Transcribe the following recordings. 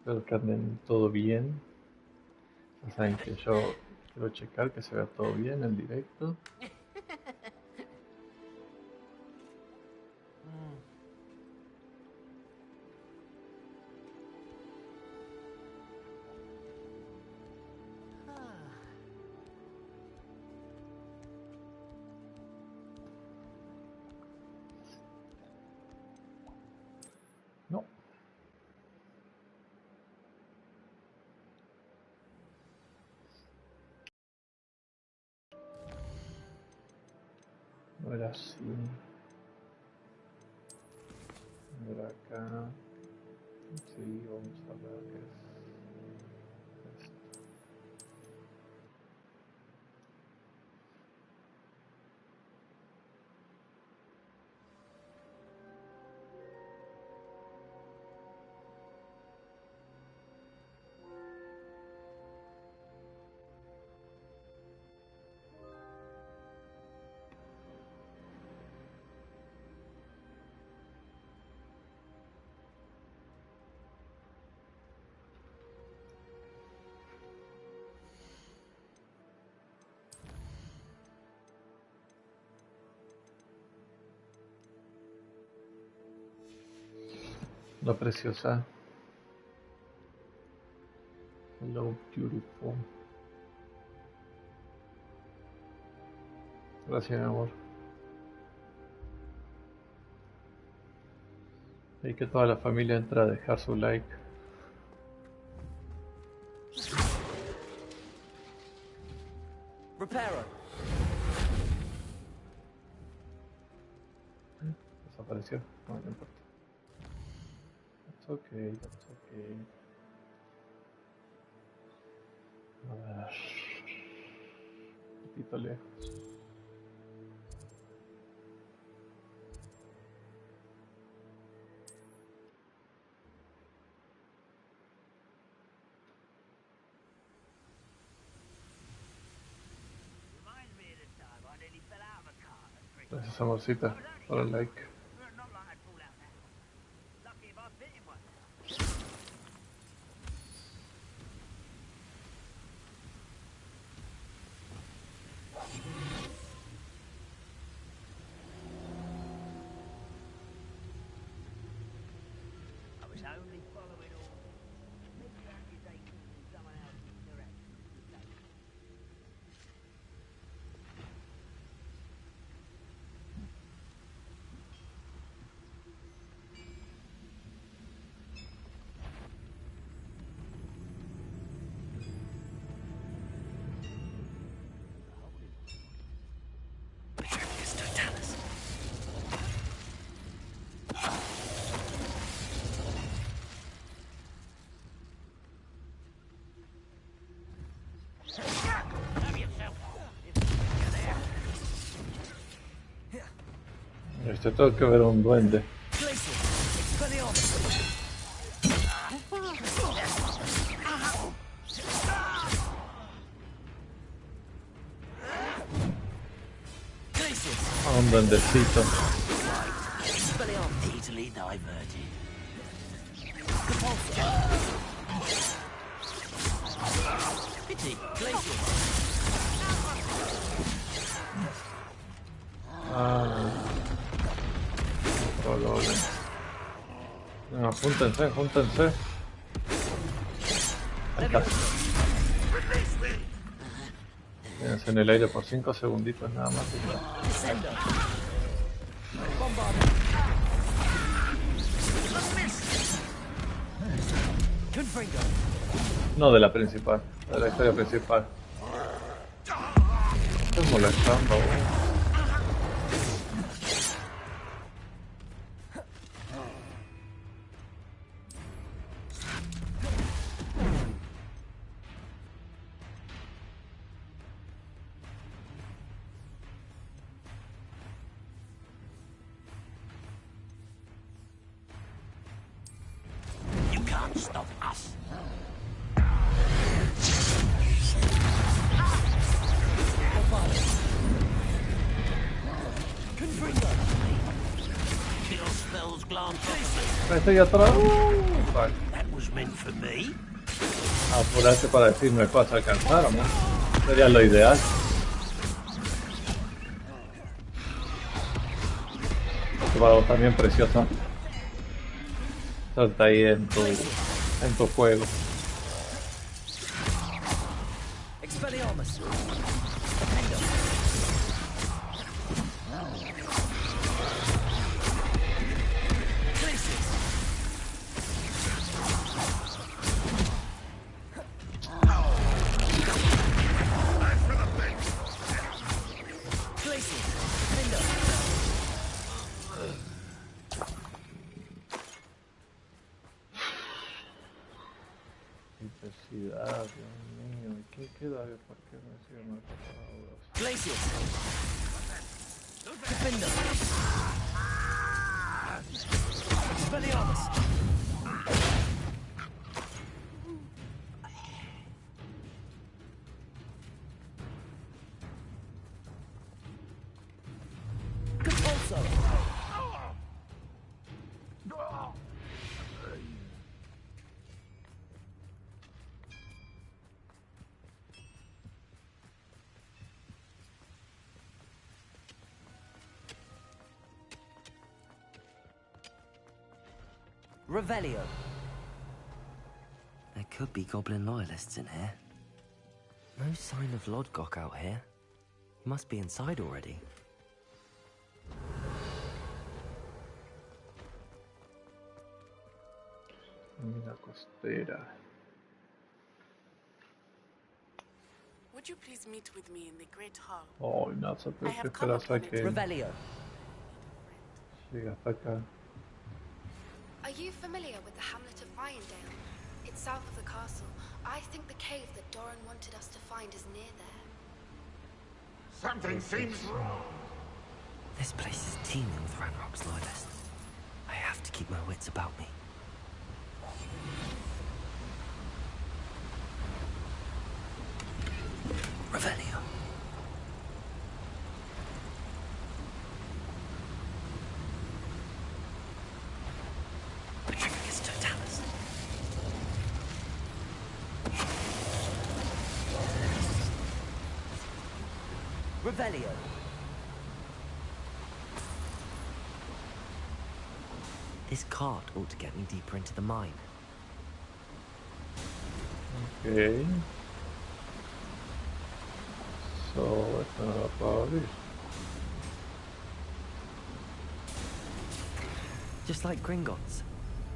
Espero que anden todo bien. Ya saben que yo quiero checar que se vea todo bien en directo. No. No era así. No era acá. Sí, vamos a ver qué es esto. La preciosa. Hello, beautiful. Gracias, mi amor. Y que toda la familia entra a dejar su like. Reparo. Desapareció. No, no importa. That's okay, that's okay. A ver. Un poquito lejos. Gracias, amorcita, por el like. Tengo que ver un duende. Un duendecito. No, júntense, júntense. Ahí está. Quédense en el aire por 5 segunditos nada más. No de la principal, de la historia principal. Estoy molestando. Estoy atrás. Vale. was meant for me. Apurarte para decirme cuándo alcanzar, ¿no? Sería lo ideal. Tu algo también precioso. Está ahí en tu juego. Expelliarmus. Intensidad, Dios mío, ¿qué queda? ¿Por qué me siguen matando ahora? Glacius. Defender. Expelliarmus. Compulso. Revelio. There could be goblin loyalists in here. No sign of Lodgok out here. He must be inside already. Mina costera. Would you please meet with me in the Great Hall? Oh, no sé por I qué have come esperas a upon it. que Revelio. llegue hasta acá. Are you familiar with the hamlet of Irondale? It's south of the castle. I think the cave that Doran wanted us to find is near there. Something seems wrong. This place is teeming with Ranrock's loyalists. I have to keep my wits about me. Revelio. Petrificus totalis. Revelio. This cart ought to get me deeper into the mine. Ok. So, esta no la puedo abrir. Just like Gringotts.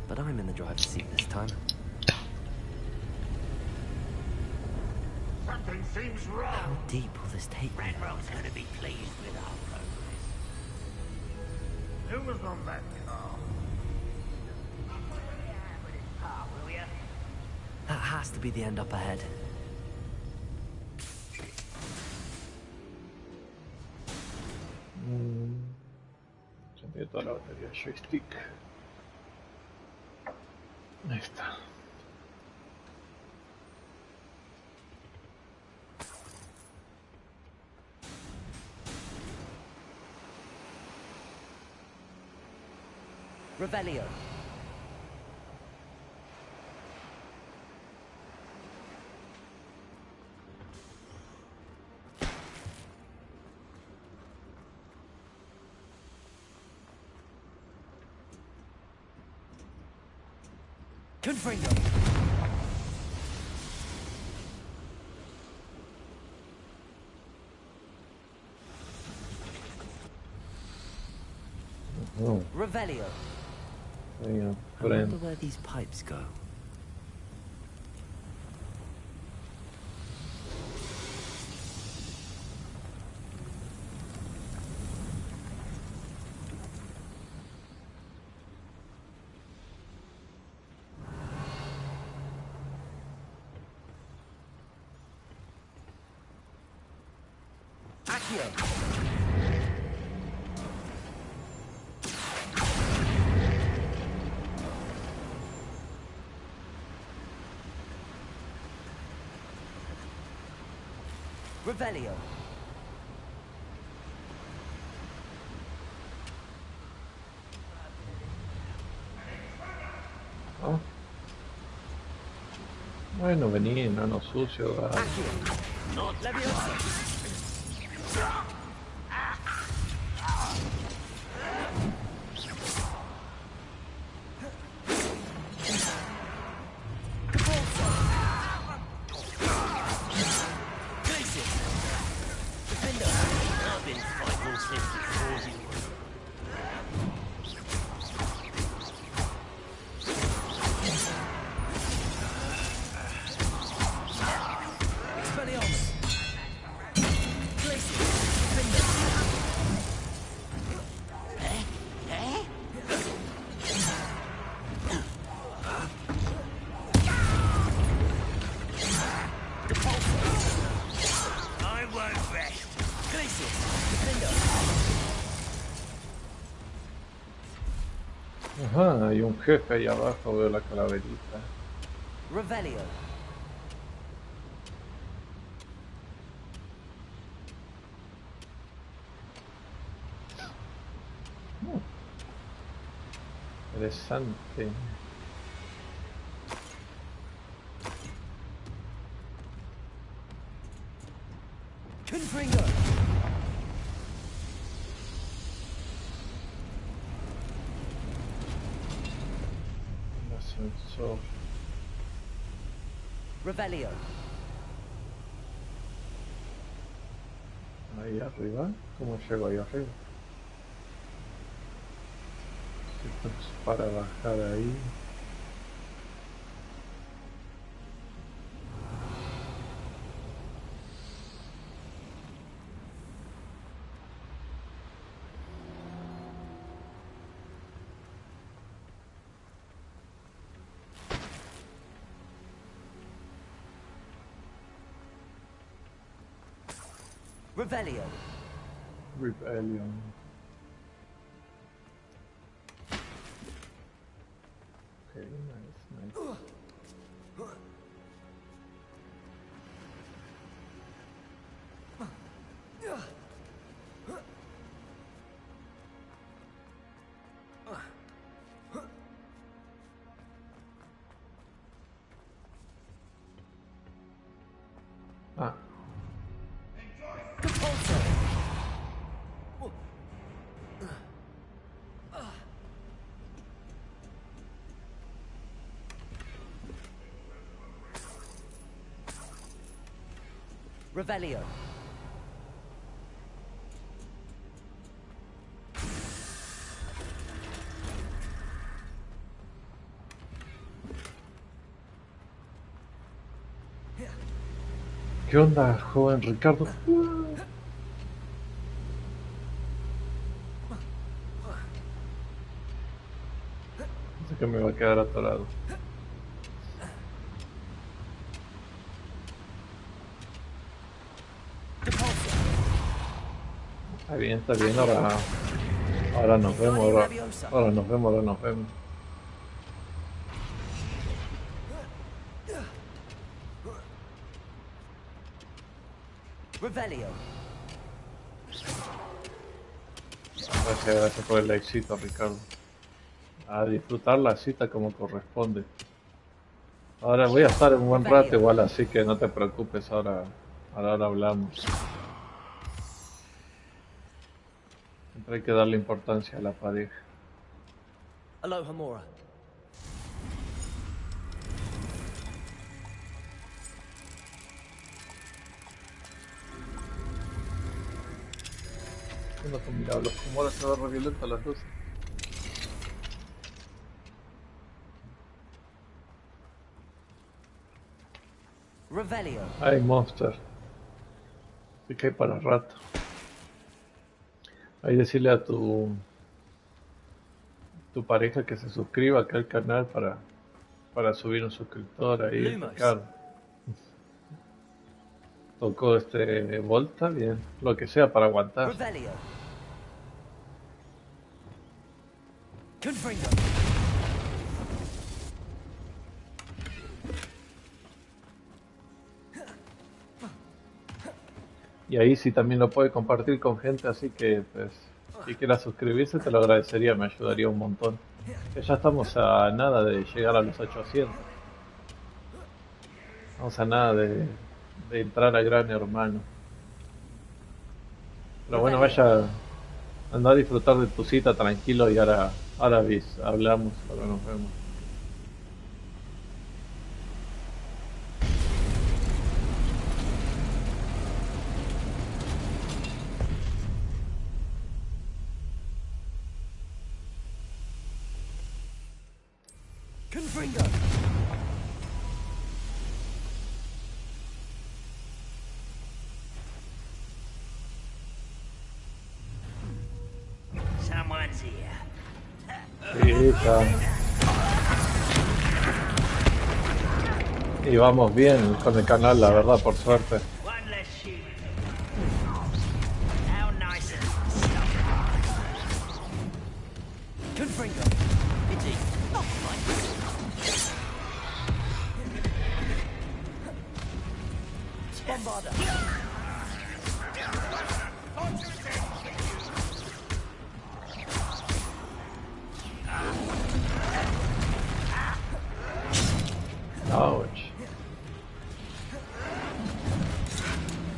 But I'm in the driver's seat this time. Something seems How wrong. deep will this take me? Ranrock's going to be pleased with our progress. Who was on that car? Will ya? That has to be the end up ahead. Se me dio toda la batería joystick. Ahí está. Revelio. Confringo. Oh, Revelio. venga, I wonder prendo. where these pipes go. Accio. Revelio. Oh, Bueno, vení, enano sucio. Dale. Ajá, hay un jefe ahí abajo, veo la calaverita. Revelio. Interesante. Confringo. El ascensor. Revelio. Ahí arriba. ¿Cómo llego ahí arriba? Esto es para bajar ahí. Revelio. Rebellion. Okay, nice, nice. Ah, Revelio. ¿qué onda, joven Ricardo? Sé que me va a quedar atorado. Está bien, ahora nos vemos, ahora nos vemos, ahora nos vemos. Revelio. Gracias por el éxito, Ricardo. A disfrutar la cita como corresponde. Ahora voy a estar un buen rato igual, así que no te preocupes, ahora hablamos. Siempre hay que darle importancia a la pareja. Aloha Mora. Uno con mira, los humores se va re violento a las 12. Revelio. Ay, Monster. Así que hay para rato. Ahí decirle a tu pareja que se suscriba acá al canal para subir un suscriptor ahí, Lumos. Ricardo. Tocó Volta, bien. Lo que sea para aguantar. Revelio. Confringo. Y ahí sí también lo puede compartir con gente, así que pues si quieras suscribirse te lo agradecería, me ayudaría un montón. Que ya estamos a nada de llegar a los 800. Vamos a nada de entrar a Gran Hermano. Pero bueno, vaya, anda a disfrutar de tu cita tranquilo y ahora hablamos, ahora nos vemos. Confringo! Someone's here. Sí, ya. Y vamos bien con el canal, la verdad, por suerte. One less shoot. How nice of Confringo! Indeed. Not mine. Bombarda! Ouch.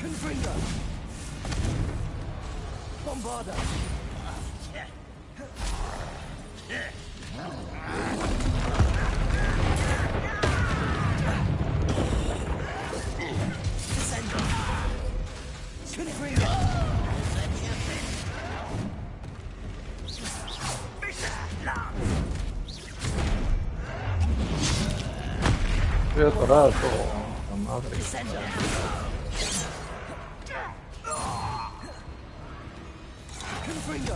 Confringo! Bombarda! Descendo! Confringo! Estoy atorado, la madre. Descendo! Confringo!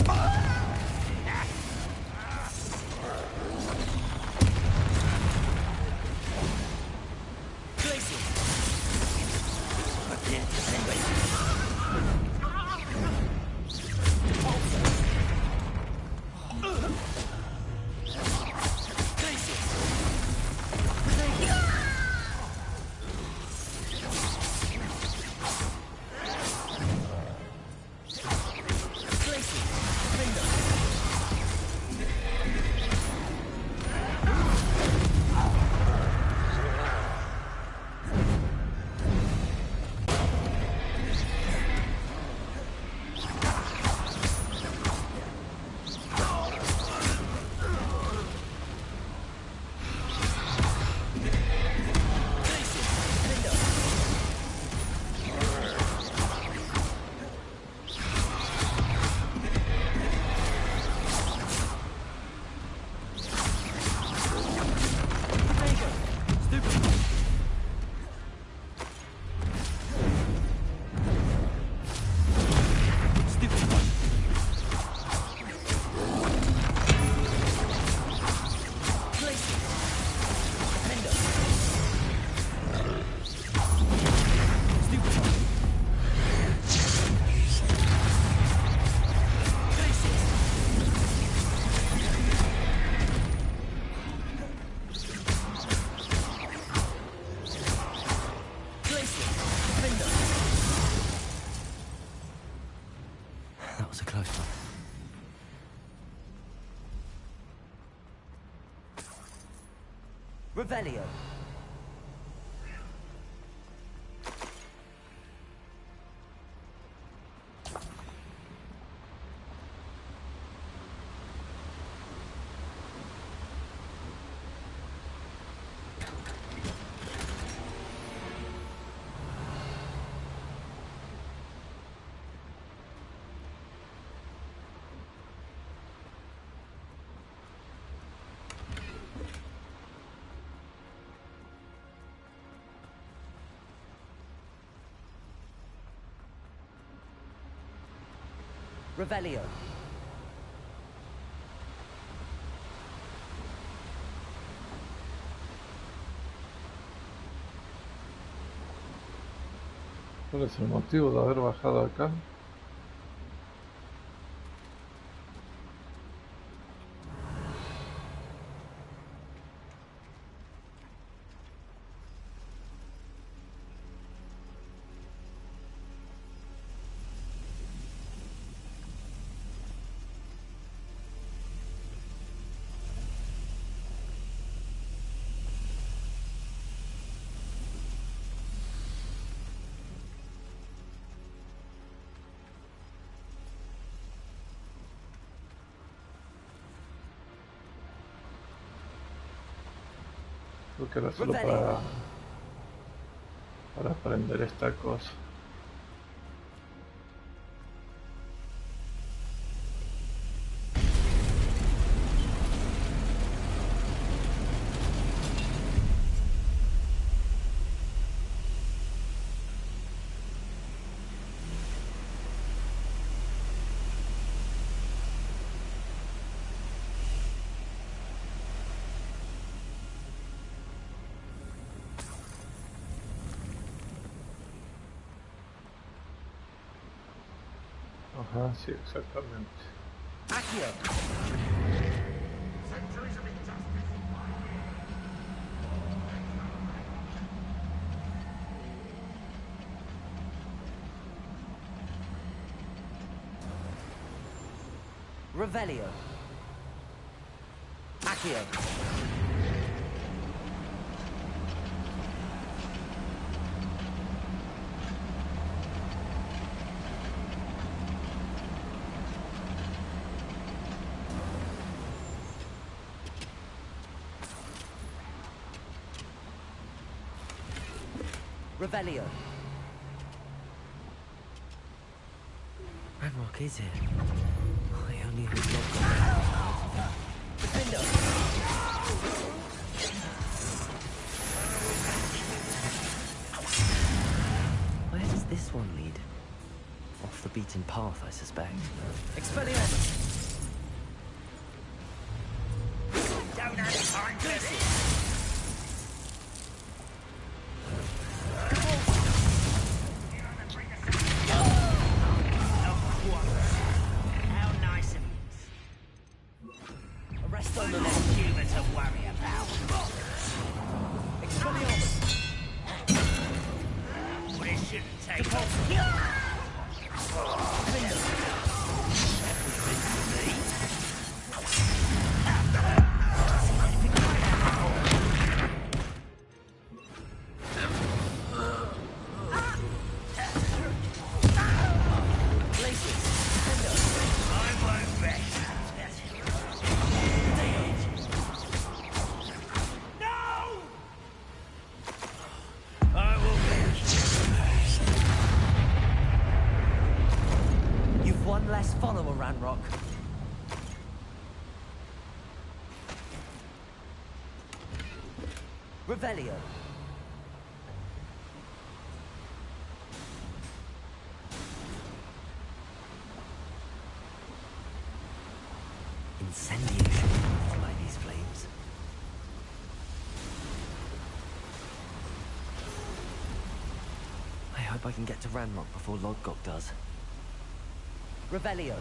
Glacial! That was a close one. Revelio. Revelio. ¿Cuál es el motivo de haber bajado acá? Creo que era solo para aprender esta cosa. Ajá, sí, exactamente. Revelio. Accio. Revelio. Ranrock is here. I only hope not. Defender. Where does this one lead? Off the beaten path, I suspect. Expelliarmus. Don't have time for this. Follow a Ranrock. Revelio. Incendiary fly these flames. I hope I can get to Ranrock before Lodgok does. Revelio.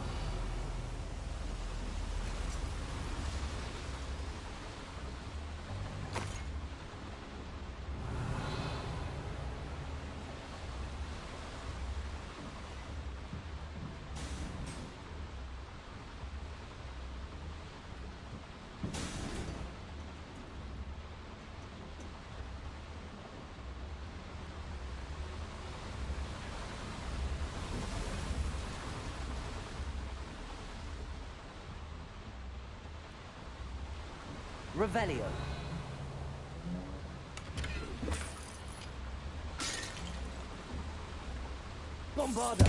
Revelio. Bombarda.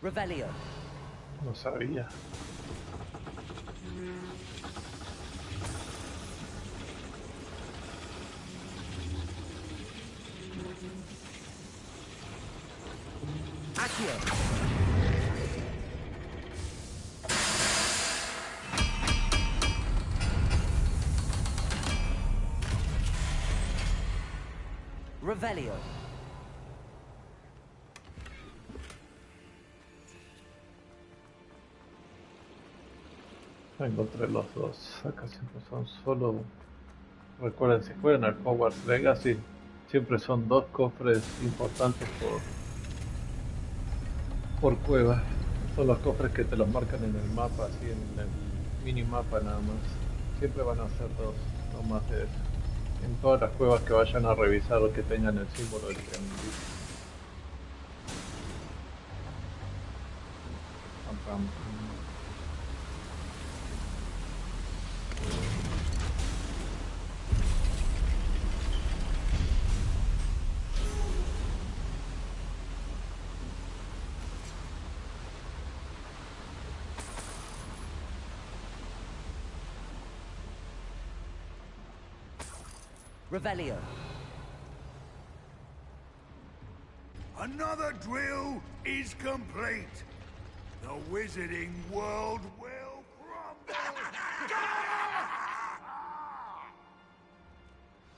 Revelio. No sabía. Accio. Revelio. Encontré los dos. Acá siempre son solo. Recuerden, si juegan al Hogwarts Legacy, siempre son 2 cofres importantes por cueva. Son los cofres que te los marcan en el mapa, así en el minimapa nada más. Siempre van a ser 2, no más de eso. En todas las cuevas que vayan a revisar o que tengan el símbolo del triangulito. Pam, pam. Revelio. Another drill is complete. The wizarding world will crumble.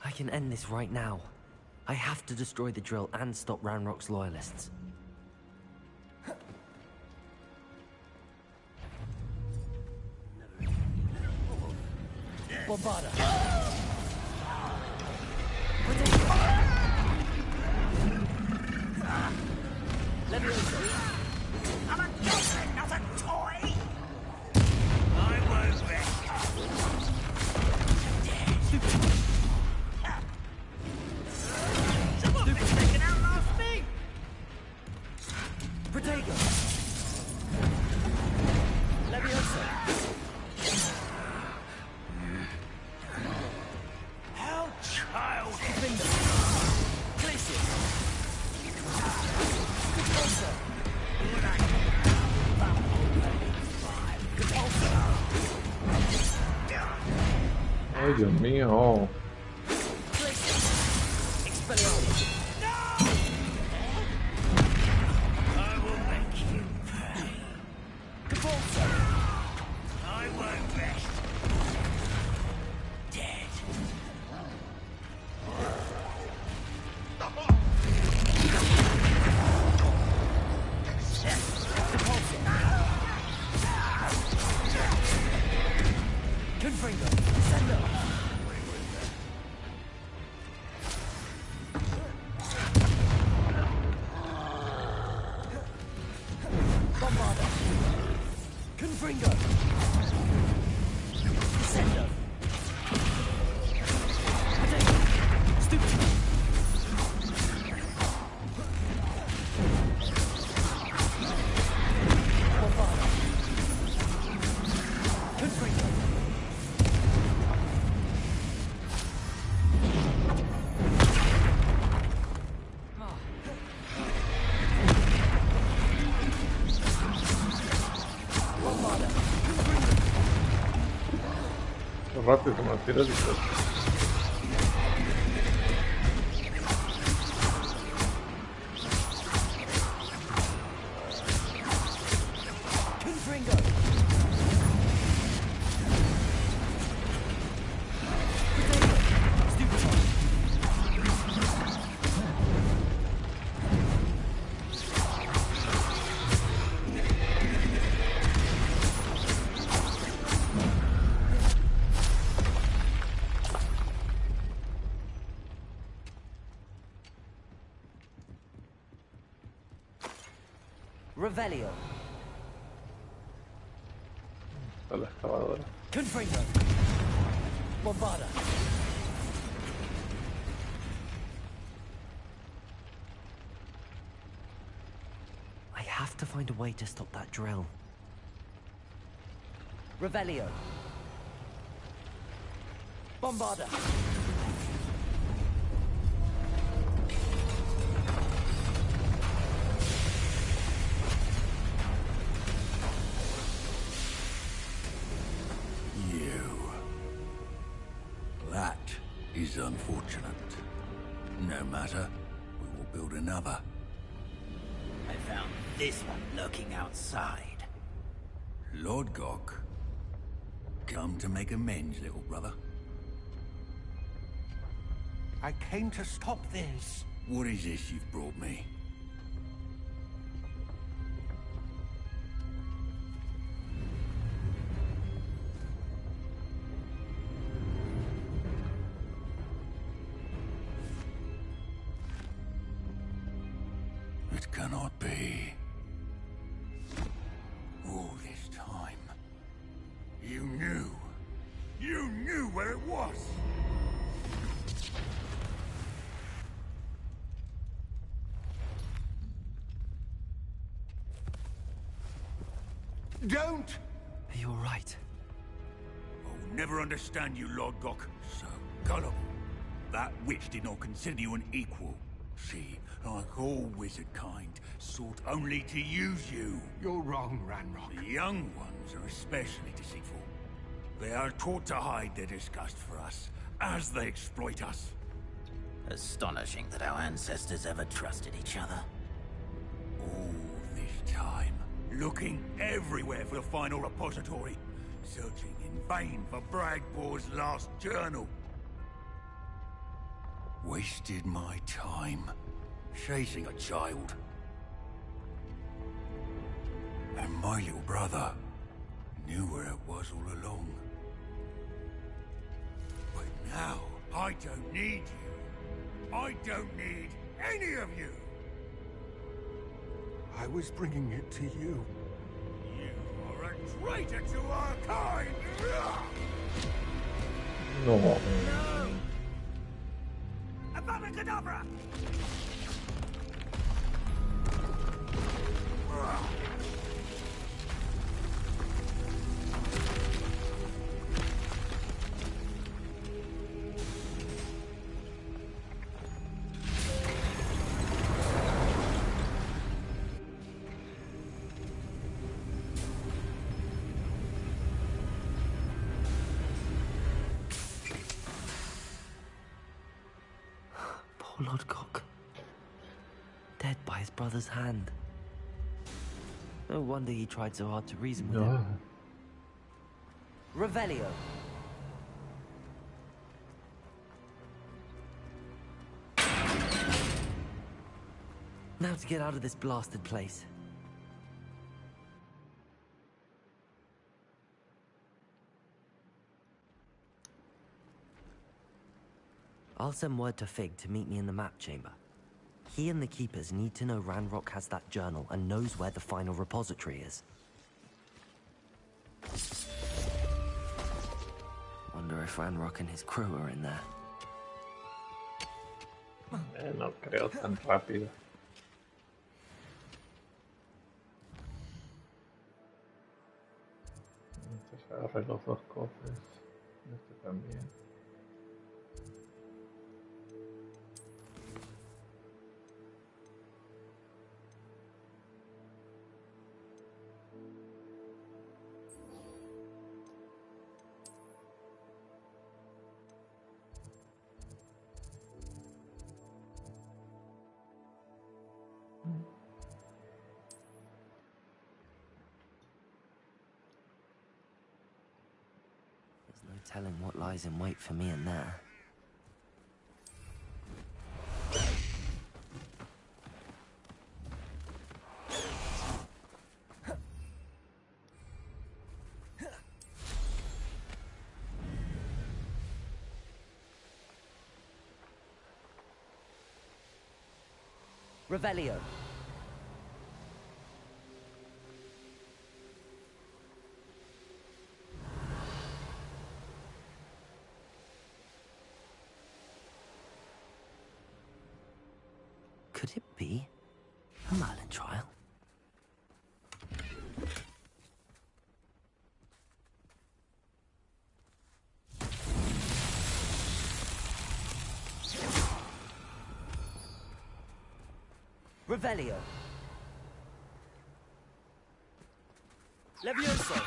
I can end this right now. I have to destroy the drill and stop Ranrock's loyalists. Bombarda! I'm a goblin, not a toy. I won't rest. Some of this they can outlast me. Protego! Leviosa! How childish. Glacius! Ay, Dios mío. I will make you pay. I won't rest. Dead. Confringo! Send up! Bombarda! Confringo! Send up! Stupid! Bombarda! Confringo! Qué rápido que me tiras. Confringo! Revelio. Está la excavadora. Confringo. Bombarda. I have to find a way to stop that drill. Revelio. Bombarda. That is unfortunate. No matter, we will build another. I found this one lurking outside. Lord Gok, come to make amends, little brother. I came to stop this. What is this you've brought me? It cannot be. All this time, you knew. You knew where it was! Don't! Are you all right? I'll never understand you, Lord Gok. So gullible. That witch did not consider you an equal. She, like all wizard kind, sought only to use you. You're wrong, Ranrock. The young ones are especially deceitful. They are taught to hide their disgust for us, as they exploit us. Astonishing that our ancestors ever trusted each other. All this time, looking everywhere for the final repository, searching in vain for Bragbor's last journal. Wasted my time, chasing a child. And my little brother knew where it was all along. But now, I don't need you. I don't need any of you. I was bringing it to you. You are a traitor to our kind! No. Abacadabra! Poor Lodgok. Dead by his brother's hand. No wonder he tried so hard to reason with him. Revelio. Now to get out of this blasted place. I'll send word to Fig to meet me in the map chamber. He and the Keepers need to know Ranrock has that journal and knows where the final repository is. Wonder if Ranrock and his crew are in there. No creo tan rápido. Entonces agarré los dos cofres. Este también. There's no telling what lies in wait for me in there. Revelio. Could it be a Merlin trial? Revelio. Levioso.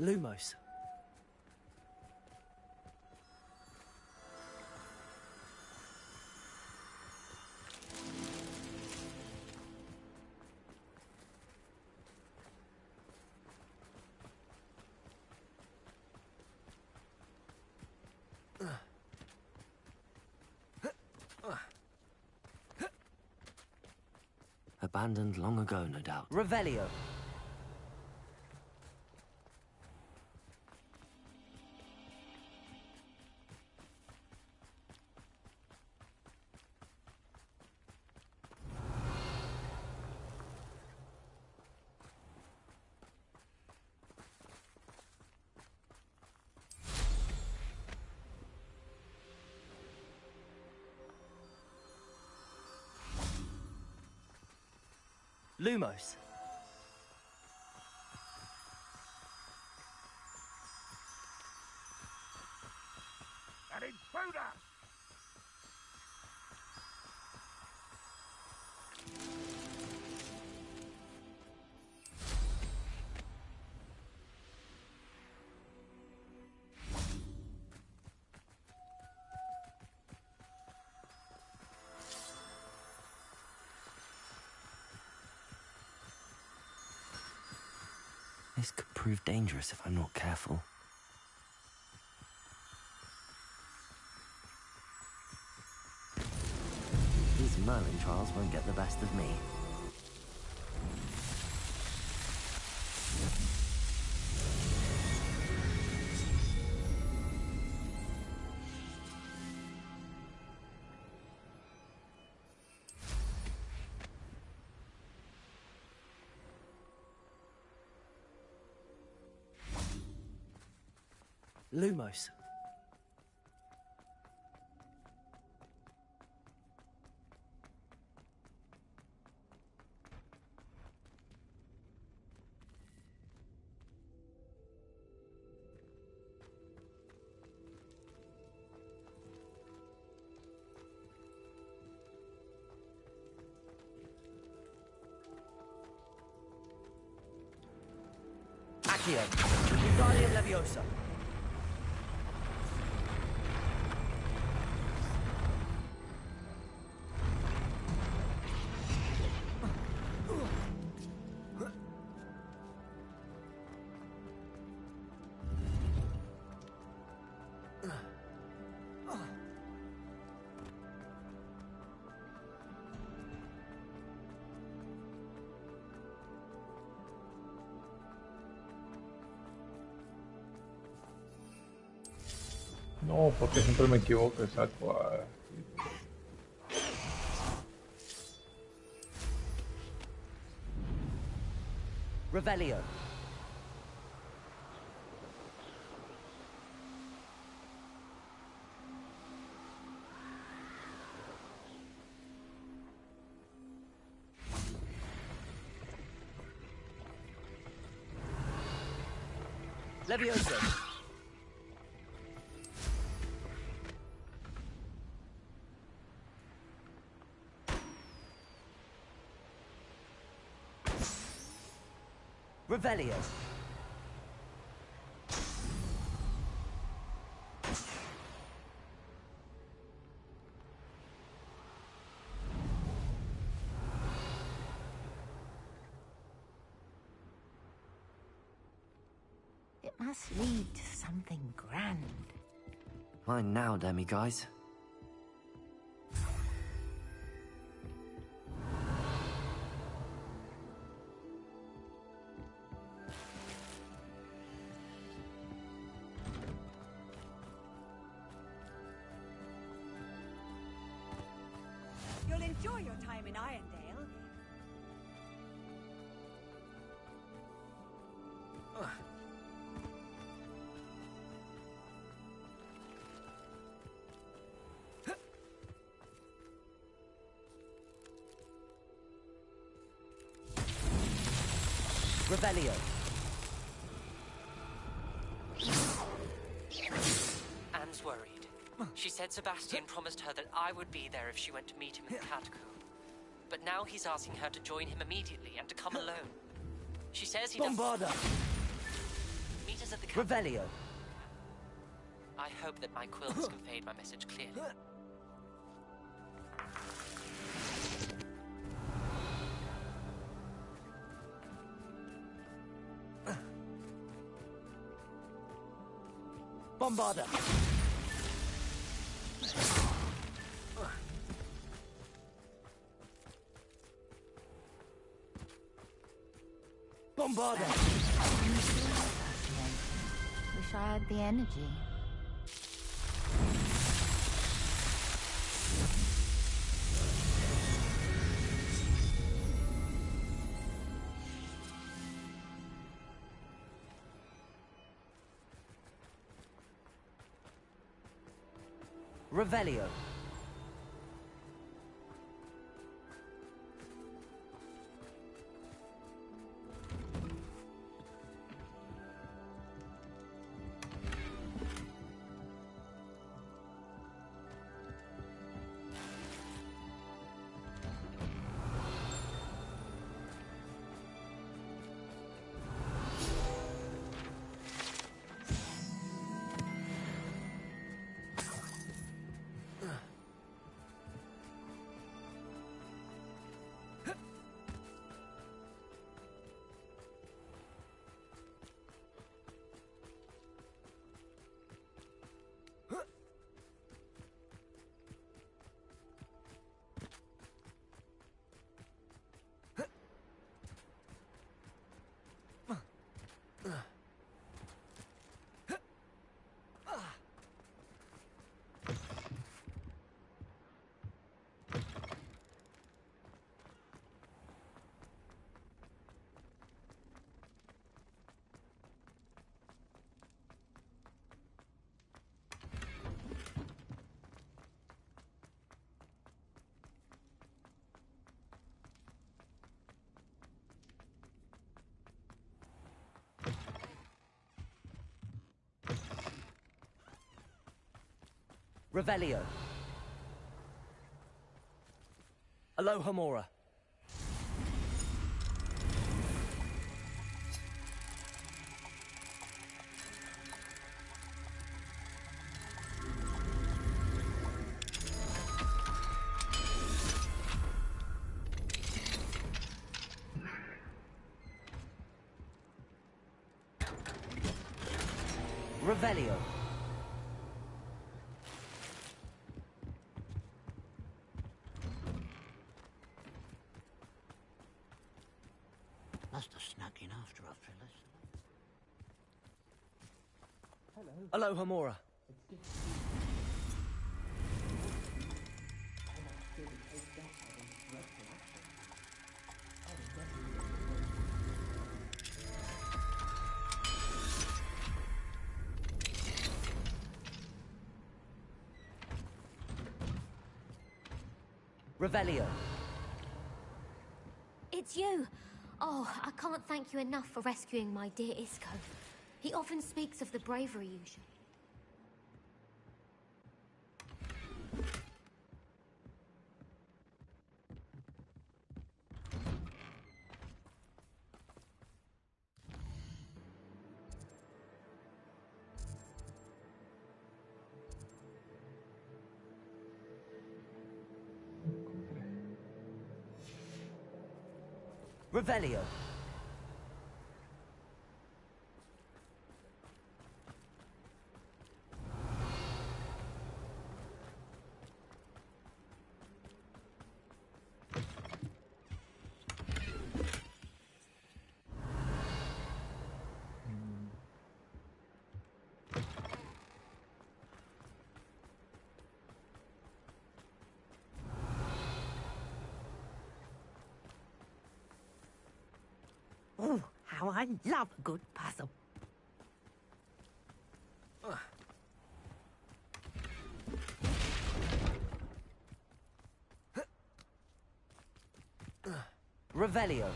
Lumos. Abandoned long ago, no doubt. Revelio. Lumos. An intruder! This could prove dangerous if I'm not careful. These Merlin trials won't get the best of me. Lumos. Accio. Wingardium Leviosa. No, porque siempre me equivoco y saco a... Revelio. Leviosa. Revelio. It must lead to something grand. Mine now, demi-guys. You'll enjoy your time in Irondale. Revelio. Anne's worried. She said Sebastian promised her that I would be there if she went to meet him in the catacomb. But now he's asking her to join him immediately and to come alone. She says he doesn't... Bombarda. Meet us at the catacomb. Revelio. I hope that my quill has conveyed my message clearly. Bombarda. Bombarda. Wish I had the energy. Revelio. Revelio. Aloha Mora. Revelio. Must have snuck in after our fellas. Hello. Aloha Mora. Revelio. It's you! Oh, I can't thank you enough for rescuing my dear Isco. He often speaks of the bravery you show. Revelio. Oh, how I love a good puzzle. Revelio.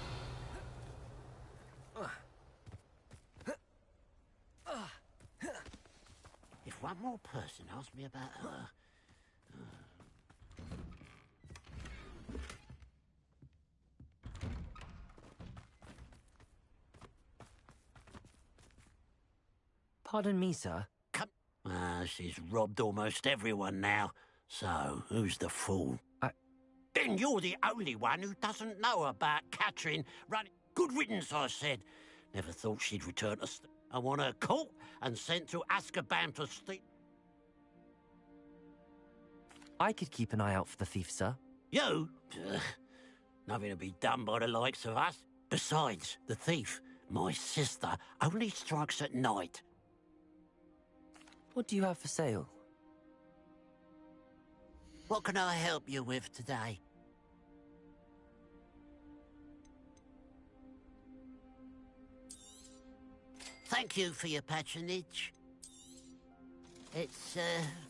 If one more person asked me about her... Pardon me, sir. Come... she's robbed almost everyone now. So, who's the fool? Then you're the only one who doesn't know about Catherine running... Good riddance, I said. Never thought she'd return to... I want her caught and sent to Azkaban to steal... I could keep an eye out for the thief, sir. You? Ugh. Nothing to be done by the likes of us. Besides, the thief, my sister, only strikes at night. What do you have for sale? What can I help you with today? Thank you for your patronage. It's,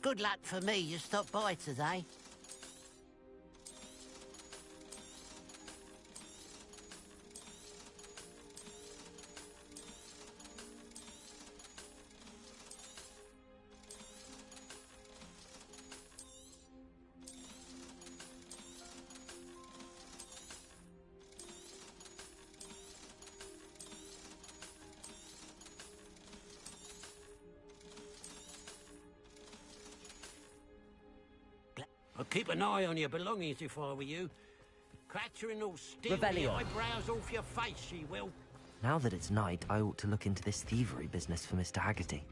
good luck for me you stopped by today. I'd keep an eye on your belongings if I were you. Catherine will steal the eyebrows off your face, she will. Now that it's night, I ought to look into this thievery business for Mr. Haggerty.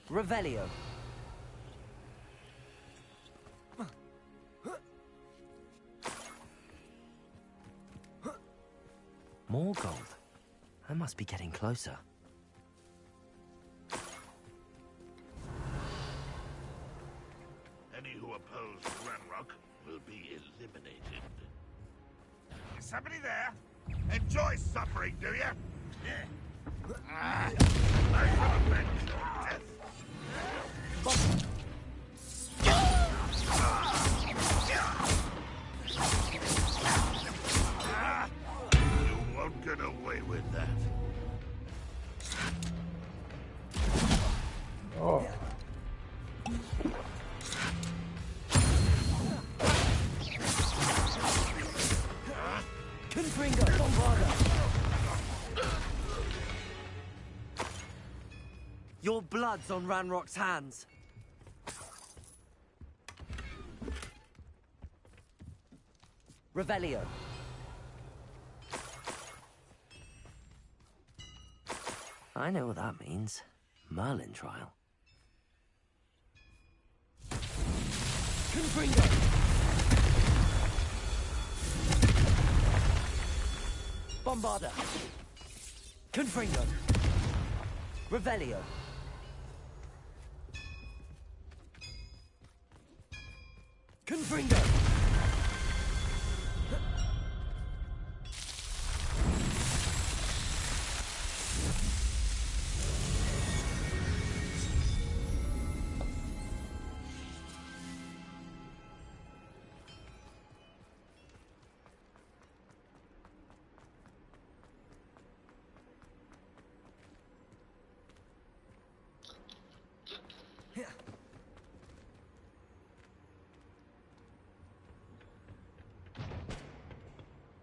Revelio. More gold. I must be getting closer. Any who oppose somebody there? Enjoy suffering, do you? Yeah. I shall avenge your death. You won't get away with that. Oh. Confringo, Bombarda. Your blood's on Ranrock's hands. Revelio. I know what that means. Merlin trial. Confringo. Bombarda. Confringo. Revelio. Confringo.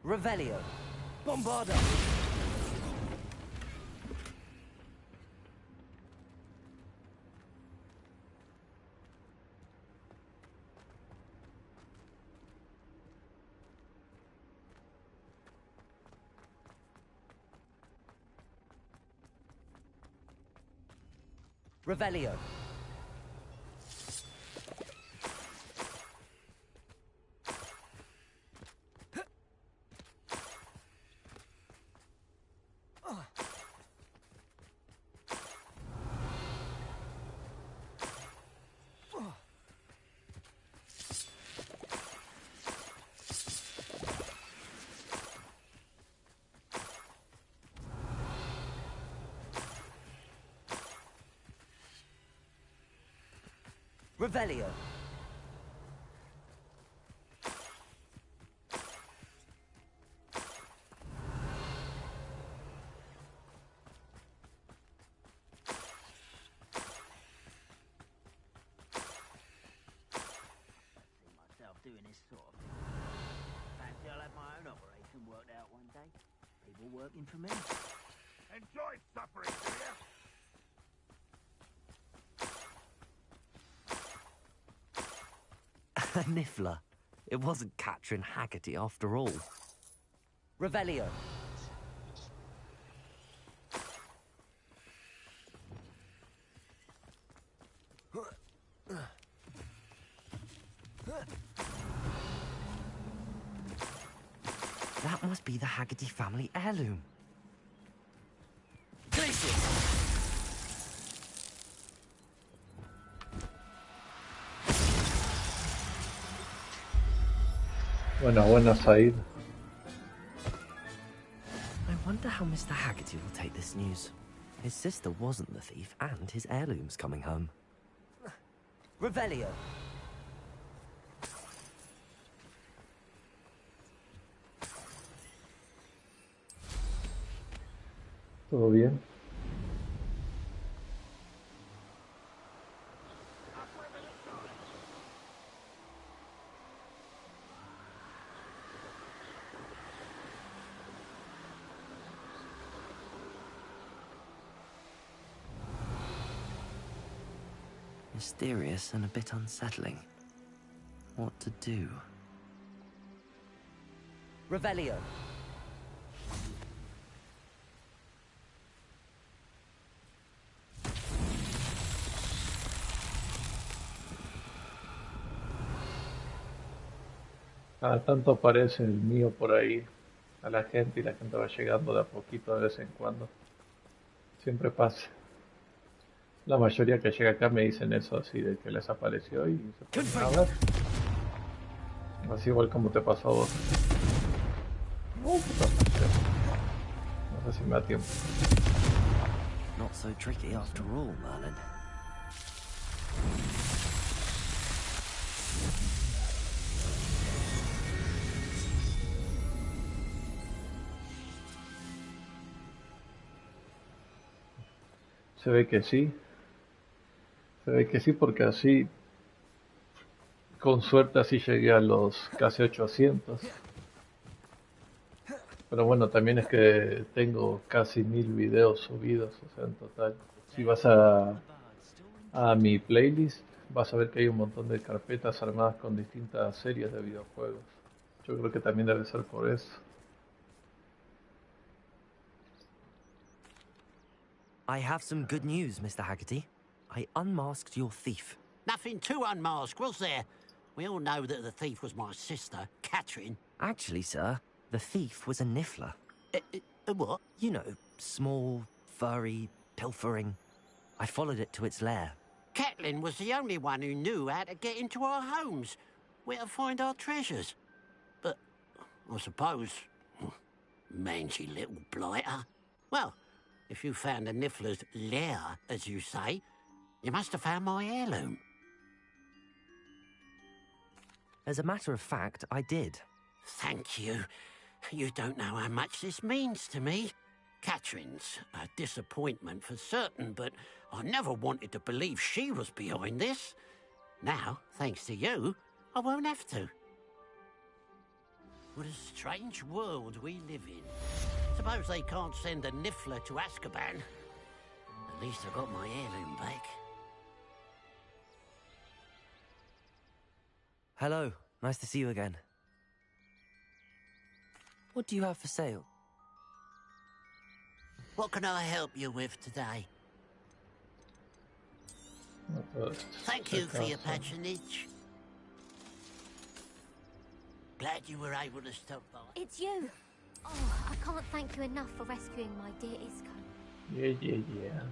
Revelio. Bombarda. Revelio. Revelio. Doing this sort of thing. Fancy I'll have my own operation worked out one day. People working for me. Enjoy suffering, do you? A Niffler. It wasn't Catherine Haggerty after all. Revelio. That must be the Haggerty family heirloom. Buena, Said. I wonder how Mr. Haggerty will take this news. His sister wasn't the thief, and his heirloom's coming home. Revelio. ¿Todo bien? Mysterious and a bit unsettling. What to do? Revelio. Cada tanto aparece el mío por ahí a la gente y la gente va llegando de a poquito de vez en cuando. Siempre pasa. La mayoría que llega acá me dicen eso así, de que les apareció y se ponen a hablar. Así igual como te pasó a vos. puta madre. No sé si me da tiempo. Not so tricky after all, Merlin. Se ve que sí. Se ve que sí porque así, con suerte así llegué a los casi 800. Pero bueno, también es que tengo casi 1000 videos subidos, o sea, en total. Si vas a mi playlist, vas a ver que hay un montón de carpetas armadas con distintas series de videojuegos. Yo creo que también debe ser por eso. I have some good news, Mr. Haggerty. I unmasked your thief. Nothing to unmask, was there? We all know that the thief was my sister, Catherine. Actually, sir, the thief was a niffler. What? You know, small, furry, pilfering. I followed it to its lair. Catelyn was the only one who knew how to get into our homes, where to find our treasures. But I suppose, mangy little blighter. Well, if you found the niffler's lair, as you say, you must have found my heirloom. As a matter of fact, I did. Thank you. You don't know how much this means to me. Catherine's a disappointment for certain, but I never wanted to believe she was behind this. Now, thanks to you, I won't have to. What a strange world we live in. Suppose they can't send a niffler to Azkaban. At least I got my heirloom back. Hello, nice to see you again. What do you have for sale? What can I help you with today? Thank you for your patronage. Glad you were able to stop by. It's you! Oh, I can't thank you enough for rescuing my dear Isco. Yeah.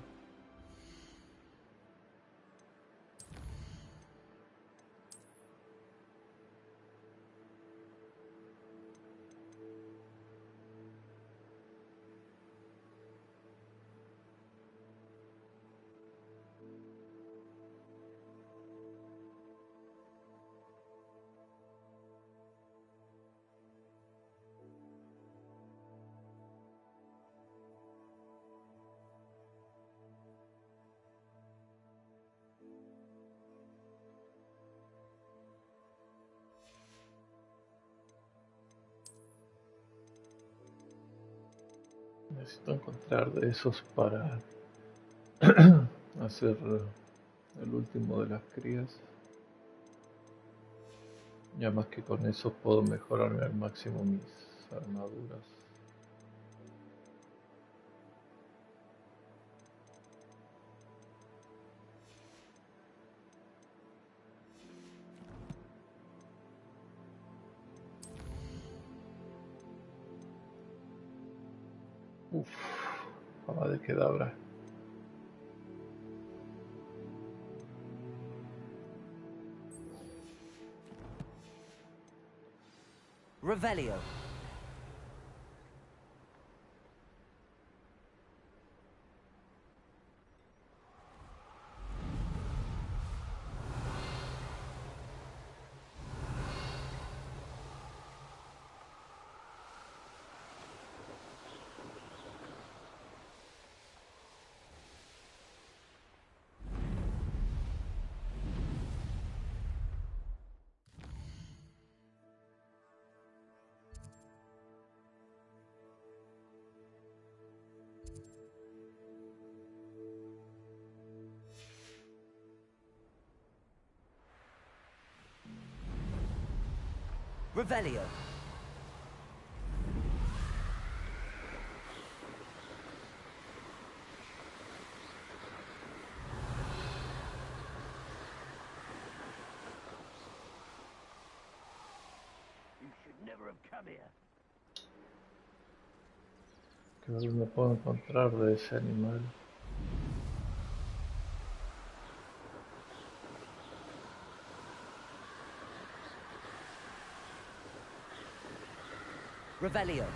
Necesito encontrar de esos para hacer el último de las crías. Ya más que con eso puedo mejorarme al máximo mis armaduras. Uf, fama de Kedabra. Revelio. Revelio. You should never have come here. ¿Qué más me puedo encontrar de ese animal? Revelio.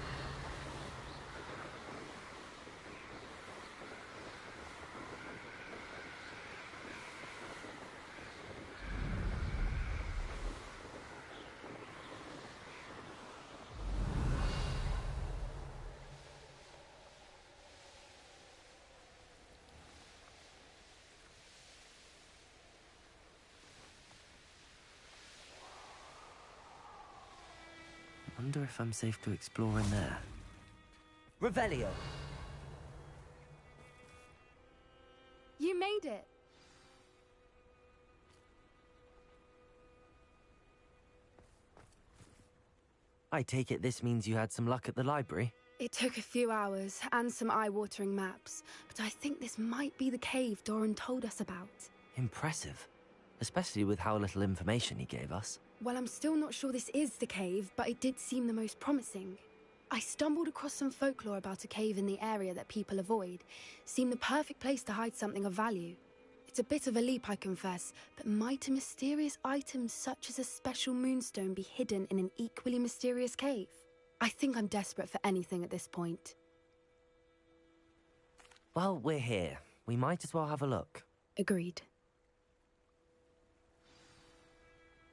Wonder if I'm safe to explore in there. Revelio. You made it. I take it this means you had some luck at the library? It took a few hours and some eye-watering maps, but I think this might be the cave Doran told us about. Impressive. Especially with how little information he gave us. Well, I'm still not sure this is the cave, but it did seem the most promising. I stumbled across some folklore about a cave in the area that people avoid. Seemed the perfect place to hide something of value. It's a bit of a leap, I confess, but might a mysterious item such as a special moonstone be hidden in an equally mysterious cave? I think I'm desperate for anything at this point. Well, we're here. We might as well have a look. Agreed.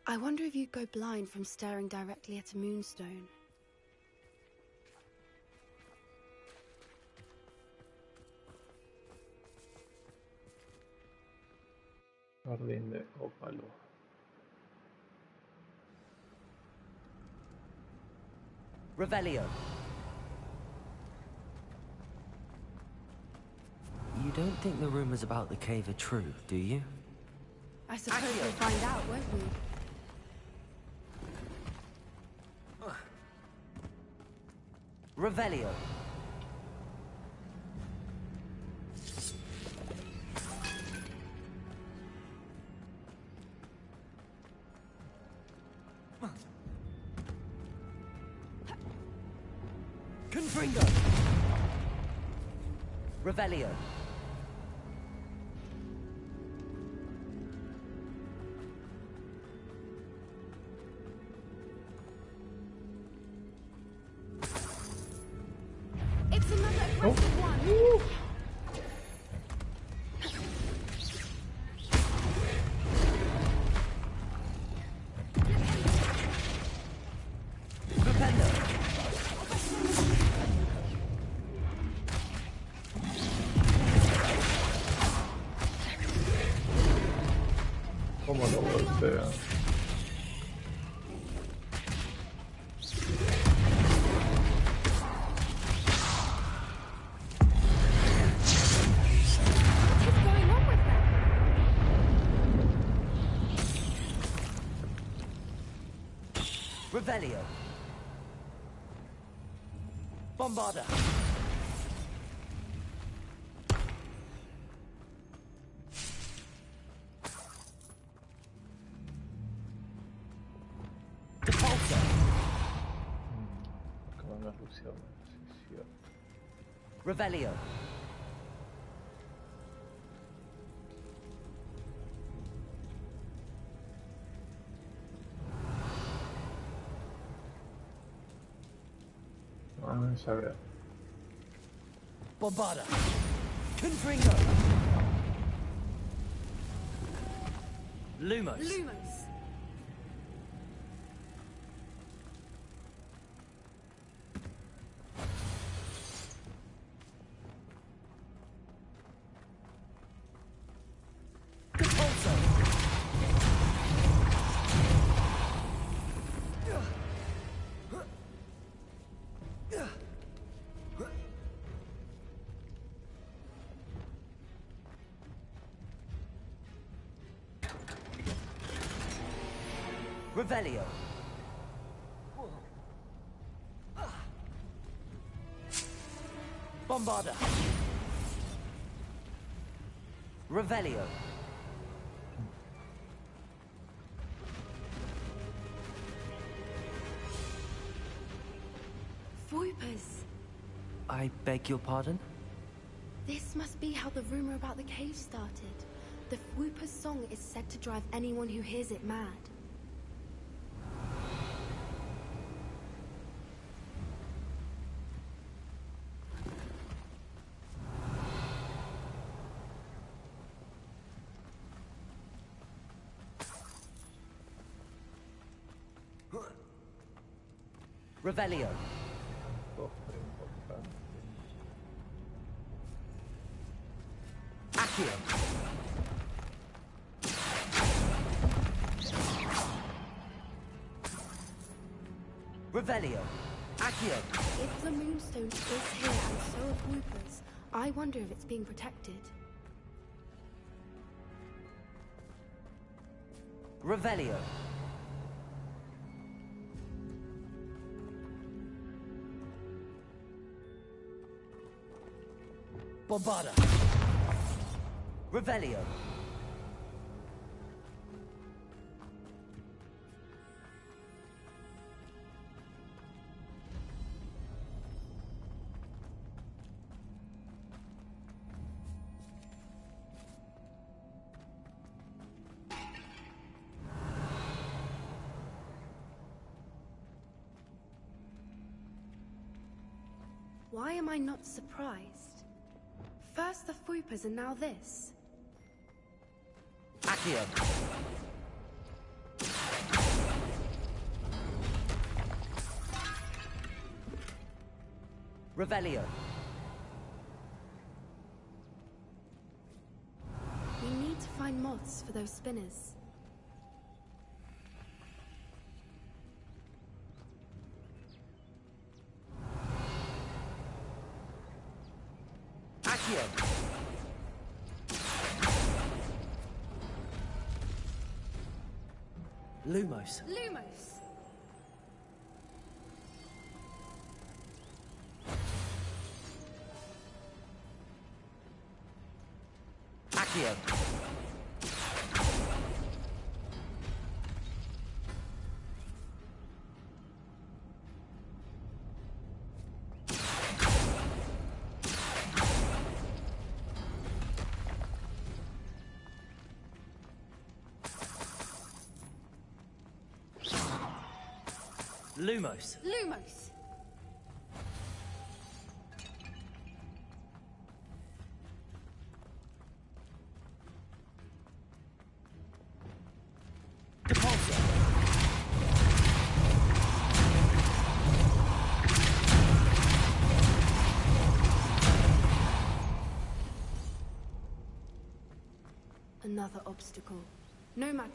I wonder if you'd go blind from staring directly at a moonstone. Jardín de ópalo. Revelio. You don't think the rumors about the cave are true, do you? I suppose we'll find out, won't we? Revelio. Confringo. Revelio. It's another aggressive one. ¿Cómo lo golpea? Revelio. Bombarda. Acaban las ilusiones, sí, cierto. Revelio. Ya veo. Bombarda. Confringo. Lumos. Lumos. Revelio. Bombarda. Revelio. Voipers. I beg your pardon? This must be how the rumor about the cave started. The Whooper's song is said to drive anyone who hears it mad. Revelio. Cofre importante. Accio. Revelio. Accio. If the moonstone is here and so are Whoopers, I wonder if it's being protected. Revelio. Bombarda. Revelio. Why am I not surprised? First the Whoopers and now this. Accio. Revelio. We need to find moths for those spinners. Accio. Lumos. Lumos! Accio. Lumos. Lumos! Depulso. Another obstacle. No matter.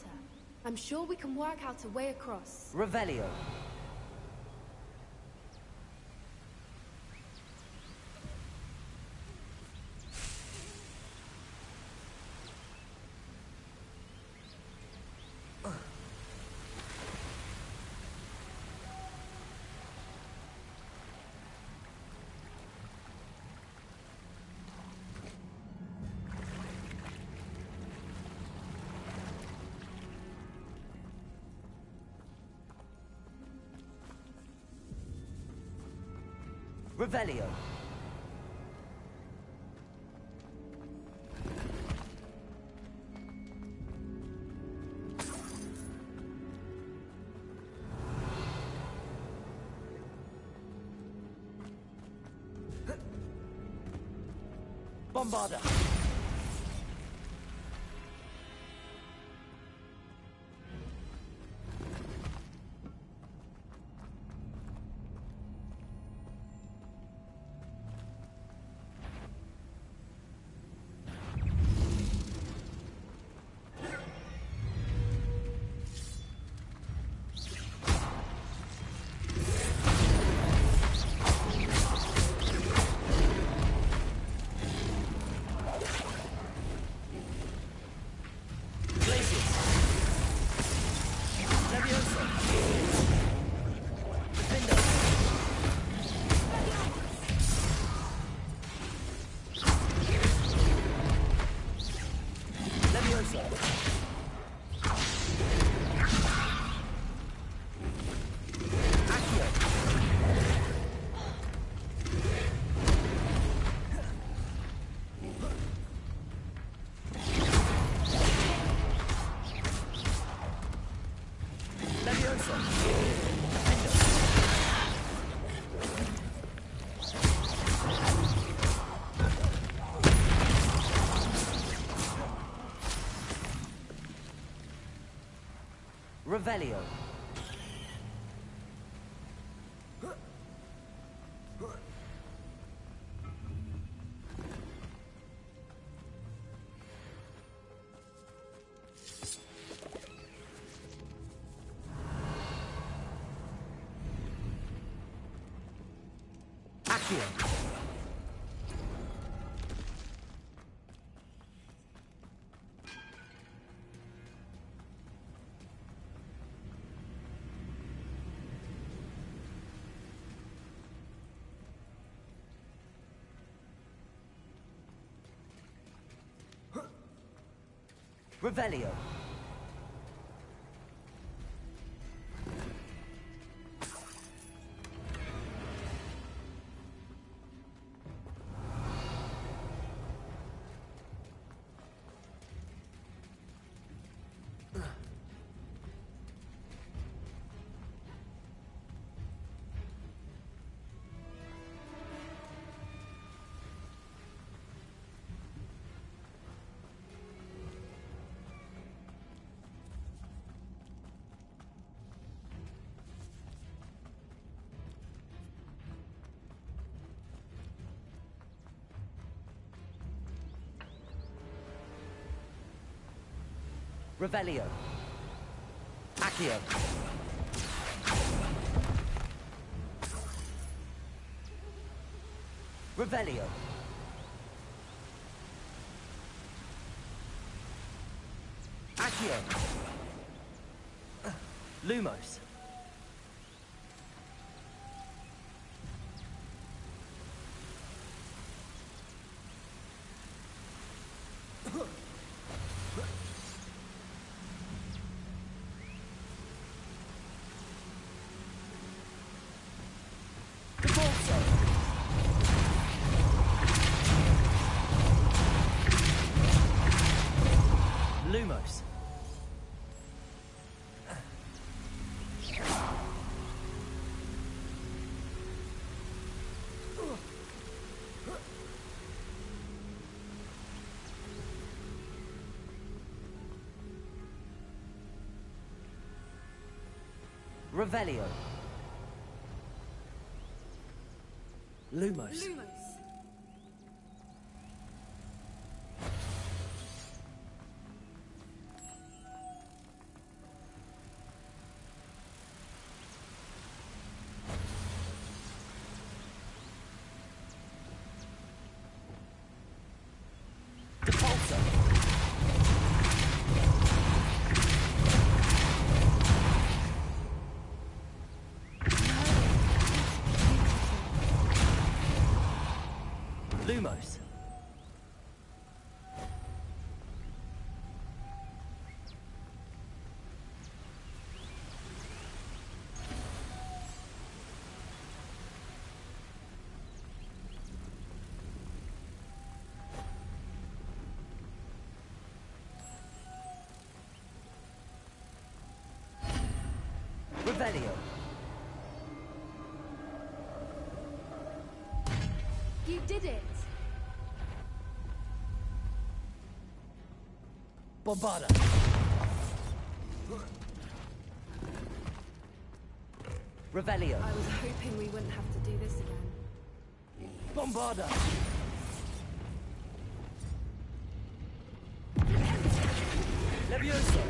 I'm sure we can work out a way across. Revelio. Revelio. Bombarda. Revelio. Accio. Revelio. Revelio. Accio. Revelio. Accio. Lumos. Lumos. Revelio. Lumos. Lumos. Revelio. You did it! Bombarda. Revelio. I was hoping we wouldn't have to do this again. Bombarda. Levioso.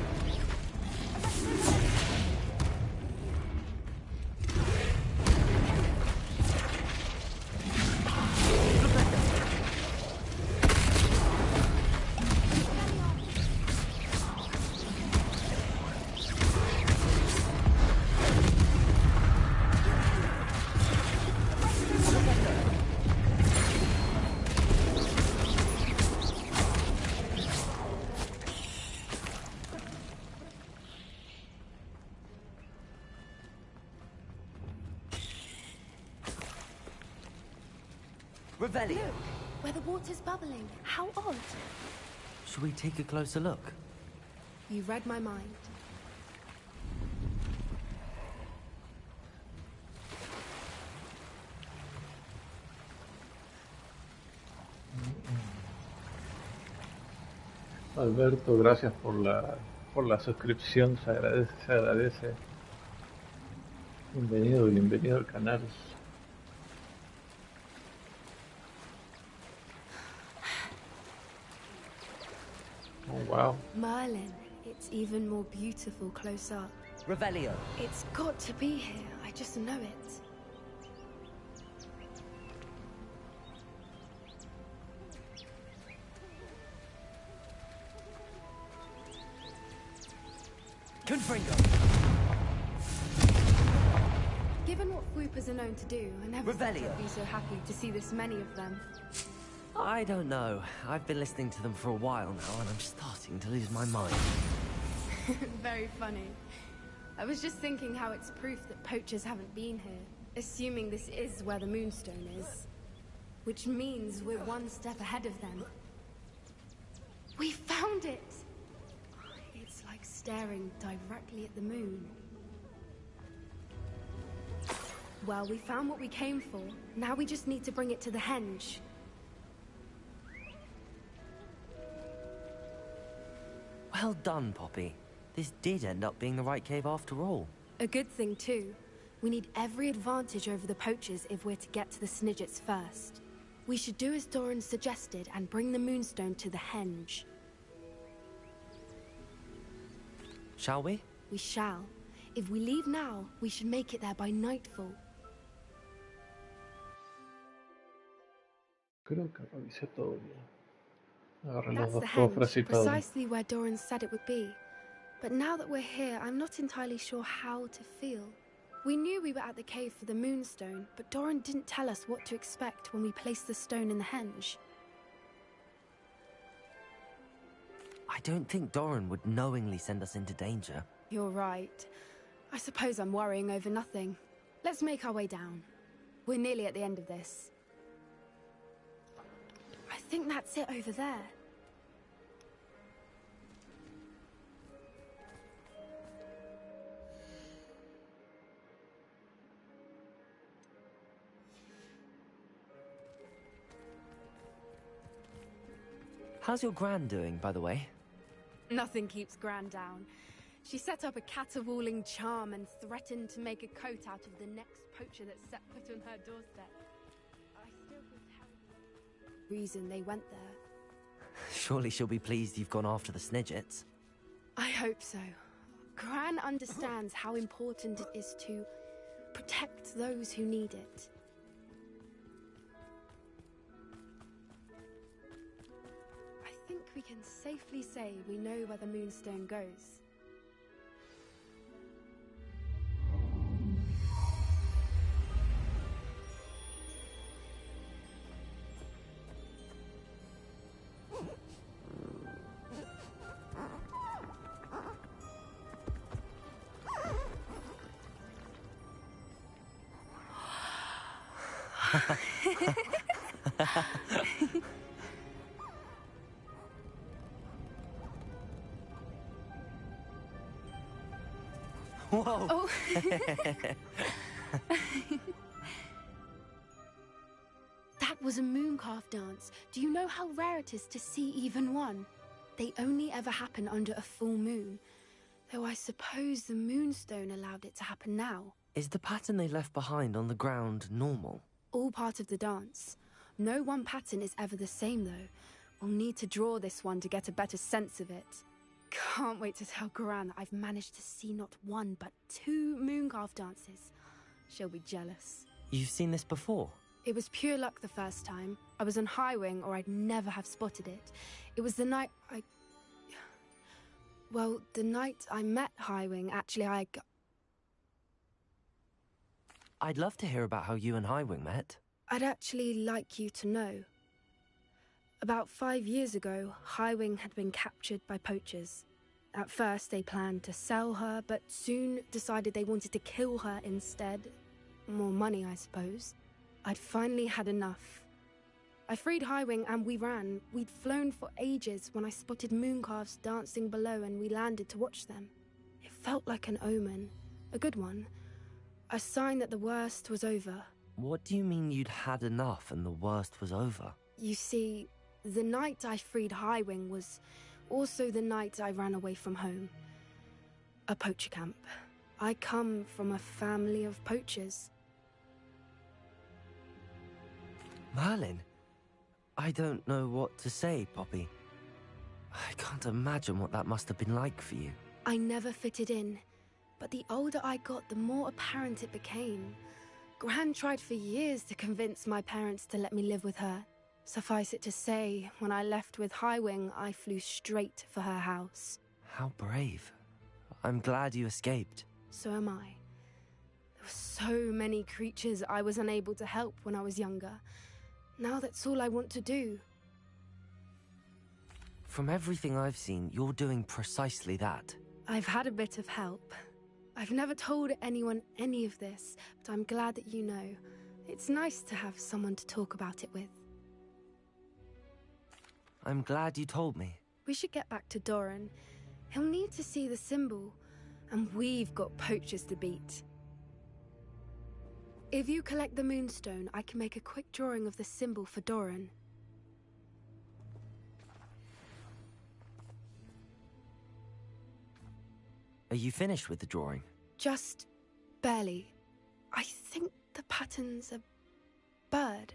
Revelio. Look, where the water's bubbling. How odd. Should we take a closer look? You read my mind. Alberto, gracias por la suscripción, se agradece, se agradece. Bienvenido, bienvenido al canal. Oh wow. Merlin, it's even more beautiful close up. Revelio. It's got to be here, I just know it. Confringo! Given what swoopers are known to do, I never thought Revelio. I'd be so happy to see this many of them. I don't know. I've been listening to them for a while now, and I'm starting to lose my mind. Very funny. I was just thinking how it's proof that poachers haven't been here, assuming this is where the Moonstone is. Which means we're one step ahead of them. We found it! It's like staring directly at the moon. Well, we found what we came for. Now we just need to bring it to the henge. Well done, Poppy. This did end up being the right cave after all. A good thing, too. We need every advantage over the poachers if we're to get to the Snidgets first. We should do as Doran suggested and bring the Moonstone to the henge. Shall we? We shall. If we leave now, we should make it there by nightfall. Creo que revisé todo bien. Agarré los That's dos the cofres y henge, todo. precisely where Doran said it would be. But now that we're here, I'm not entirely sure how to feel. We knew we were at the cave for the Moonstone, but Doran didn't tell us what to expect when we placed the stone in the henge. I don't think Doran would knowingly send us into danger. You're right. I suppose I'm worrying over nothing. Let's make our way down. We're nearly at the end of this. I think that's it over there. How's your gran doing, by the way? Nothing keeps Gran down. She set up a caterwauling charm and threatened to make a coat out of the next poacher that set foot on her doorstep. I still feel terrible. Reason they went there. Surely she'll be pleased you've gone after the Snidgets. I hope so. Gran understands how important it is to protect those who need it. I think we can safely say we know where the Moonstone goes. Whoa! Oh. That was a mooncalf dance. Do you know how rare it is to see even one? They only ever happen under a full moon. Though I suppose the Moonstone allowed it to happen now. Is the pattern they left behind on the ground normal? All part of the dance. No one pattern is ever the same, though. We'll need to draw this one to get a better sense of it. Can't wait to tell Gran that I've managed to see not one, but 2 mooncalf dances. She'll be jealous. You've seen this before? It was pure luck the first time. I was on Highwing, or I'd never have spotted it. It was the night Well, the night I met Highwing, actually, I'd love to hear about how you and Highwing met. I'd actually like you to know. About 5 years ago, Highwing had been captured by poachers. At first, they planned to sell her, but soon decided they wanted to kill her instead. More money, I suppose. I'd finally had enough. I freed Highwing and we ran. We'd flown for ages when I spotted mooncalves dancing below and we landed to watch them. It felt like an omen. A good one. A sign that the worst was over. What do you mean you'd had enough and the worst was over? You see, the night I freed Highwing was also the night I ran away from home. A poacher camp. I come from a family of poachers. Merlin? I don't know what to say, Poppy. I can't imagine what that must have been like for you. I never fitted in, but the older I got, the more apparent it became. Gran tried for years to convince my parents to let me live with her. Suffice it to say, when I left with Highwing, I flew straight for her house. How brave. I'm glad you escaped. So am I. There were so many creatures I was unable to help when I was younger. Now that's all I want to do. From everything I've seen, you're doing precisely that. I've had a bit of help. I've never told anyone any of this, but I'm glad that you know. It's nice to have someone to talk about it with. I'm glad you told me. We should get back to Doran. He'll need to see the symbol, and we've got poachers to beat. If you collect the moonstone, I can make a quick drawing of the symbol for Doran. Are you finished with the drawing? Just barely. I think the pattern's a bird.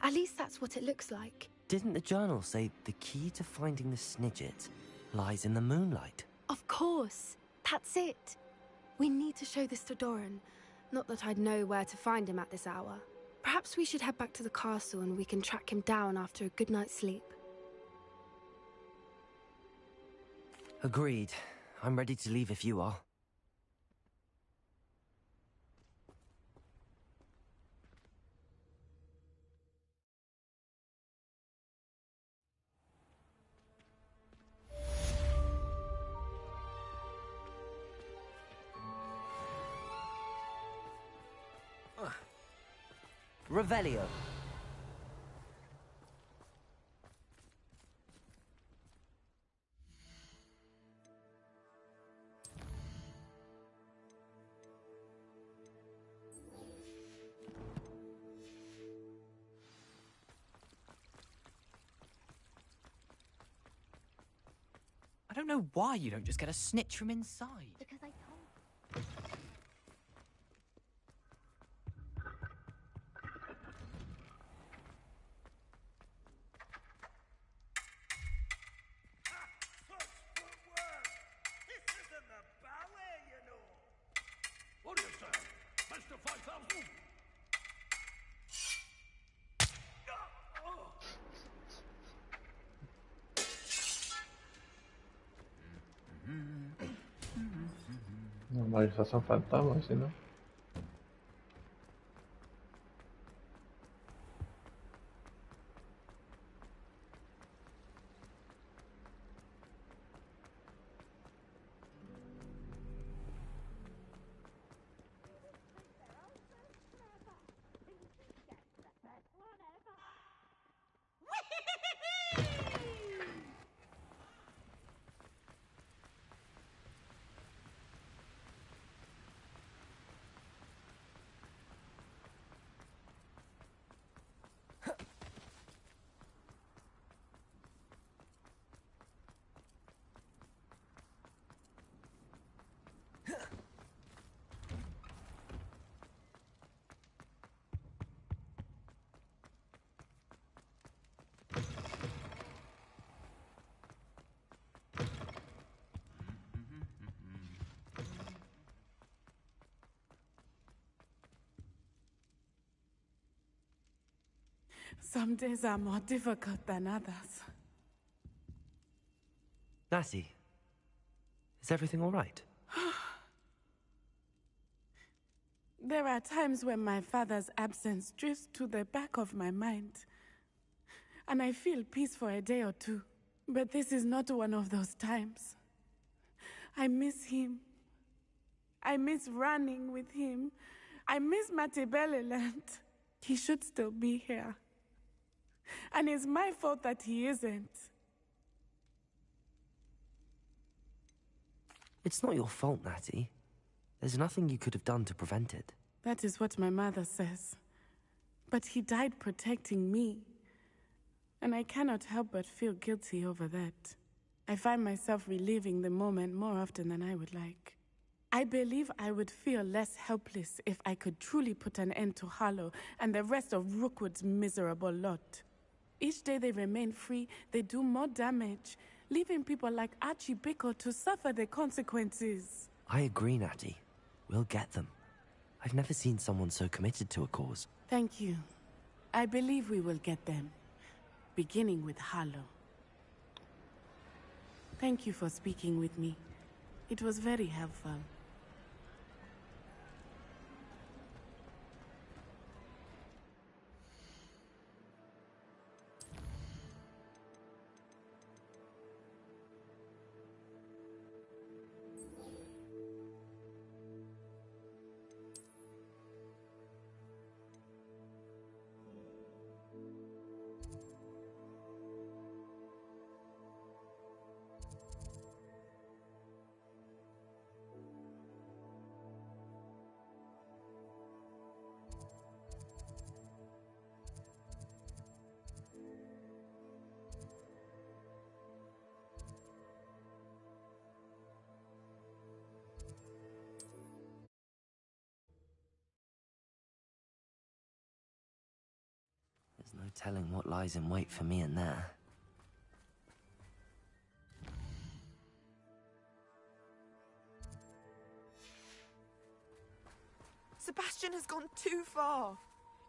At least that's what it looks like. Didn't the journal say the key to finding the Snidget lies in the moonlight? Of course. That's it. We need to show this to Doran. Not that I'd know where to find him at this hour. Perhaps we should head back to the castle and we can track him down after a good night's sleep. Agreed. I'm ready to leave if you are. Revelio. I don't know why you don't just get a snitch from inside. Because I told... What do you say? Mr. 5000? No, esos son fantasmas, ¿sí, no? Some days are more difficult than others. Lassie, is everything all right? There are times when my father's absence drifts to the back of my mind, and I feel peace for a day or two. But this is not one of those times. I miss him. I miss running with him. I miss Matibeleland. He should still be here. And it's my fault that he isn't. It's not your fault, Natty. There's nothing you could have done to prevent it. That is what my mother says. But he died protecting me. And I cannot help but feel guilty over that. I find myself reliving the moment more often than I would like. I believe I would feel less helpless if I could truly put an end to Harlow and the rest of Rookwood's miserable lot. Each day they remain free, they do more damage, leaving people like Archie Bickle to suffer the consequences. I agree, Natty. We'll get them. I've never seen someone so committed to a cause. Thank you. I believe we will get them, beginning with Harlow. Thank you for speaking with me. It was very helpful. There's no telling what lies in wait for me in there. Sebastian has gone too far.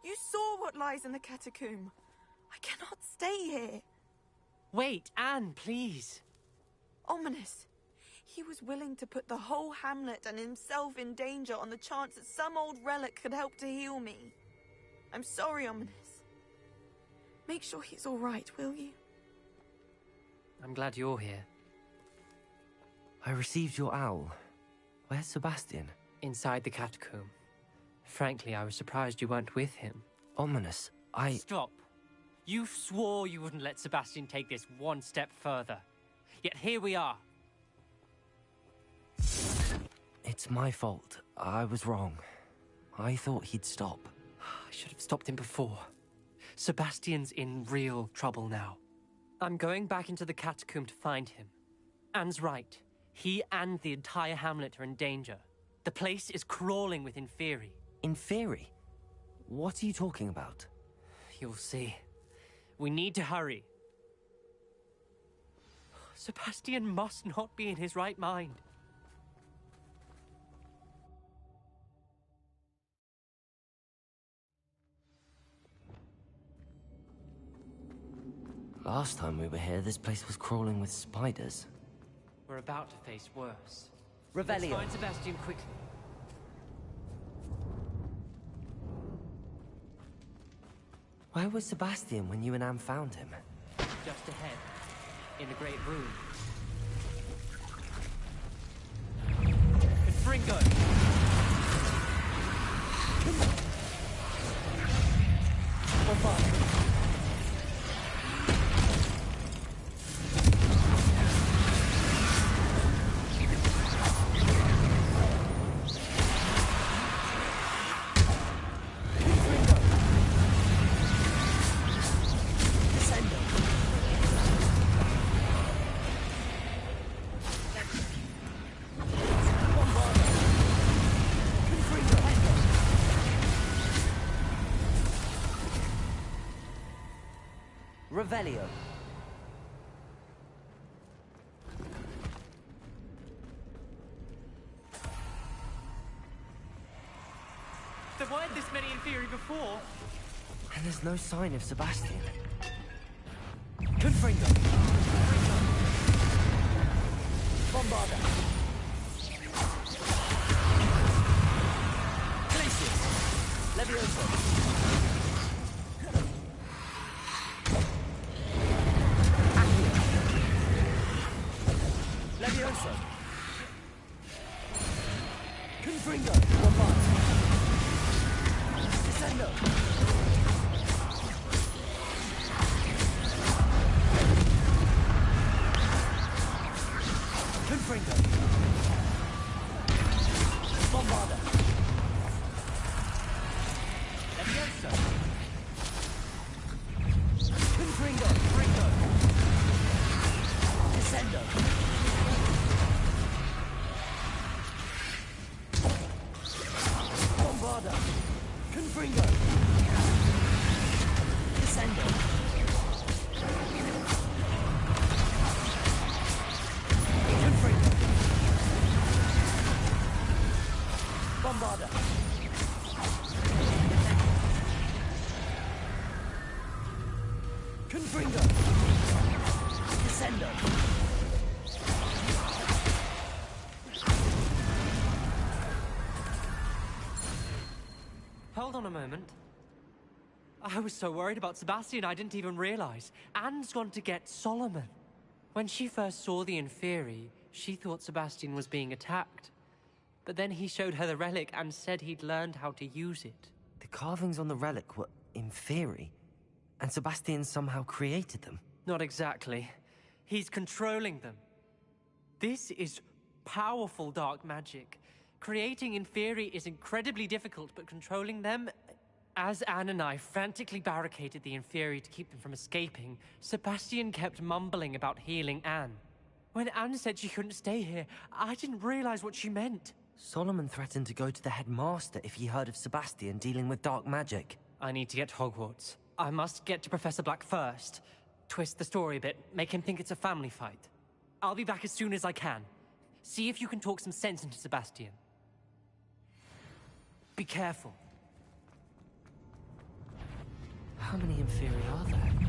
You saw what lies in the catacomb. I cannot stay here. Wait, Anne, please. Ominous. He was willing to put the whole hamlet and himself in danger on the chance that some old relic could help to heal me. I'm sorry, Ominous. Make sure he's all right, will you? I'm glad you're here. I received your owl. Where's Sebastian? Inside the catacomb. Frankly, I was surprised you weren't with him. Ominous, Stop. You swore you wouldn't let Sebastian take this one step further. Yet here we are. It's my fault. I was wrong. I thought he'd stop. I should have stopped him before. Sebastian's in real trouble now. I'm going back into the catacomb to find him. Anne's right. He and the entire hamlet are in danger. The place is crawling with Inferi. Inferi? What are you talking about? You'll see. We need to hurry. Sebastian must not be in his right mind. Last time we were here, this place was crawling with spiders. We're about to face worse. Revelio. Let's find Sebastian quickly. Where was Sebastian when you and Anne found him? Just ahead, in the Great Room. Confringo! Revelio. There weren't this many Inferi before. And there's no sign of Sebastian. Confringo. Bombarda. Glacius. Levioso. Levioso. Confringo. Bombard. Descendo. Confringo. Bombarda. Levioso. Confringo. Fringo. Descendo. Bombarda. Confringo. Descendo. Confringo. Bombarda. Confringo. Descendo. Hold on a moment. I was so worried about Sebastian I didn't even realize. Anne's gone to get Solomon. When she first saw the Inferi, she thought Sebastian was being attacked. But then he showed her the relic and said he'd learned how to use it. The carvings on the relic were Inferi, and Sebastian somehow created them. Not exactly. He's controlling them. This is powerful dark magic. Creating Inferi is incredibly difficult, but controlling them... As Anne and I frantically barricaded the Inferi to keep them from escaping, Sebastian kept mumbling about healing Anne. When Anne said she couldn't stay here, I didn't realize what she meant. Solomon threatened to go to the headmaster if he heard of Sebastian dealing with dark magic. I need to get to Hogwarts. I must get to Professor Black first. Twist the story a bit, make him think it's a family fight. I'll be back as soon as I can. See if you can talk some sense into Sebastian. Be careful. How many Inferi are there?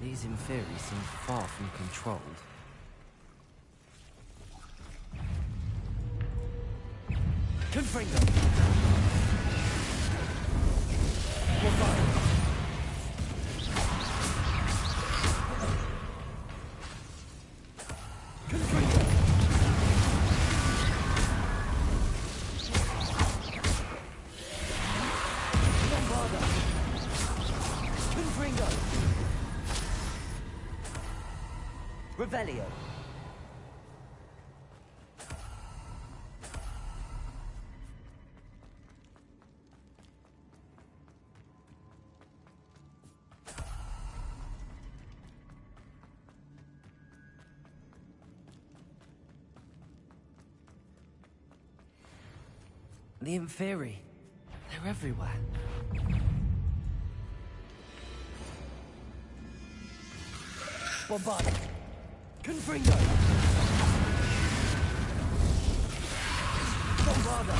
These Inferi seem far from controlled. Confringo! Revelio. The Inferi. They're everywhere. Bombard. Confringo! Bombarda!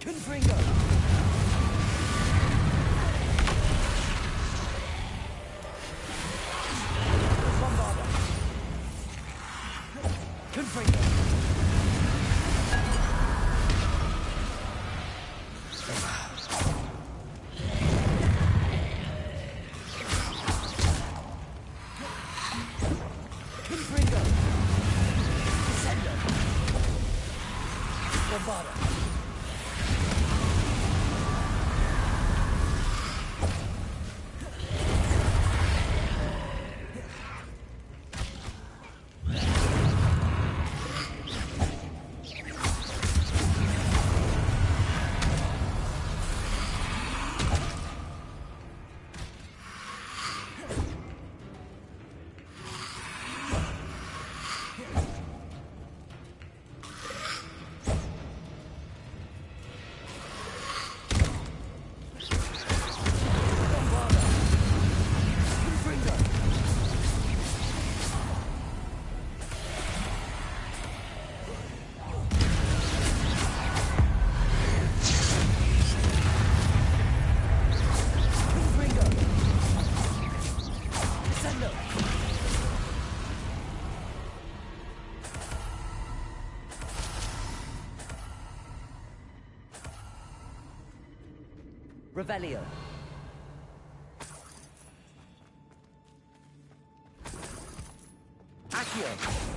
Confringo! Bombarda! Confringo! Revelio. Accio.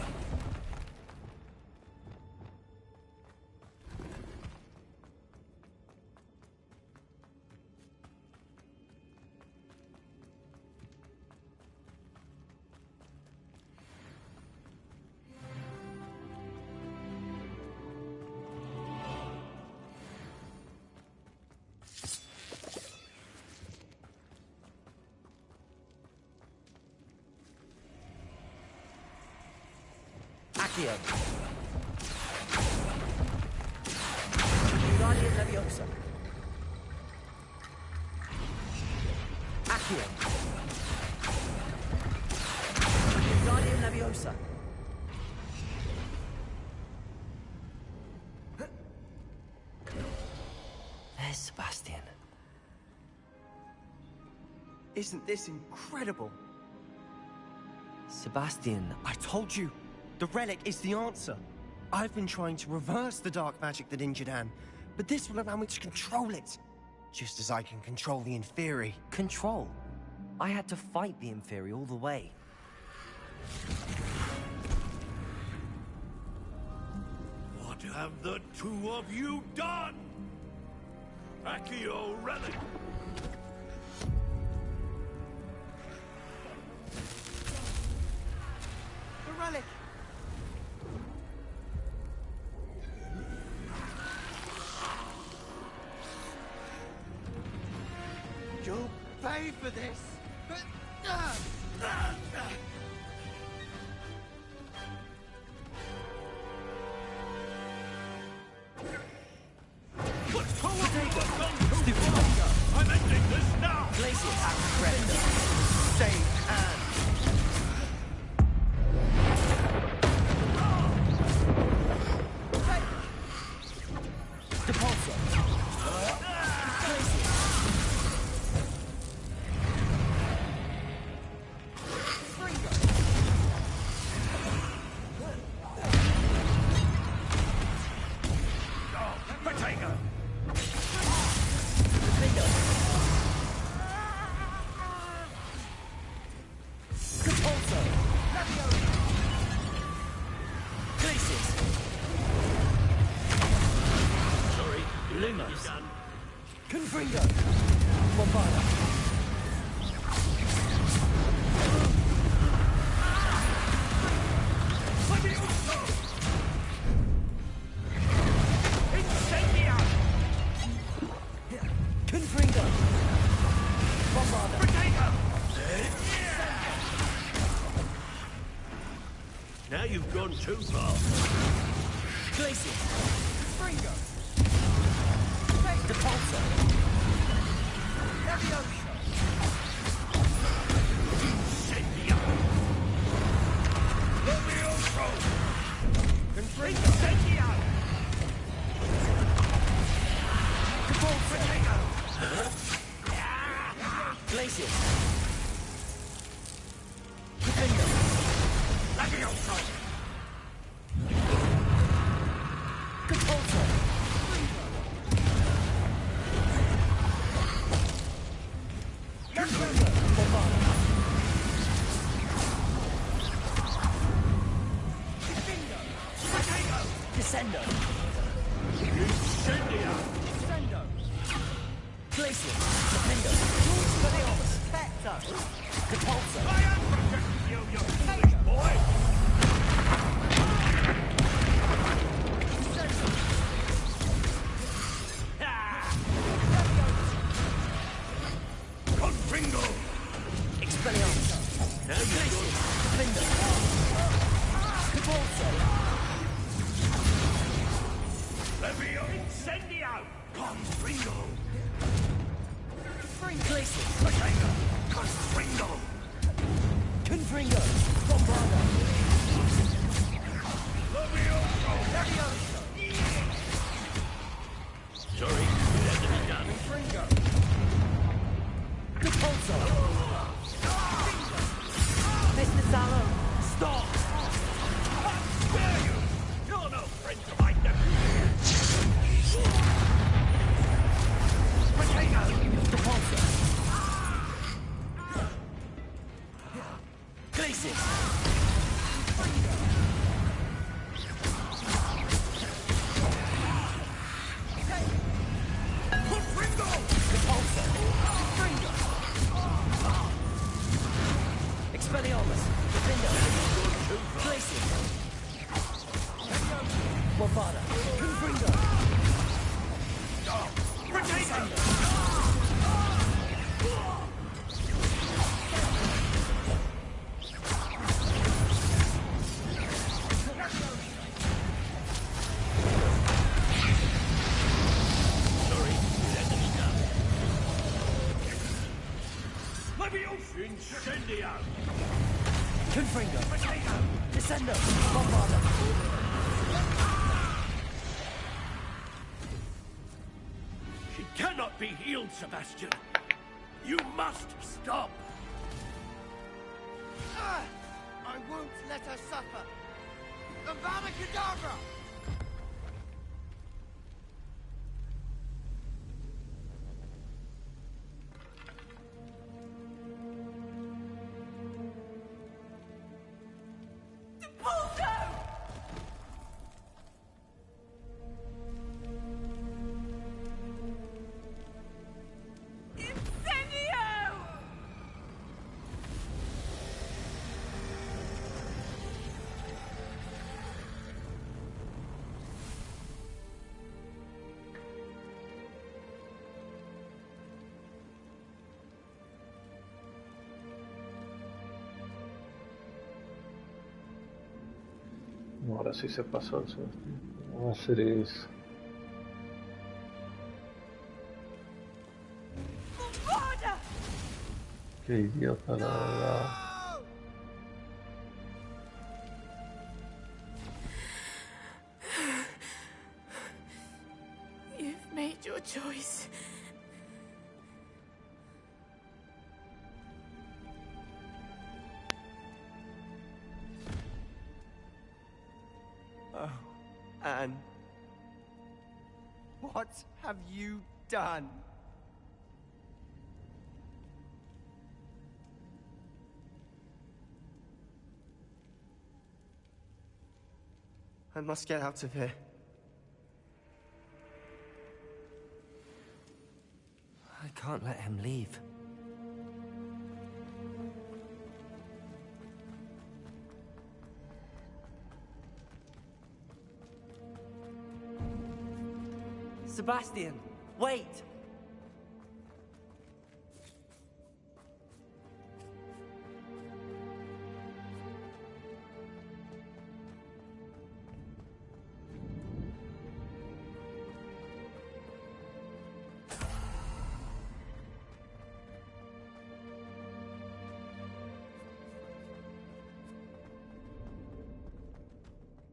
Accio. Guardian Leviosa. Accio. Guardian Leviosa. There's Sebastian. Isn't this incredible? Sebastian, I told you! The relic is the answer! I've been trying to reverse the dark magic that injured Anne, but this will allow me to control it! Just as I can control the Inferi. Control? I had to fight the Inferi all the way. What have the two of you done? Accio relic! The relic! You'll pay for this! I'm ending this now! Glacier at Cresta. Save Anne! Depulso. Confringo! Bombada! Confringo! Bombada! Now you've gone too far. Glacier! Fringo! Depulso! Glacier! Defender! Leviosa! Depulso! Descendo! Incendia! Descendo! Glacier! Defendo! Speleolus! Spectre! Depulso! I am protecting you, you foolish boy! Confringo! Expelliarmus! Now you've Glacier! Defendo! Depulso! Levio Incendio! Confringo! Glacier! Confringo! Confringo! Bombarda! Levioso! Sorry, it had to be done. Confringo! Depulso! Mr. Salo! Stop! How dare you! You're no friend to my nephew! Potato! Depulso! Glacier! Confringo! Depulso! Expelliarmus! Defendo! Glacier! Bombarda! Confringo! Potato! Incendio! Confringo! Descendo! Bombarda! She cannot be healed, Sebastian! You must stop! I won't let her suffer! Avada Kedavra! Ahora sí se pasó el Sebastián. ¿Cómo va a hacer eso? Qué idiota, la verdad. You've made your choice. Oh, Anne. What have you done? I must get out of here. I can't let him leave. Sebastian, wait!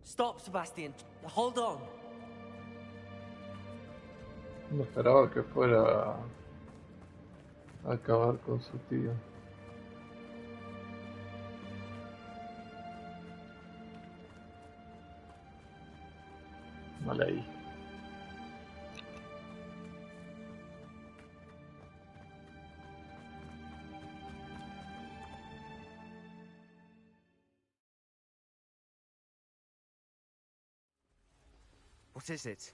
Stop, Sebastian. Hold on. No esperaba que fuera a acabar con su tío. Mal ahí. What is it?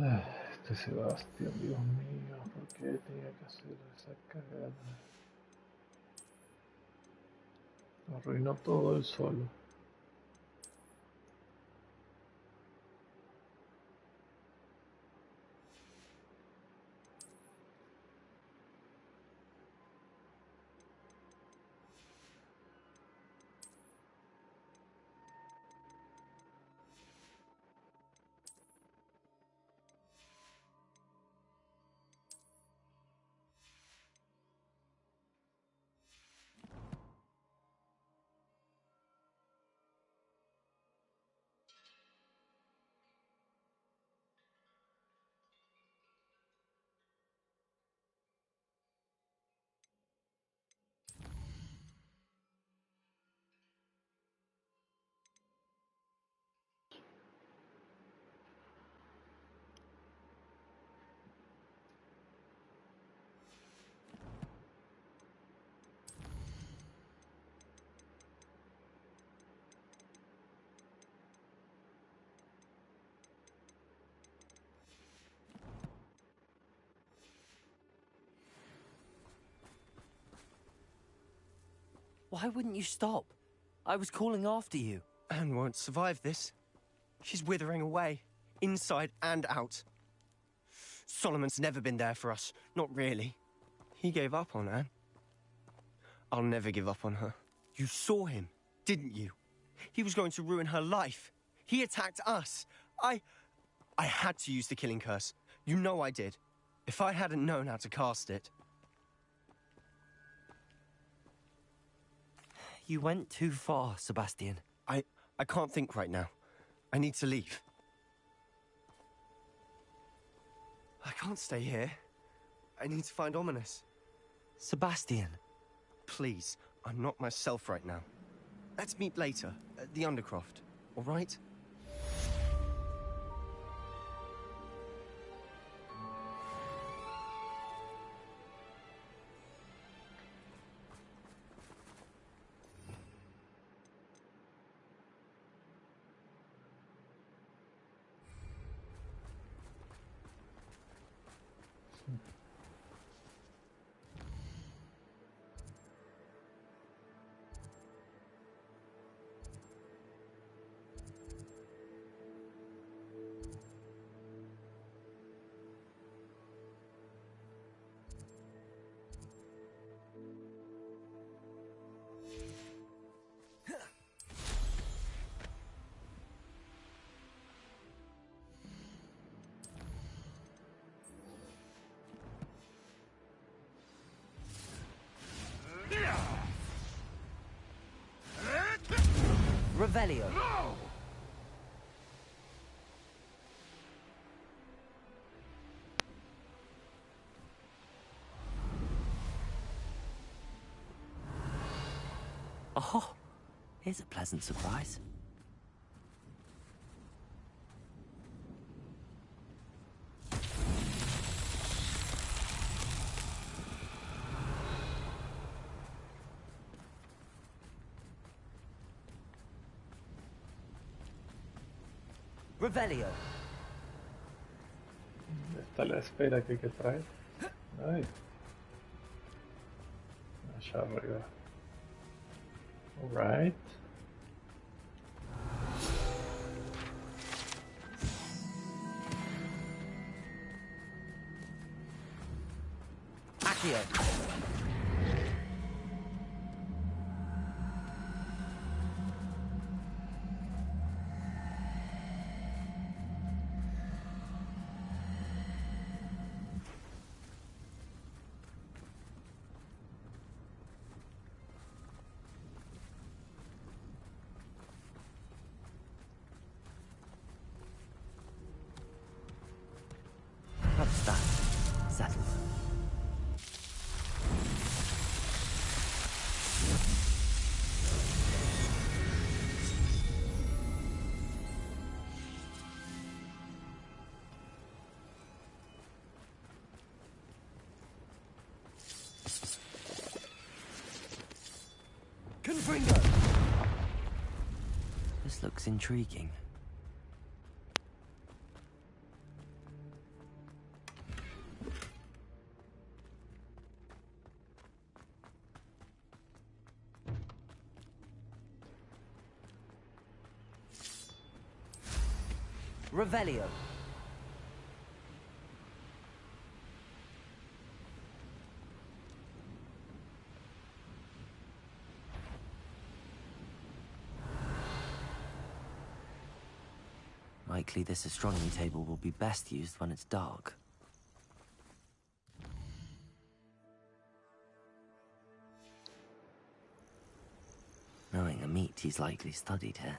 Este Sebastián, Dios mío, ¿por qué tenía que hacer esa cagada? Arruinó todo él solo. Why wouldn't you stop? I was calling after you. Anne won't survive this. She's withering away, inside and out. Solomon's never been there for us. Not really. He gave up on Anne. I'll never give up on her. You saw him, didn't you? He was going to ruin her life. He attacked us. I had to use the killing curse. You know I did. If I hadn't known how to cast it... You went too far, Sebastian. I can't think right now. I need to leave. I can't stay here. I need to find Ominous. Sebastian. Please, I'm not myself right now. Let's meet later, at the Undercroft, all right? Revelio. Oh, here's a pleasant surprise. Revelio. Esta es la espera que hay que traer. Ay. Allá arriba. Alright. Accio. What's that? Settle. Confringo! This looks intriguing. Revelio. Likely this astronomy table will be best used when it's dark. Knowing a meat, he's likely studied here.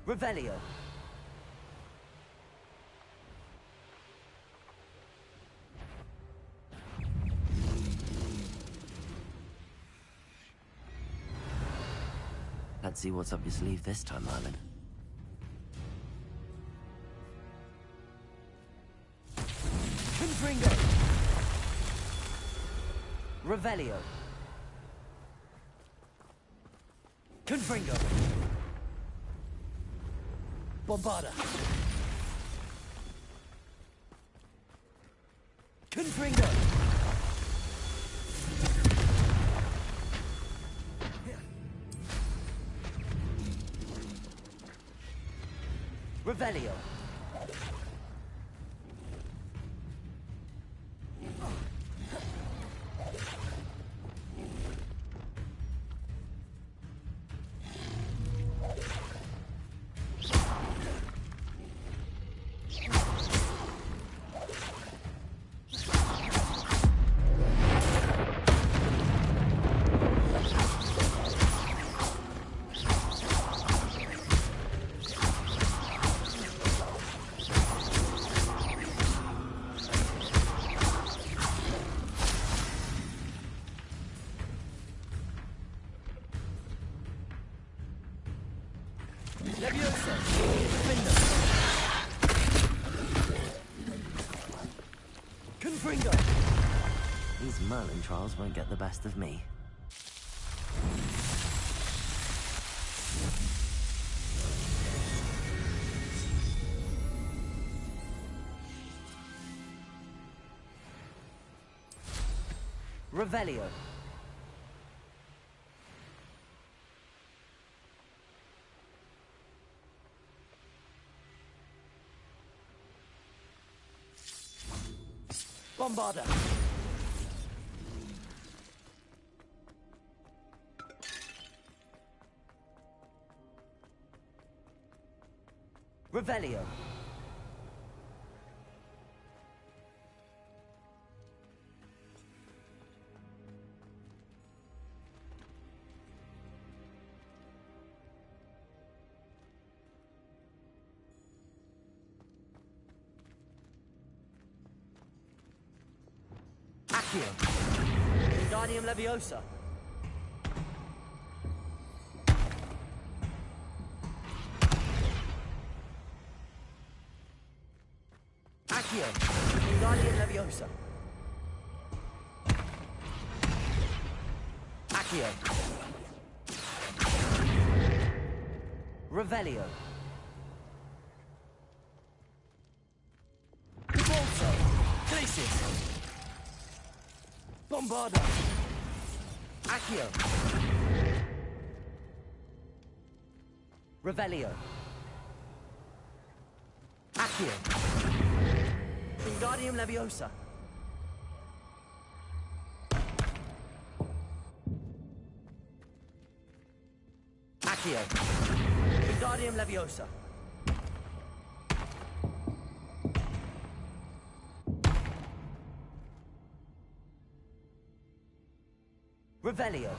Revelio. Let's see what's up your sleeve this time, Merlin. Confringo. Revelio. Confringo. Bombarda. Confringo. Revelio. These Merlin trials won't get the best of me. Revelio. Bombarda. Revelio. Accio. Wingardium Leviosa. Accio. Wingardium Leviosa. Accio. Revelio. Volso. Glacius. Bombarda. Accio. Revelio. Accio. Wingardium Leviosa. Accio. Wingardium Leviosa. Revelio.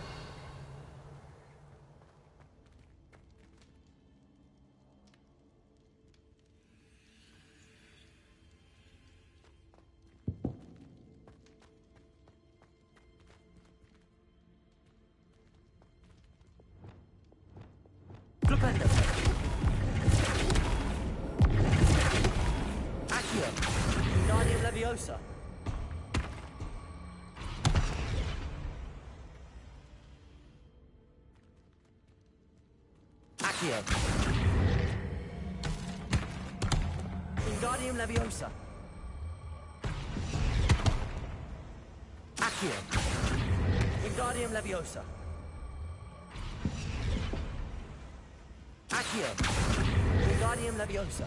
Flipendo. Leviosa. Accio. Wingardium Leviosa. Accio. Wingardium Leviosa. Accio. Wingardium Leviosa.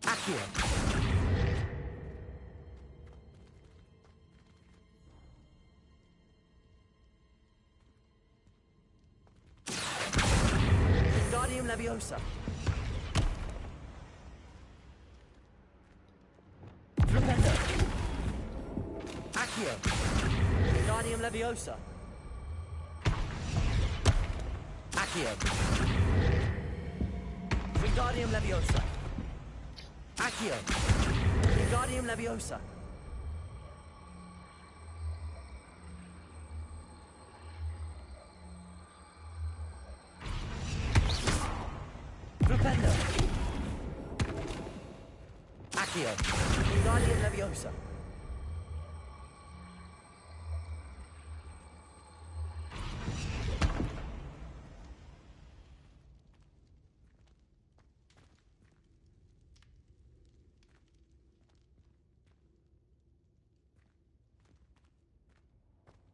Accio. Wingardium Leviosa. Flipendo. Accio. Wingardium Leviosa. Accio. Wingardium Leviosa. Accio. Wingardium Leviosa. Flipendo. Accio. Wingardium Leviosa.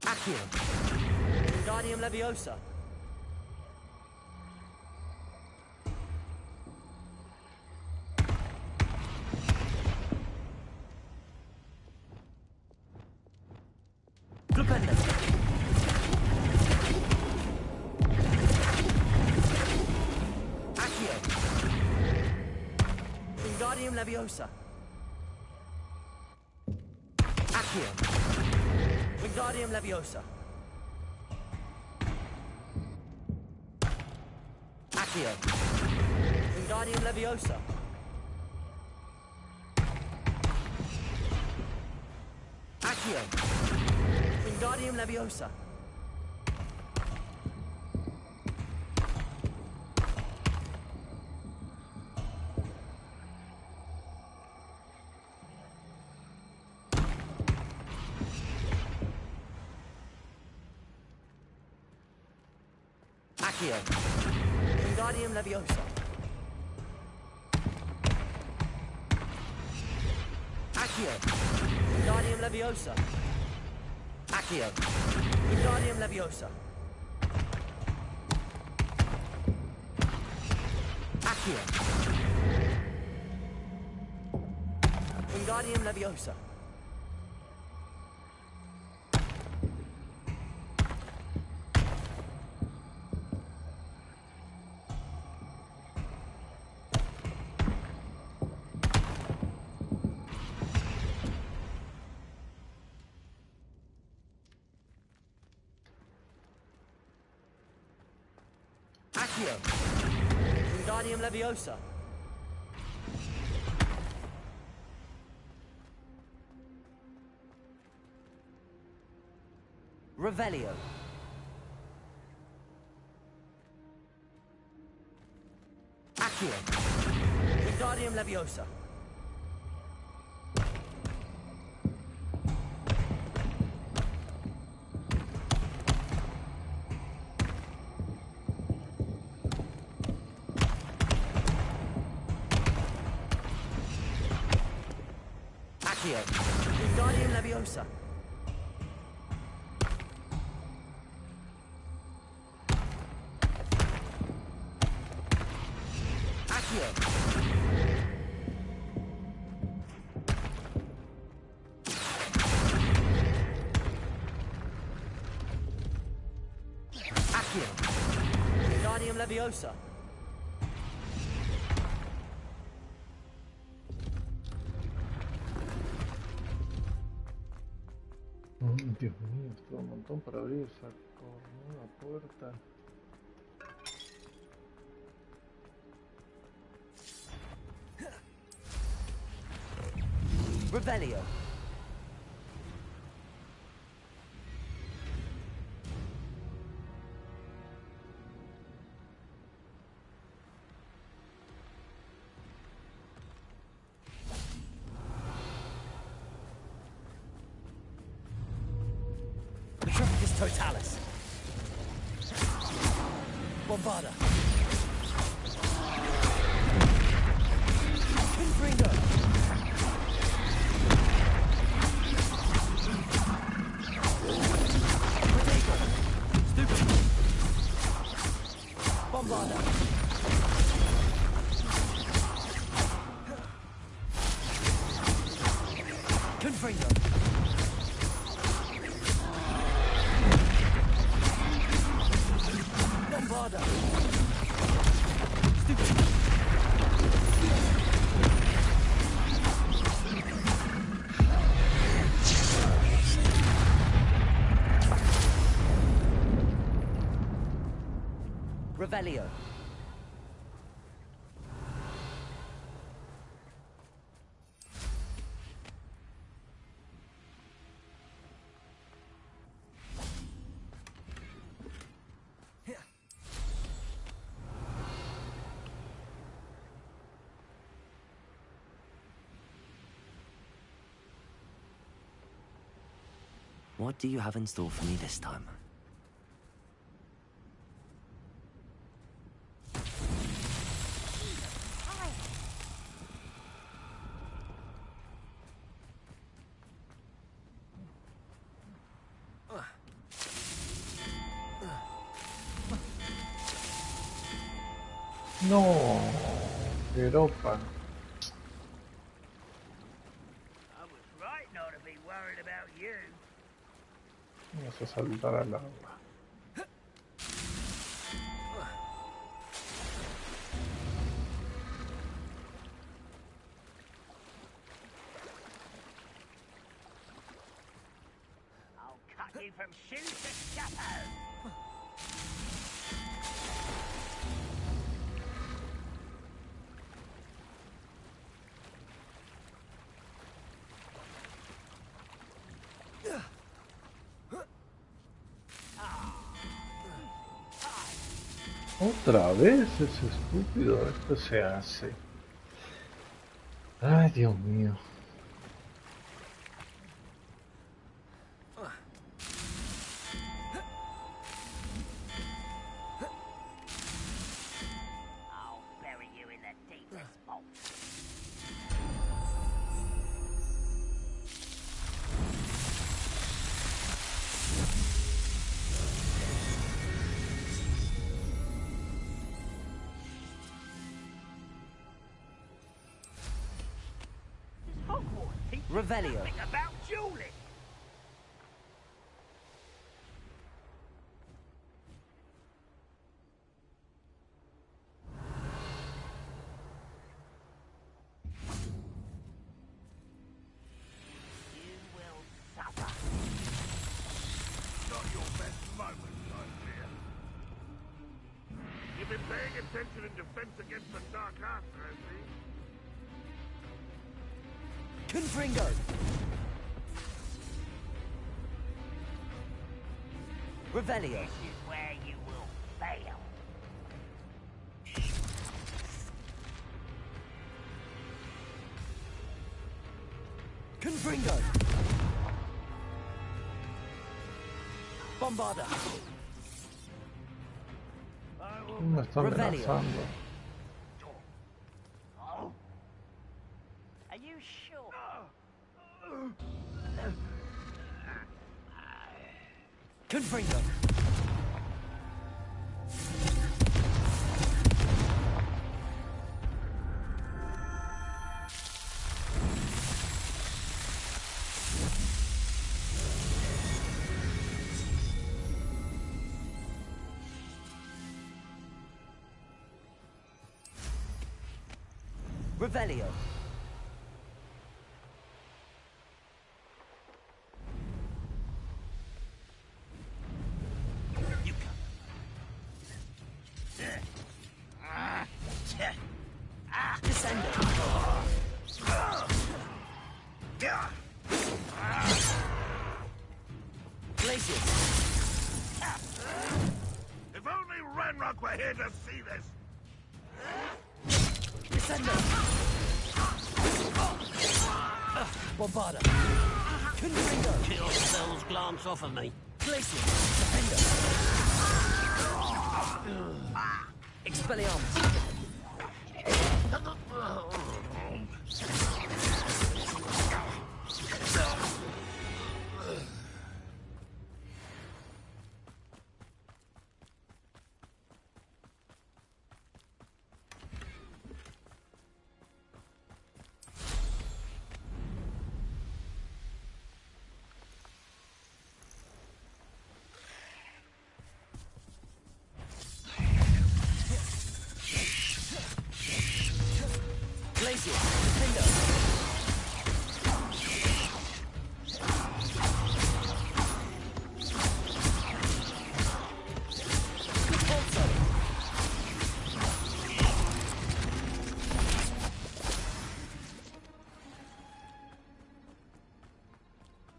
Accio. Wingardium Leviosa. Flipendo. Accio. Wingardium Leviosa. Accio. Wingardium Leviosa. Accio. Wingardium Leviosa. Accio. Wingardium Leviosa. Accio. Wingardium Leviosa. Accio. Wingardium Leviosa. Accio. Wingardium Leviosa. Accio. Wingardium Leviosa. Accio. Wingardium Leviosa. Revelio. Accio. Wingardium Leviosa. Accio. Wingardium Leviosa. Accio. Accio. Wingardium Leviosa. Dios mío, esto es un montón para abrir esa cornuda puerta. Revelio. Totalis. Bombarda. Confringo. Protego. Stupid. Bombarda. Confringo. Bombarda. Stupid. Revelio. What do you have in store for me this time? No, Europa. I was right not to be worried about you. Vamos a saltar al agua. I'll cut you from shoe to chapeau. Otra vez ese estúpido, esto se hace. Ay, Dios mío. I'll bury you in the deepest vault. Revelio. About dueling. You will suffer. Not your best moment, I fear. You've been paying attention in defense against the Dark Arts, I see. Confringo. Revelio. This is where you will fail. Confringo. Bombarda. Me está amenazando. Are you sure? Confringo. Revelio. If only Ranrock were here to see this. Bombarda. Kill spells glance off of me. Glacier! Defender! Expelliarmus!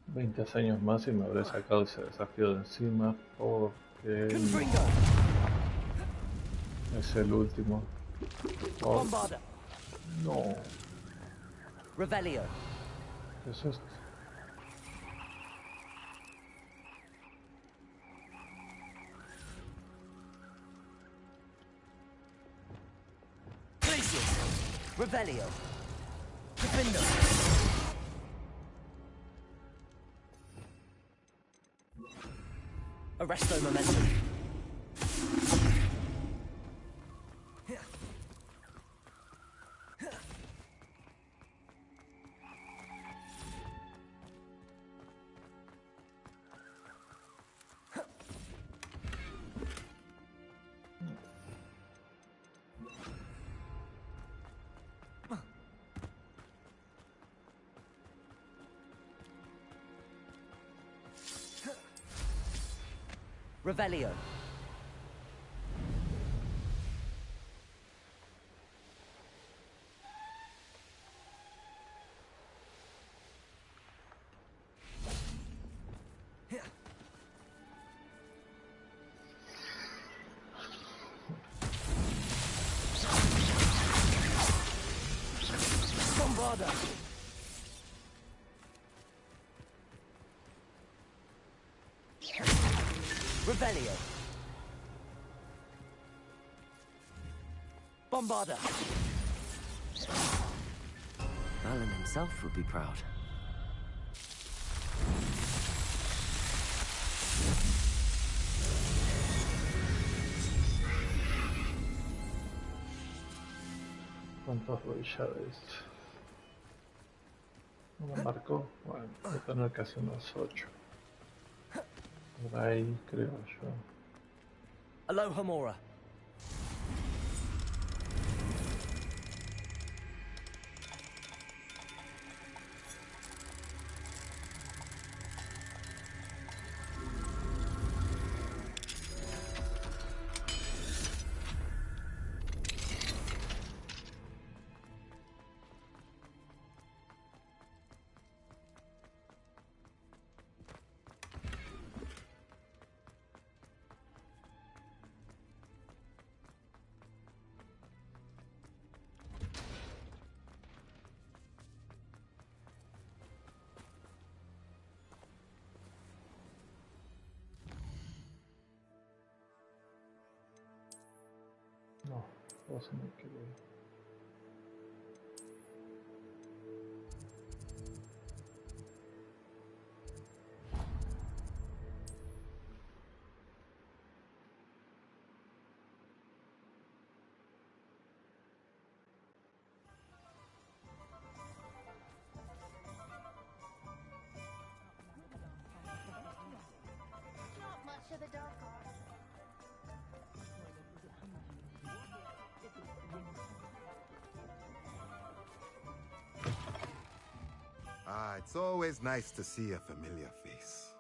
20 años más y me habré sacado ese desafío de encima porque es el último. Oh, no. Revelio. ¿Qué es esto? Revelio. Defender. Arresto momentum. Revelio. Bombarda. Revelio. Bombarda. Alan himself would be proud. ¿Cuántos voy ya de esto? ¿No me marcó? Bueno, voy a tener casi unos 8. Por ahí creo yo. Aloha Mora. No, vos me quedé. Not much of a dark art. Ah, it's always nice to see a familiar face.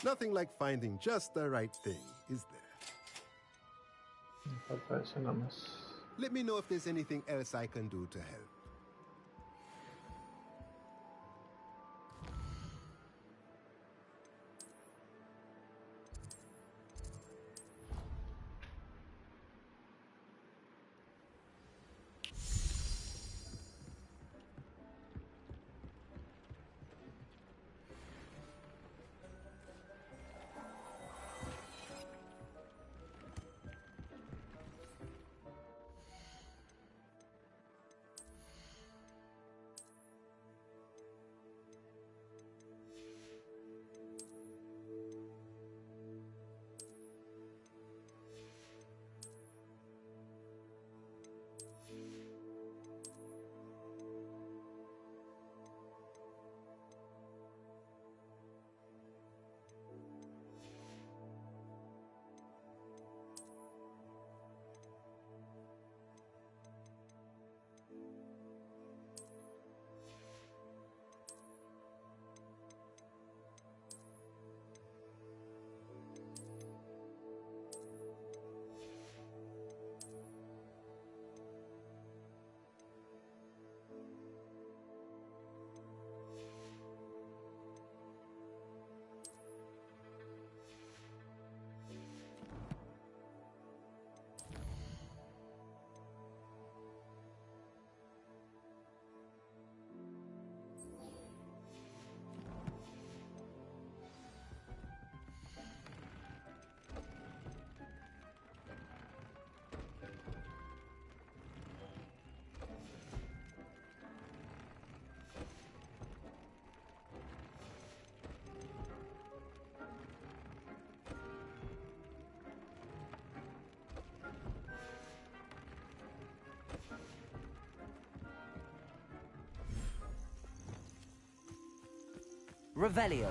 Nothing like finding just the right thing, is there? Falta eso nada más. Let me know if there's anything else I can do to help. Revelio.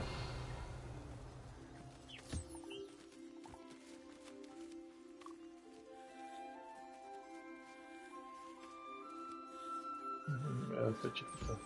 Está chiquito.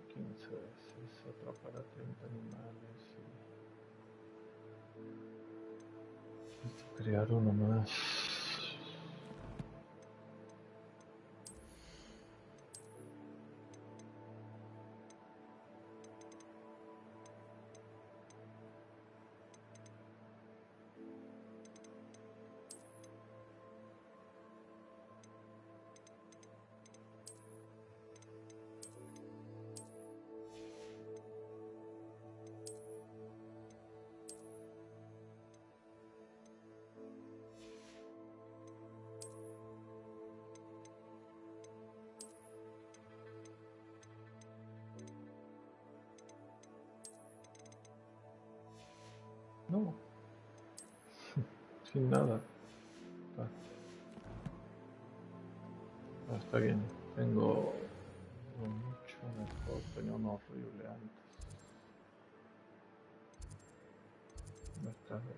Es otra para 30 animales y crear uno más. No. Sin nada. Está bien. Tengo mucho mejor. Tenía uno horrible antes. Esta vez.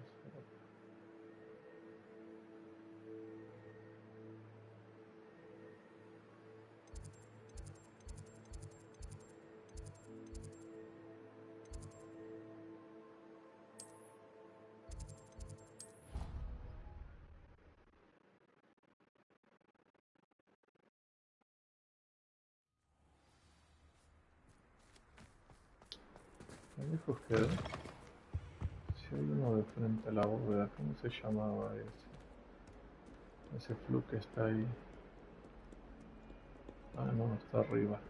Me dijo que si hay uno de frente a la bóveda, ¿cómo se llamaba ese? Ese flu que está ahí. Ah, no, está arriba.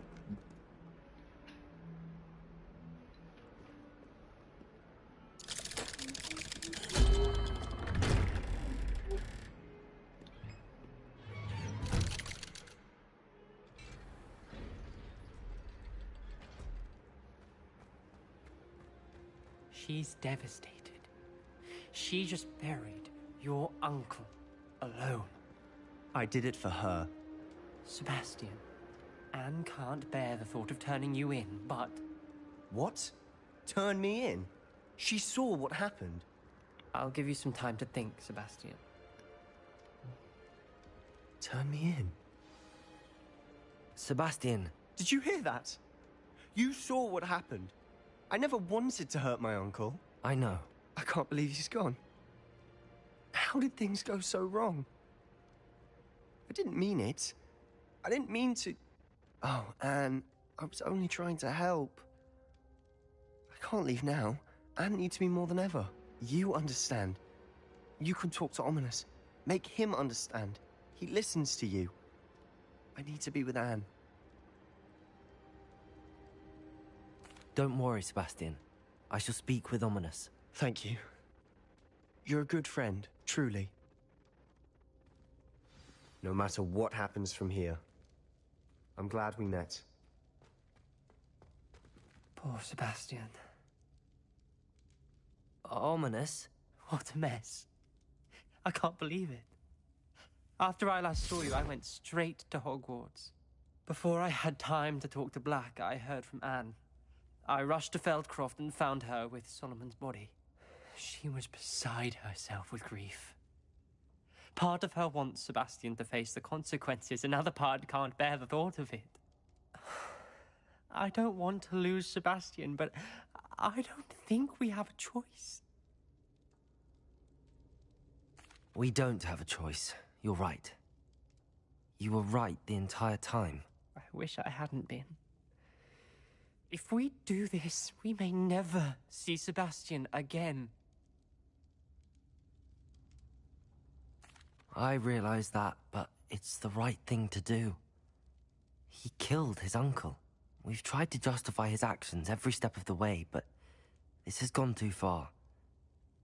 She's devastated. She just buried your uncle alone. I did it for her. Sebastian, Anne can't bear the thought of turning you in, but... What? Turn me in? She saw what happened. I'll give you some time to think, Sebastian. Turn me in? Sebastian. Did you hear that? You saw what happened. I never wanted to hurt my uncle. I know. I can't believe he's gone. How did things go so wrong? I didn't mean it. I didn't mean to... Oh, Anne, I was only trying to help. I can't leave now. Anne needs me more than ever. You understand. You can talk to Ominous. Make him understand. He listens to you. I need to be with Anne. Don't worry, Sebastian. I shall speak with Ominous. Thank you. You're a good friend, truly. No matter what happens from here, I'm glad we met. Poor Sebastian. Ominous? What a mess. I can't believe it. After I last saw you, I went straight to Hogwarts. Before I had time to talk to Black, I heard from Anne. I rushed to Feldcroft and found her with Solomon's body. She was beside herself with grief. Part of her wants Sebastian to face the consequences, another part can't bear the thought of it. I don't want to lose Sebastian, but I don't think we have a choice. We don't have a choice. You're right. You were right the entire time. I wish I hadn't been. If we do this, we may never see Sebastian again. I realize that, but it's the right thing to do. He killed his uncle. We've tried to justify his actions every step of the way, but this has gone too far.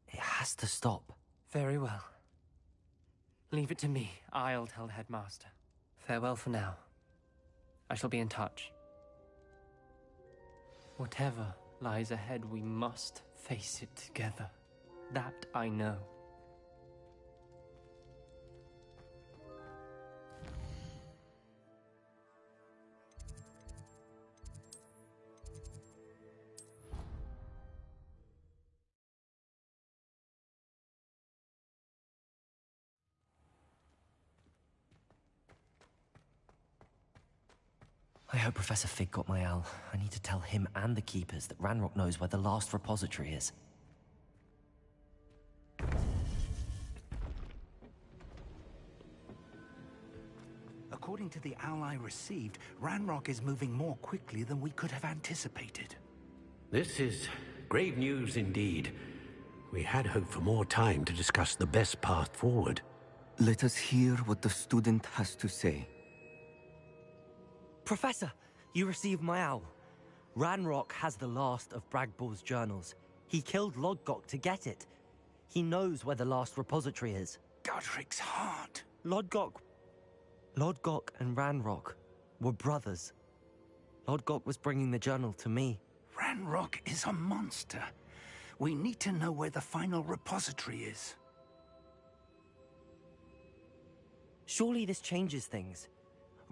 It has to stop. Very well. Leave it to me. I'll tell the headmaster. Farewell for now. I shall be in touch. Whatever lies ahead, we must face it together. That I know. I hope Professor Fig got my owl. I need to tell him and the Keepers that Ranrock knows where the last repository is. According to the owl I received, Ranrock is moving more quickly than we could have anticipated. This is grave news indeed. We had hoped for more time to discuss the best path forward. Let us hear what the student has to say. Professor, you received my owl. Ranrock has the last of Bragball's journals. He killed Lodgok to get it. He knows where the last repository is. Godric's heart. Lodgok and Ranrock were brothers. Lodgok was bringing the journal to me. Ranrock is a monster. We need to know where the final repository is. Surely this changes things.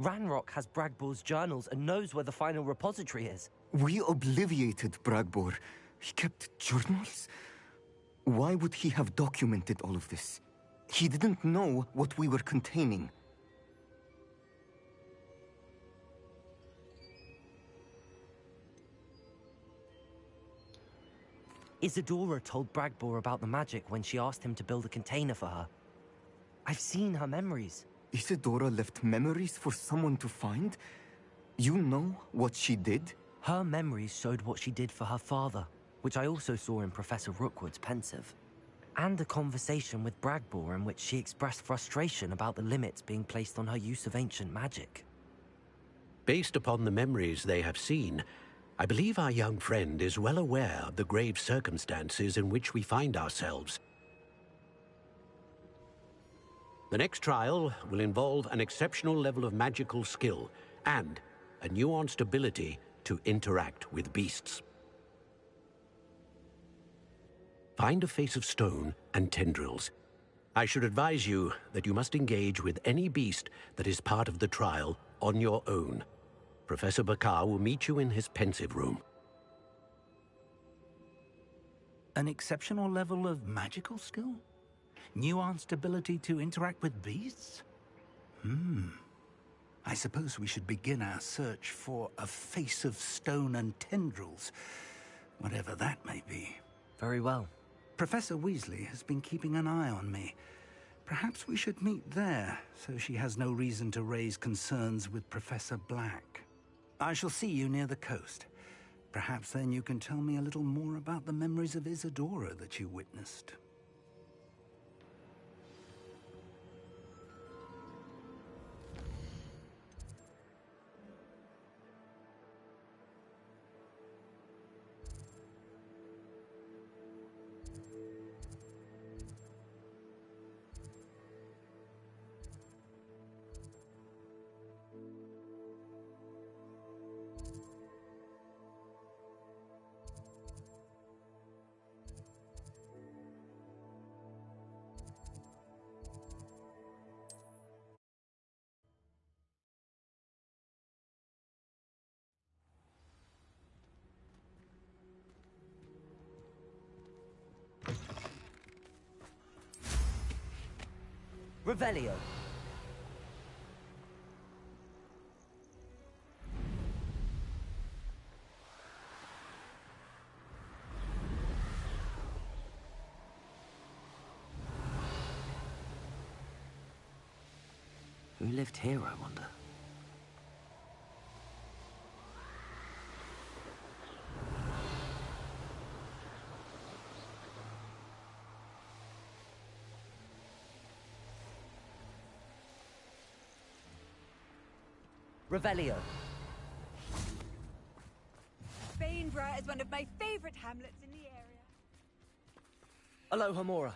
Ranrock has Bragbor's journals and knows where the final repository is. We obliviated Bragbor. He kept journals? Why would he have documented all of this? He didn't know what we were containing. Isadora told Bragbor about the magic when she asked him to build a container for her. I've seen her memories. Isadora left memories for someone to find? You know what she did? Her memories showed what she did for her father, which I also saw in Professor Rookwood's pensive. And a conversation with Bragbor in which she expressed frustration about the limits being placed on her use of ancient magic. Based upon the memories they have seen, I believe our young friend is well aware of the grave circumstances in which we find ourselves. The next trial will involve an exceptional level of magical skill and a nuanced ability to interact with beasts. Find a face of stone and tendrils. I should advise you that you must engage with any beast that is part of the trial on your own. Professor Bakar will meet you in his pensive room. An exceptional level of magical skill? Nuanced ability to interact with beasts? I suppose we should begin our search for a face of stone and tendrils, whatever that may be. Very well. Professor Weasley has been keeping an eye on me. Perhaps we should meet there, so she has no reason to raise concerns with Professor Black. I shall see you near the coast. Perhaps then you can tell me a little more about the memories of Isadora that you witnessed. Revelio. Who lived here, I wonder? Revelio. Bainborough is one of my favorite hamlets in the area. Alohomora.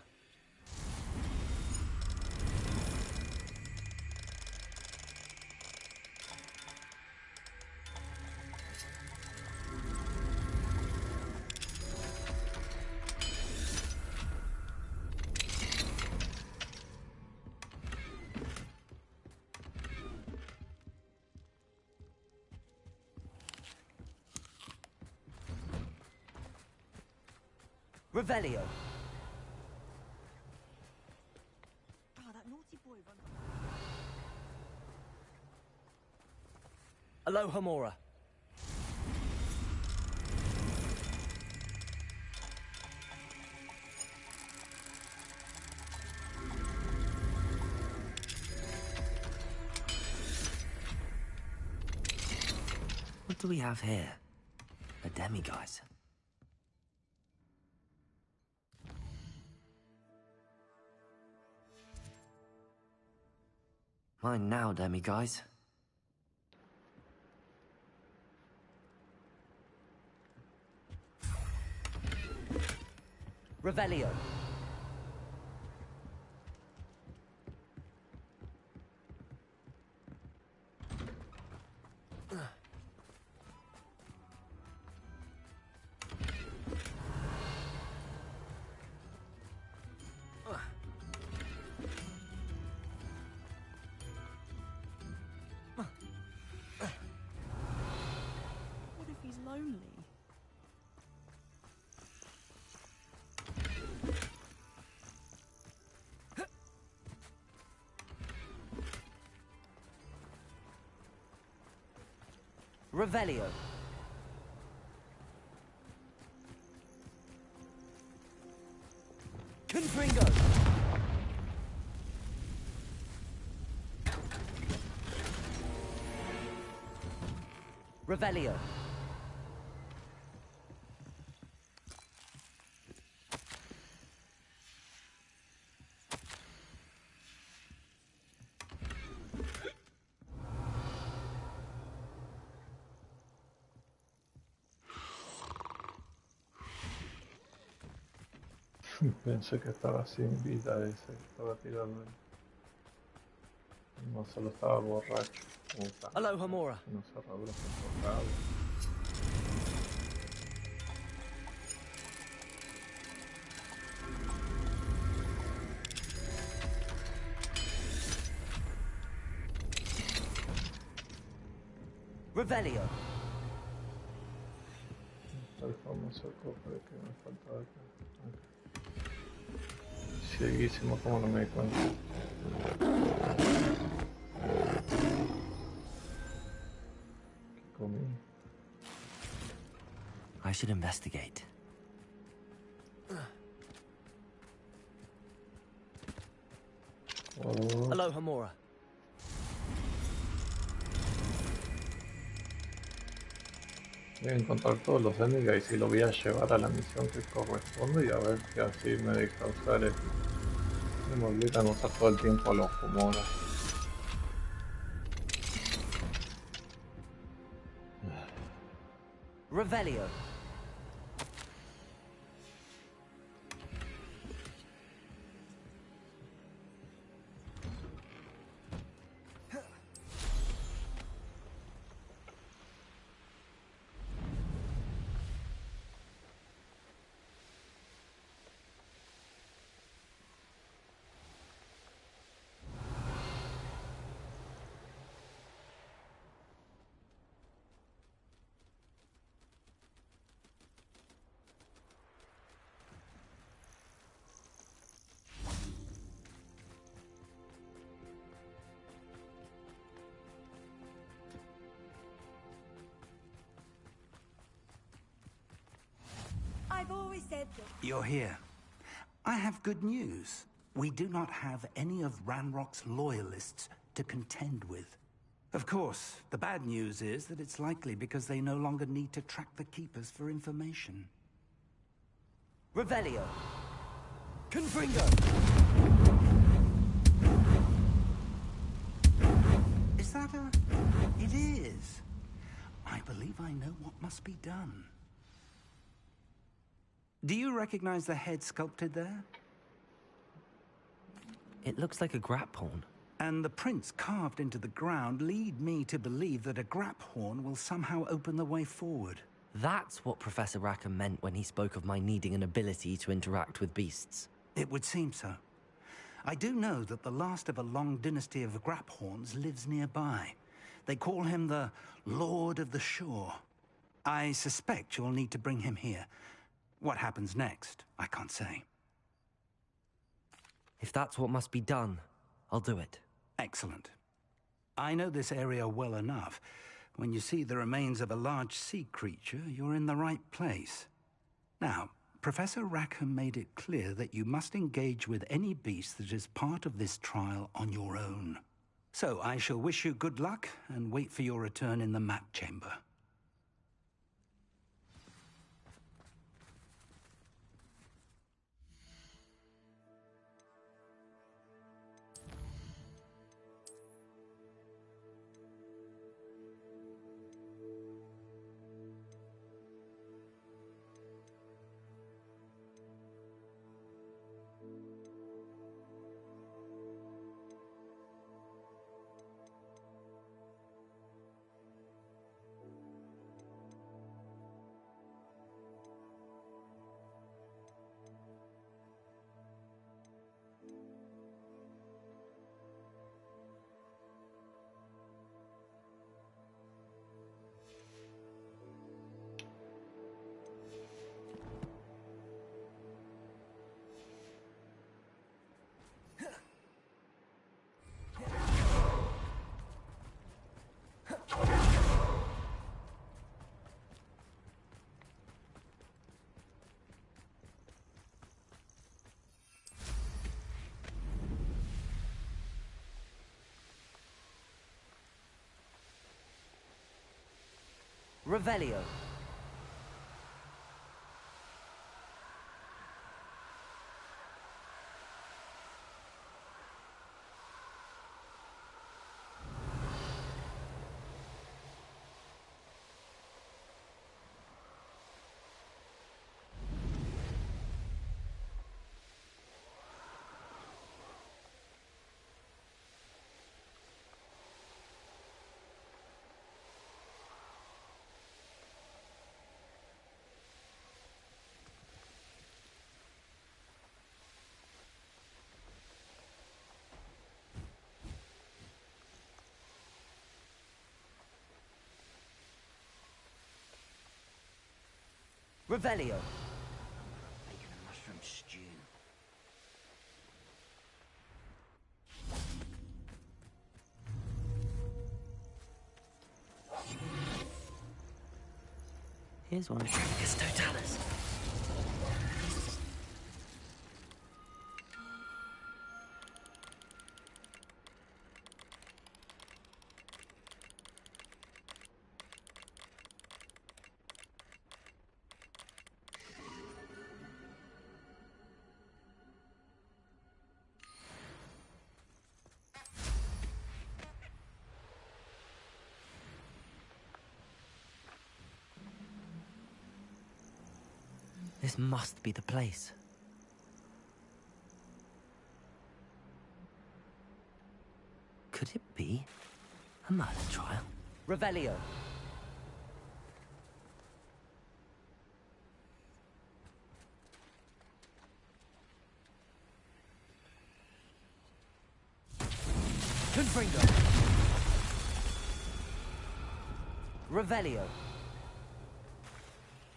Revelio. Oh, that naughty boy Alohomora. What do we have here? A demiguise. Mine now, demiguise. Revelio. lonely. Revelio. Confringo. Revelio. Pensé que estaba sin vida ese que estaba tirando. No solo estaba borracho. Aloha Mora. Una cerradura soportable. Revelio. El famoso cofre que me faltaba acá. Cieguísimo, como no me di cuenta. ¿Qué comí? I should investigate. Oh. Aloha Mora. Voy a encontrar todos los enemigos y lo voy a llevar a la misión que corresponde y a ver si así me deja usar no me olvidan usar todo el tiempo los humoras. Revelio. I've always said that. You're here. I have good news. We do not have any of Ranrock's loyalists to contend with. Of course, the bad news is that it's likely because they no longer need to track the Keepers for information. Revelio. Confringo. Is that a... It is. I believe I know what must be done. Do you recognize the head sculpted there? It looks like a grap horn. And the prints carved into the ground lead me to believe that a grap horn will somehow open the way forward. That's what Professor Rackham meant when he spoke of my needing an ability to interact with beasts. It would seem so. I do know that the last of a long dynasty of grap horns lives nearby. They call him the Lord of the Shore. I suspect you'll need to bring him here. What happens next, I can't say. If that's what must be done, I'll do it. Excellent. I know this area well enough. When you see the remains of a large sea creature, you're in the right place. Now, Professor Rackham made it clear that you must engage with any beast that is part of this trial on your own. So I shall wish you good luck and wait for your return in the map chamber. Revelio. Revelio. Making a mushroom stew. Here's one. Tragus totalis. This must be the place. Could it be a murder trial? Revelio. Confringo. Revelio.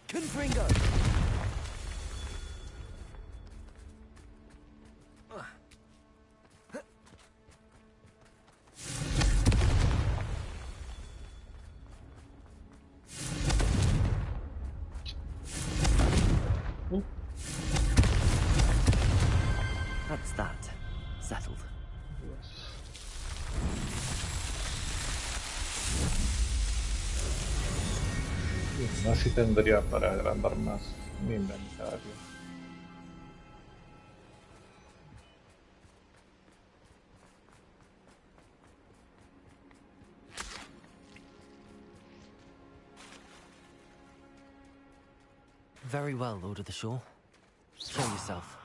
Confringo. That's that. Settled. Bien, así tendría para agrandar más mi inventario. Very well, Lord of the Shore. Show yourself.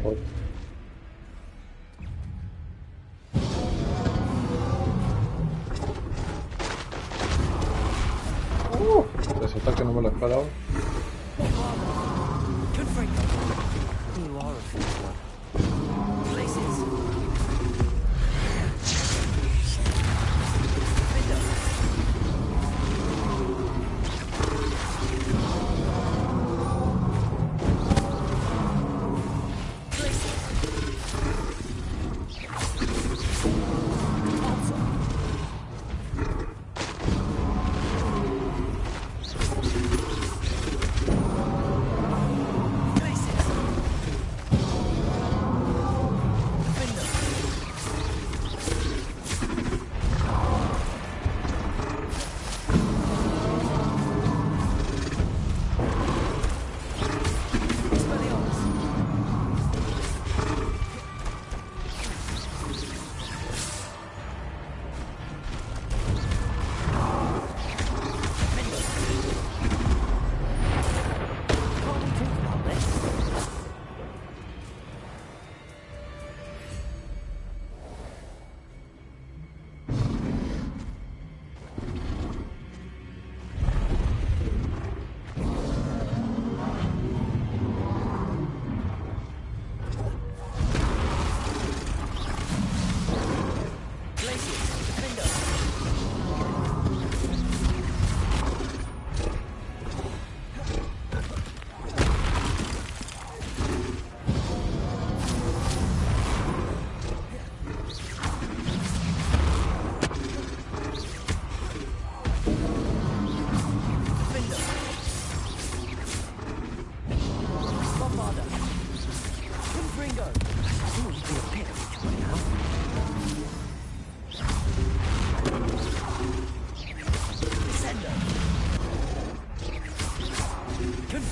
Voy. Resulta que no me lo esperaba. You are a fool. Places.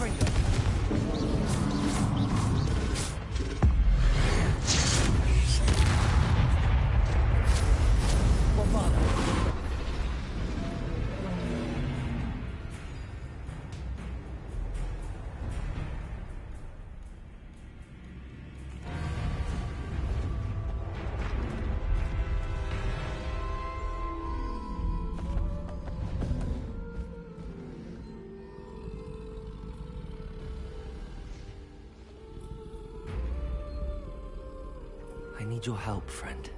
freedom. What mother? I need your help, friend.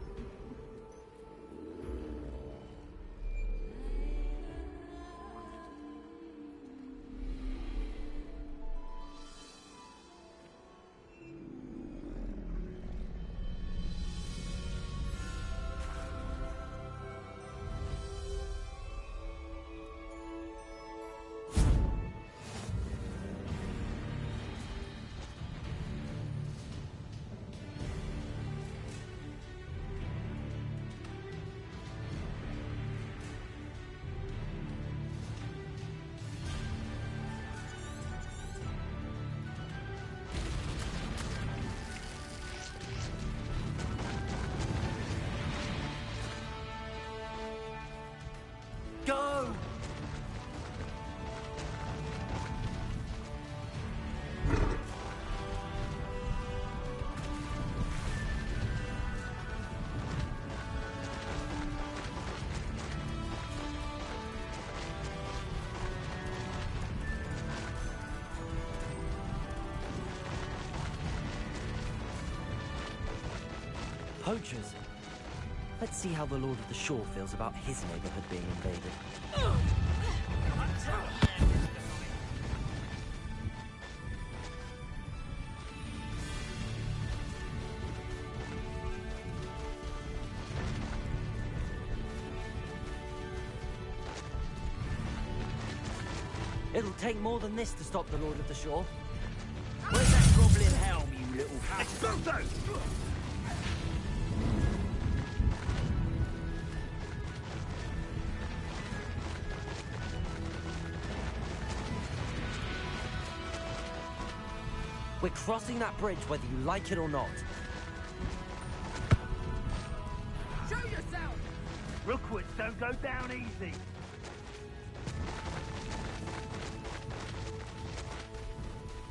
Go! Poachers? Let's see how the Lord of the Shore feels about his neighborhood being invaded. It'll take more than this to stop the Lord of the Shore. Where's that goblin helm, you little Expulso! We're crossing that bridge whether you like it or not. Show yourself! Rookwoods don't go down easy.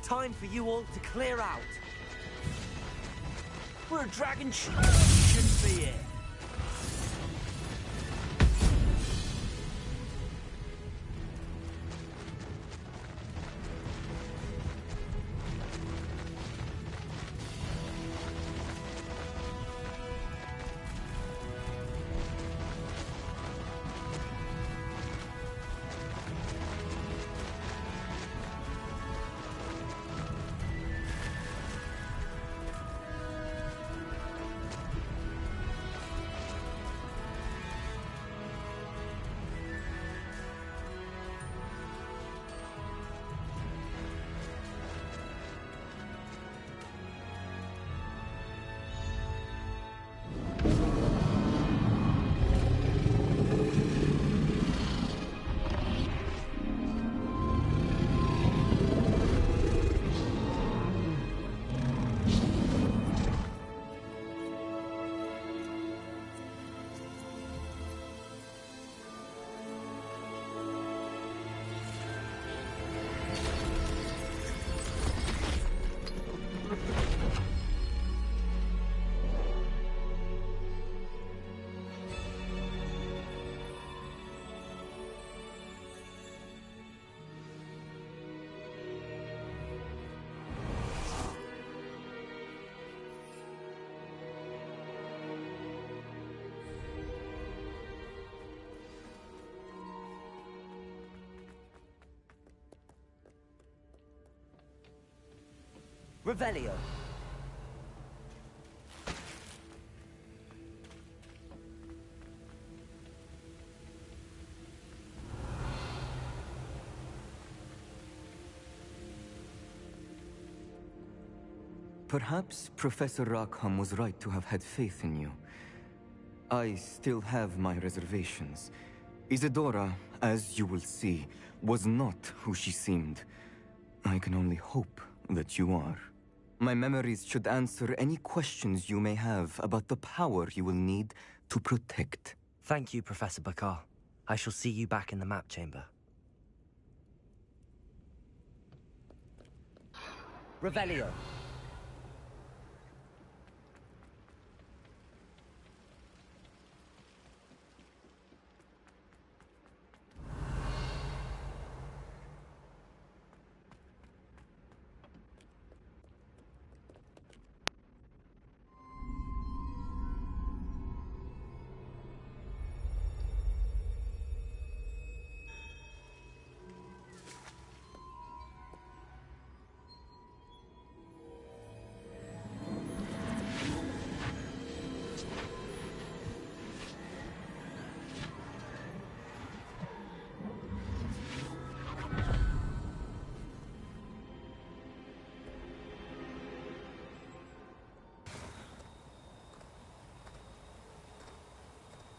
Time for you all to clear out. We're a dragon shouldn't be here. Revelio. Perhaps Professor Rackham was right to have had faith in you. I still have my reservations. Isadora, as you will see, was not who she seemed. I can only hope that you are. My memories should answer any questions you may have about the power you will need to protect. Thank you, Professor Bakar. I shall see you back in the map chamber. Revelio.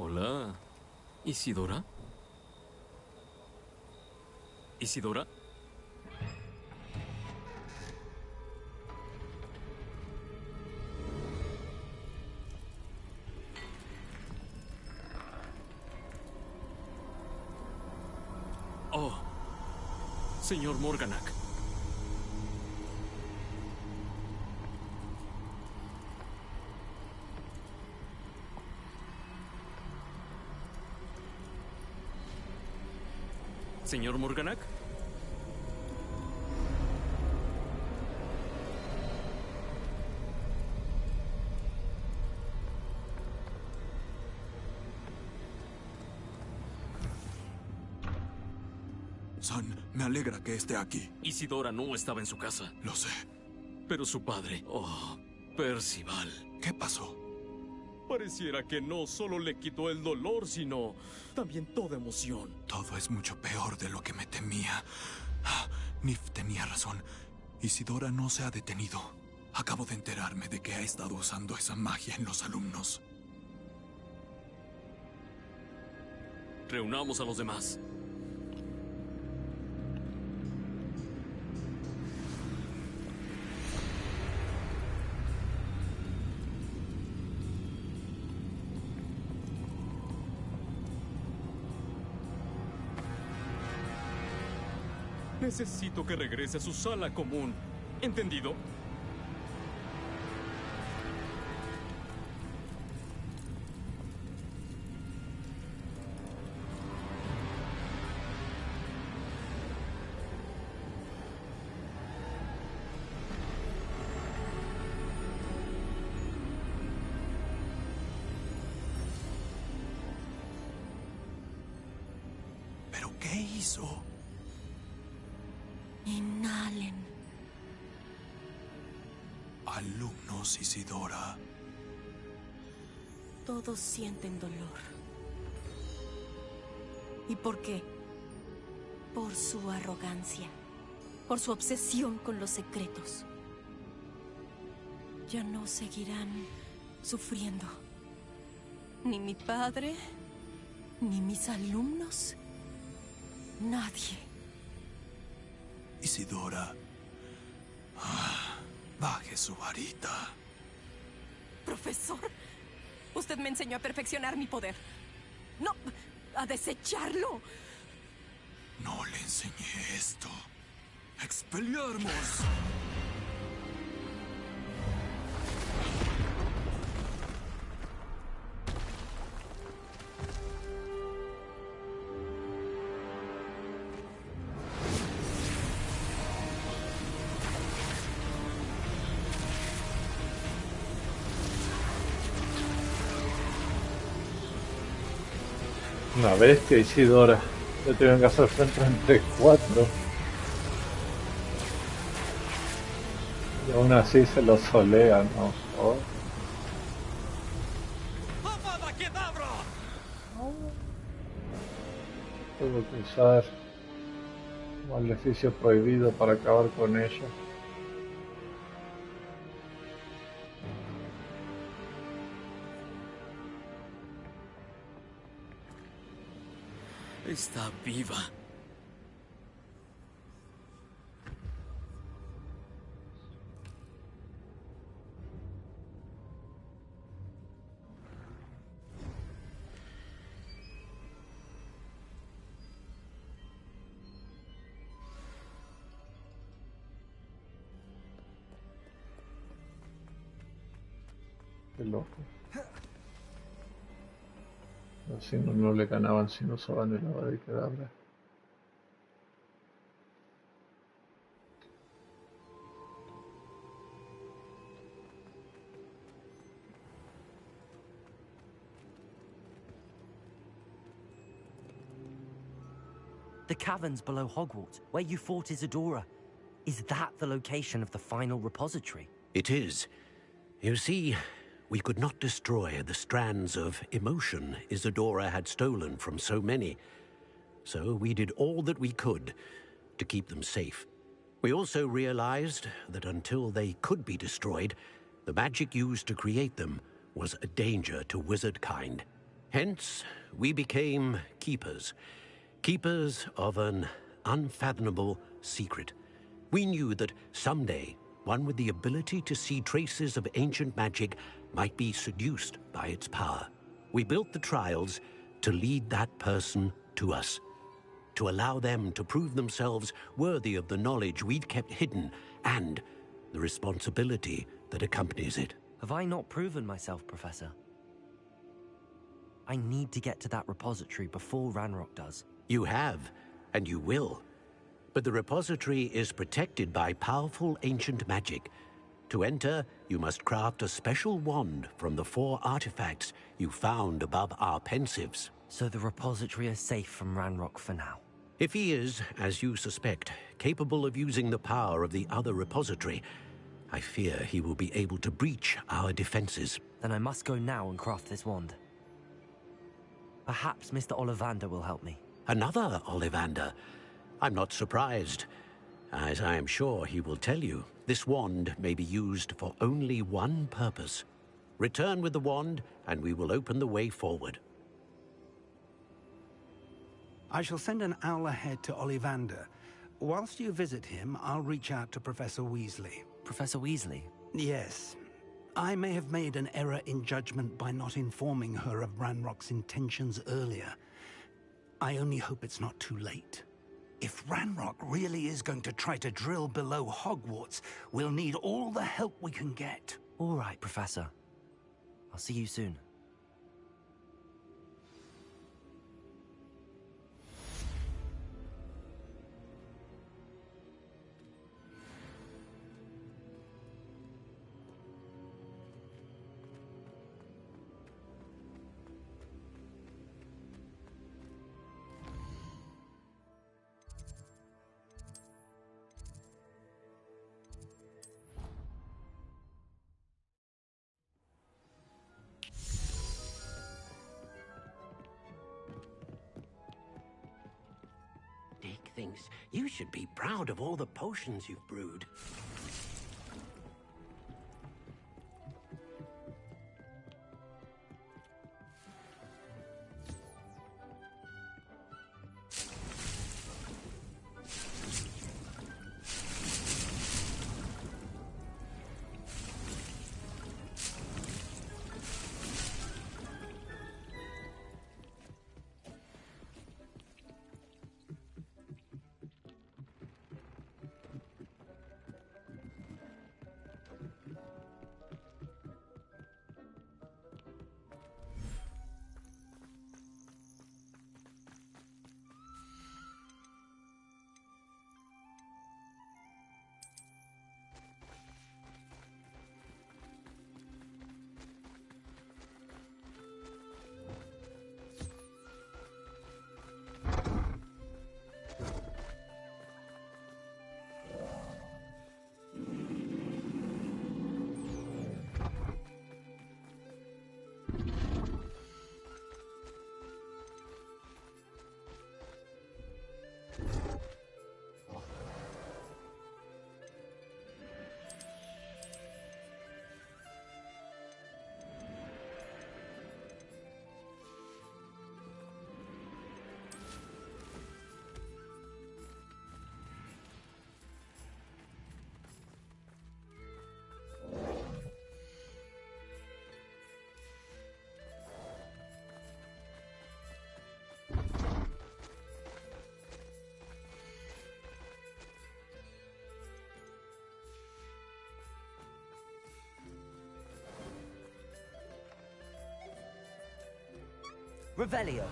Hola, Isidora. ¿Isidora? Oh, señor Morganak. ¿Señor Morganak? Son, me alegra que esté aquí. Isidora no estaba en su casa. Lo sé. Pero su padre... Oh, Percival. ¿Qué pasó? Pareciera que no solo le quitó el dolor, sino también toda emoción. Todo es mucho peor de lo que me temía. Nif tenía razón. Isidora no se ha detenido. Acabo de enterarme de que ha estado usando esa magia en los alumnos. Reunamos a los demás. Necesito que regrese a su sala común. ¿Entendido? ¿Pero qué hizo? Inhalen. Alumnos, Isidora. Todos sienten dolor. ¿Y por qué? Por su arrogancia. Por su obsesión con los secretos. Ya no seguirán sufriendo. Ni mi padre, ni mis alumnos. Nadie. Isidora. Baje su varita. Profesor, usted me enseñó a perfeccionar mi poder. No, a desecharlo. No le enseñé esto. ¡Expelliarmus! Una bestia, Isidora. Ya te vengas a hacer frente entre cuatro. Y aún así se lo solean, ¿no? Oh. Tuvo que usar un maleficio prohibido para acabar con ella. Está viva. Qué loco. Así no le ganaban si no usaban el abadicadabra. The caverns below Hogwarts, where you fought Isadora. Is that the location of the final repository? It is. You see, we could not destroy the strands of emotion Isadora had stolen from so many. So we did all that we could to keep them safe. We also realized that until they could be destroyed, the magic used to create them was a danger to wizard kind. Hence, we became keepers. Keepers of an unfathomable secret. We knew that someday, one with the ability to see traces of ancient magic might be seduced by its power. We built the trials to lead that person to us, to allow them to prove themselves worthy of the knowledge we'd kept hidden and the responsibility that accompanies it. Have I not proven myself, Professor? I need to get to that repository before Ranrock does. You have, and you will. But the repository is protected by powerful ancient magic. To enter, you must craft a special wand from the 4 artifacts you found above our pensives. So the repository is safe from Ranrock for now? If he is, as you suspect, capable of using the power of the other repository, I fear he will be able to breach our defenses. Then I must go now and craft this wand. Perhaps Mr. Ollivander will help me. Another Ollivander? I'm not surprised. As I am sure he will tell you, this wand may be used for only one purpose. Return with the wand, and we will open the way forward. I shall send an owl ahead to Ollivander. Whilst you visit him, I'll reach out to Professor Weasley. Professor Weasley? Yes. I may have made an error in judgment by not informing her of Ranrock's intentions earlier. I only hope it's not too late. If Ranrock really is going to try to drill below Hogwarts, we'll need all the help we can get. All right, Professor. I'll see you soon. Dick thinks you should be proud of all the potions you've brewed. Revelio.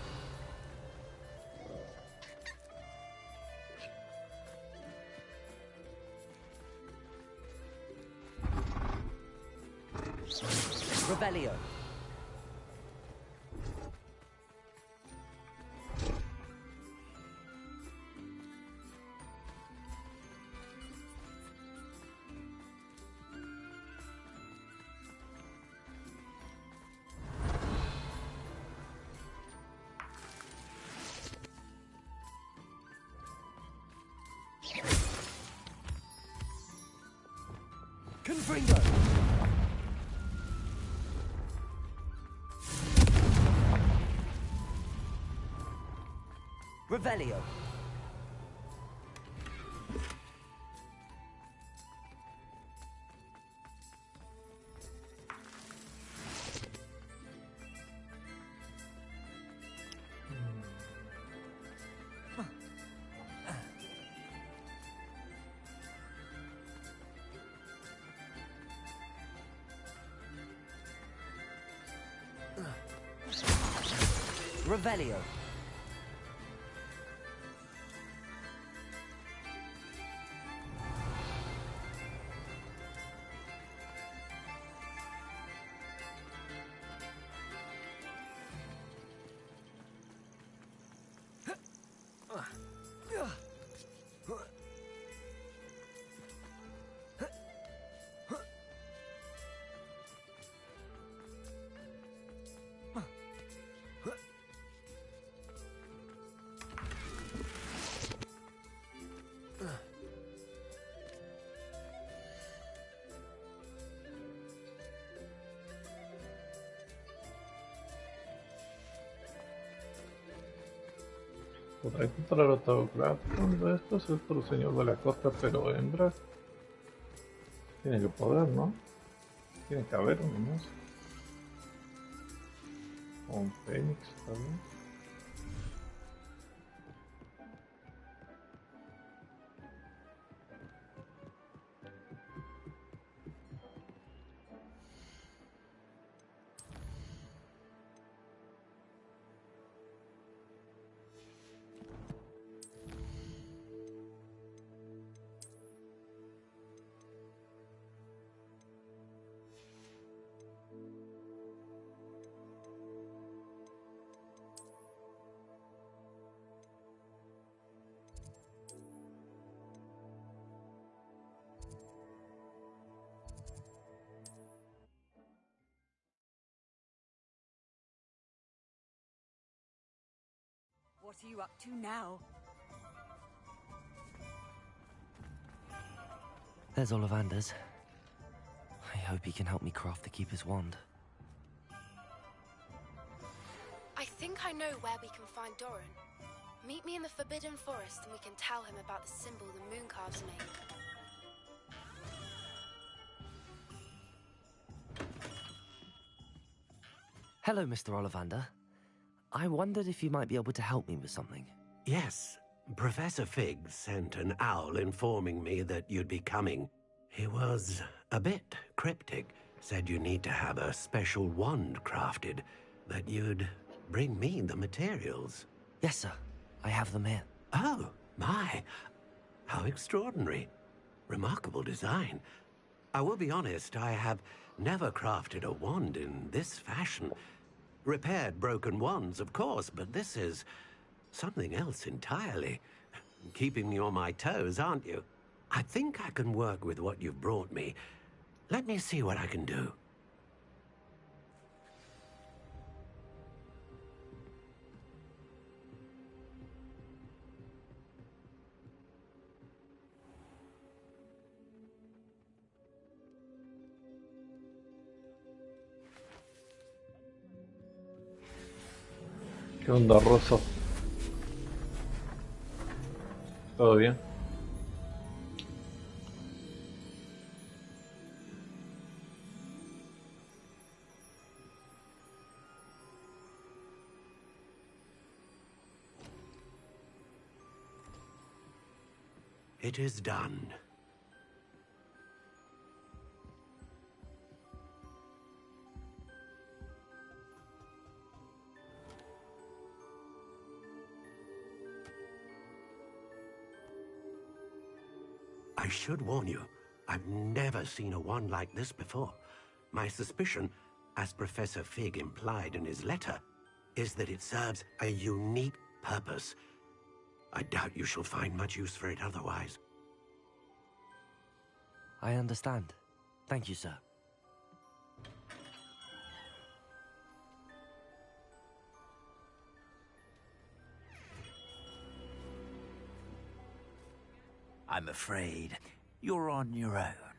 Revelio. Confringo. Revelio. Revelio. Por encontrar otro Gladstone de estos, es otro señor de la costa, pero hembra. Tiene que poder, ¿no? Tiene que haber uno más. O un Fénix también. What are you up to now? There's Ollivander's. I hope he can help me craft the Keeper's wand. I think I know where we can find Doran. Meet me in the Forbidden Forest and we can tell him about the symbol the Mooncalves made. Hello, Mr. Ollivander. I wondered if you might be able to help me with something. Yes, Professor Fig sent an owl informing me that you'd be coming. He was a bit cryptic, said you need to have a special wand crafted, that you'd bring me the materials. Yes, sir. I have them here. Oh, my. How extraordinary. Remarkable design. I will be honest, I have never crafted a wand in this fashion. Repaired broken wands, of course, but this is something else entirely. Keeping me on my toes, aren't you? I think I can work with what you've brought me. Let me see what I can do. ¿Qué onda, Rosso? ¿Todo bien? It is done. I should warn you, I've never seen a wand like this before. My suspicion, as Professor Fig implied in his letter, is that it serves a unique purpose. I doubt you shall find much use for it otherwise. I understand. Thank you, sir. I'm afraid you're on your own.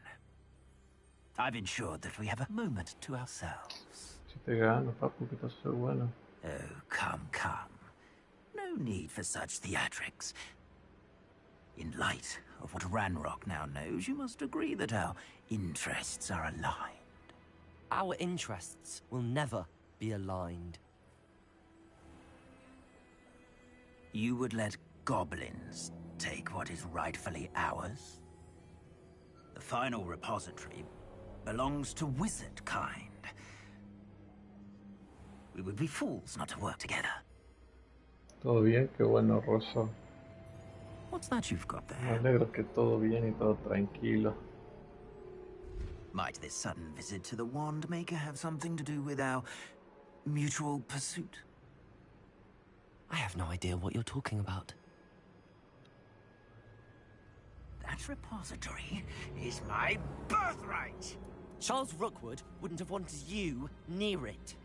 I've ensured that we have a moment to ourselves. Si te gano, papu, que estás so bueno. Oh, come. No need for such theatrics. In light of what Ranrock now knows, you must agree that our interests are aligned. Our interests will never be aligned. You would let goblins take what is rightfully ours? The final repository belongs to wizard kind. We would be fools not to work together. Todo bien, qué bueno, Rosa. What's that you've got Me there? alegro que todo bien y todo tranquilo. Might this sudden visit to the Wand Maker have something to do with our mutual pursuit? I have no idea what you're talking about. That repository is my birthright! Charles Rookwood wouldn't have wanted you near it.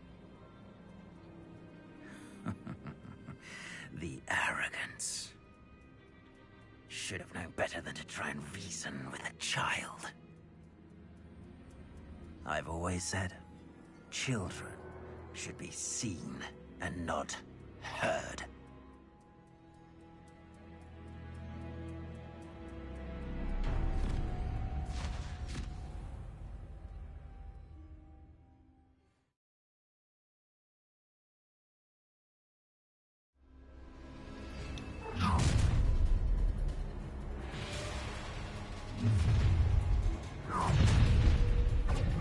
The arrogance. Should have known better than to try and reason with a child. I've always said, children should be seen and not heard.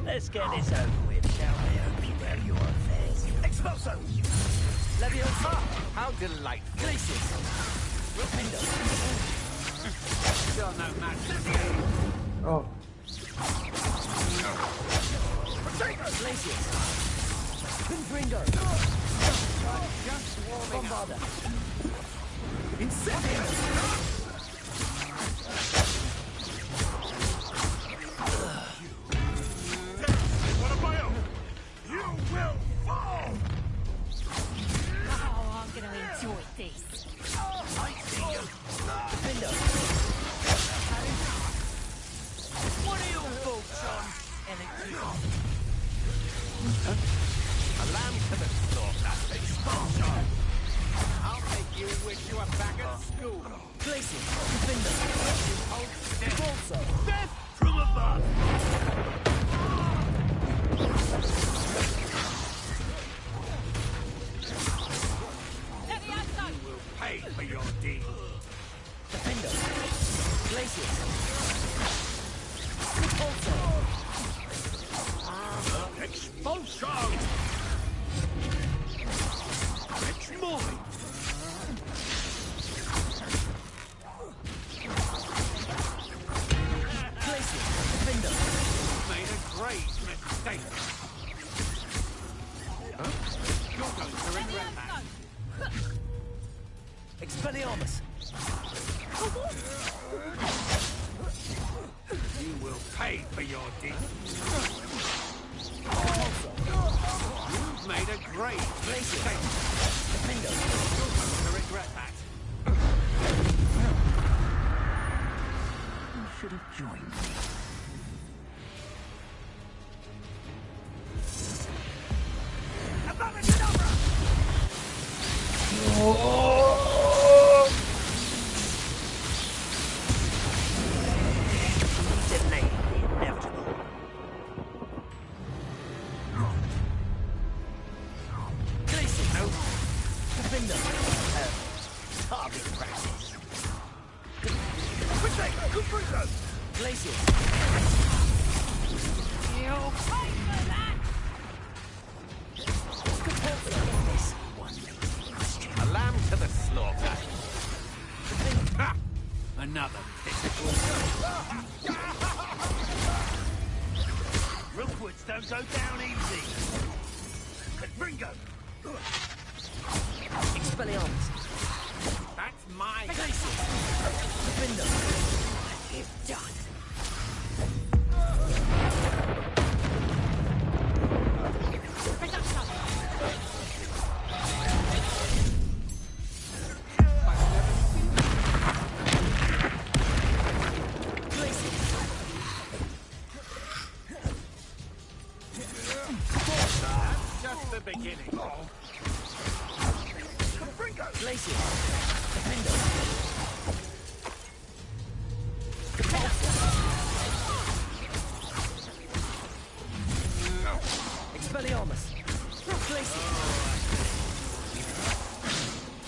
Let's get this over with, shall I? Hope you wear your affairs. Expulso! Leviosa! How delightful. Glacius! Window. You're no match. Oh. Glacius! Confringo! Just warming Bombarda! Incendio! You will fall! Oh, I'm gonna enjoy this. I see you. Window! What are your thoughts on electricity? A lamb to the slaughter. Expulsion! I'll make you wish you were back at school. Glacius! Window! Expulso! Death from above! You will pay for your deed. Defendo! Glacius! Expulso! Expulsion! It's mine! Glacius! Defendo! Made a great mistake. Huh? You're going to regret that. Expelliarmus! You will pay for your deed. You've made a great mistake. Defendo! You're going to regret that. You should have joined me. Delay the inevitable. Glacius! No. Defendo! Target practice. Glacius! don't go down easy. Ringo! Expelliarmus. That's my Defender. You've done. Just the beginning. Glacier. Defender. Expelliarmus. Glacier.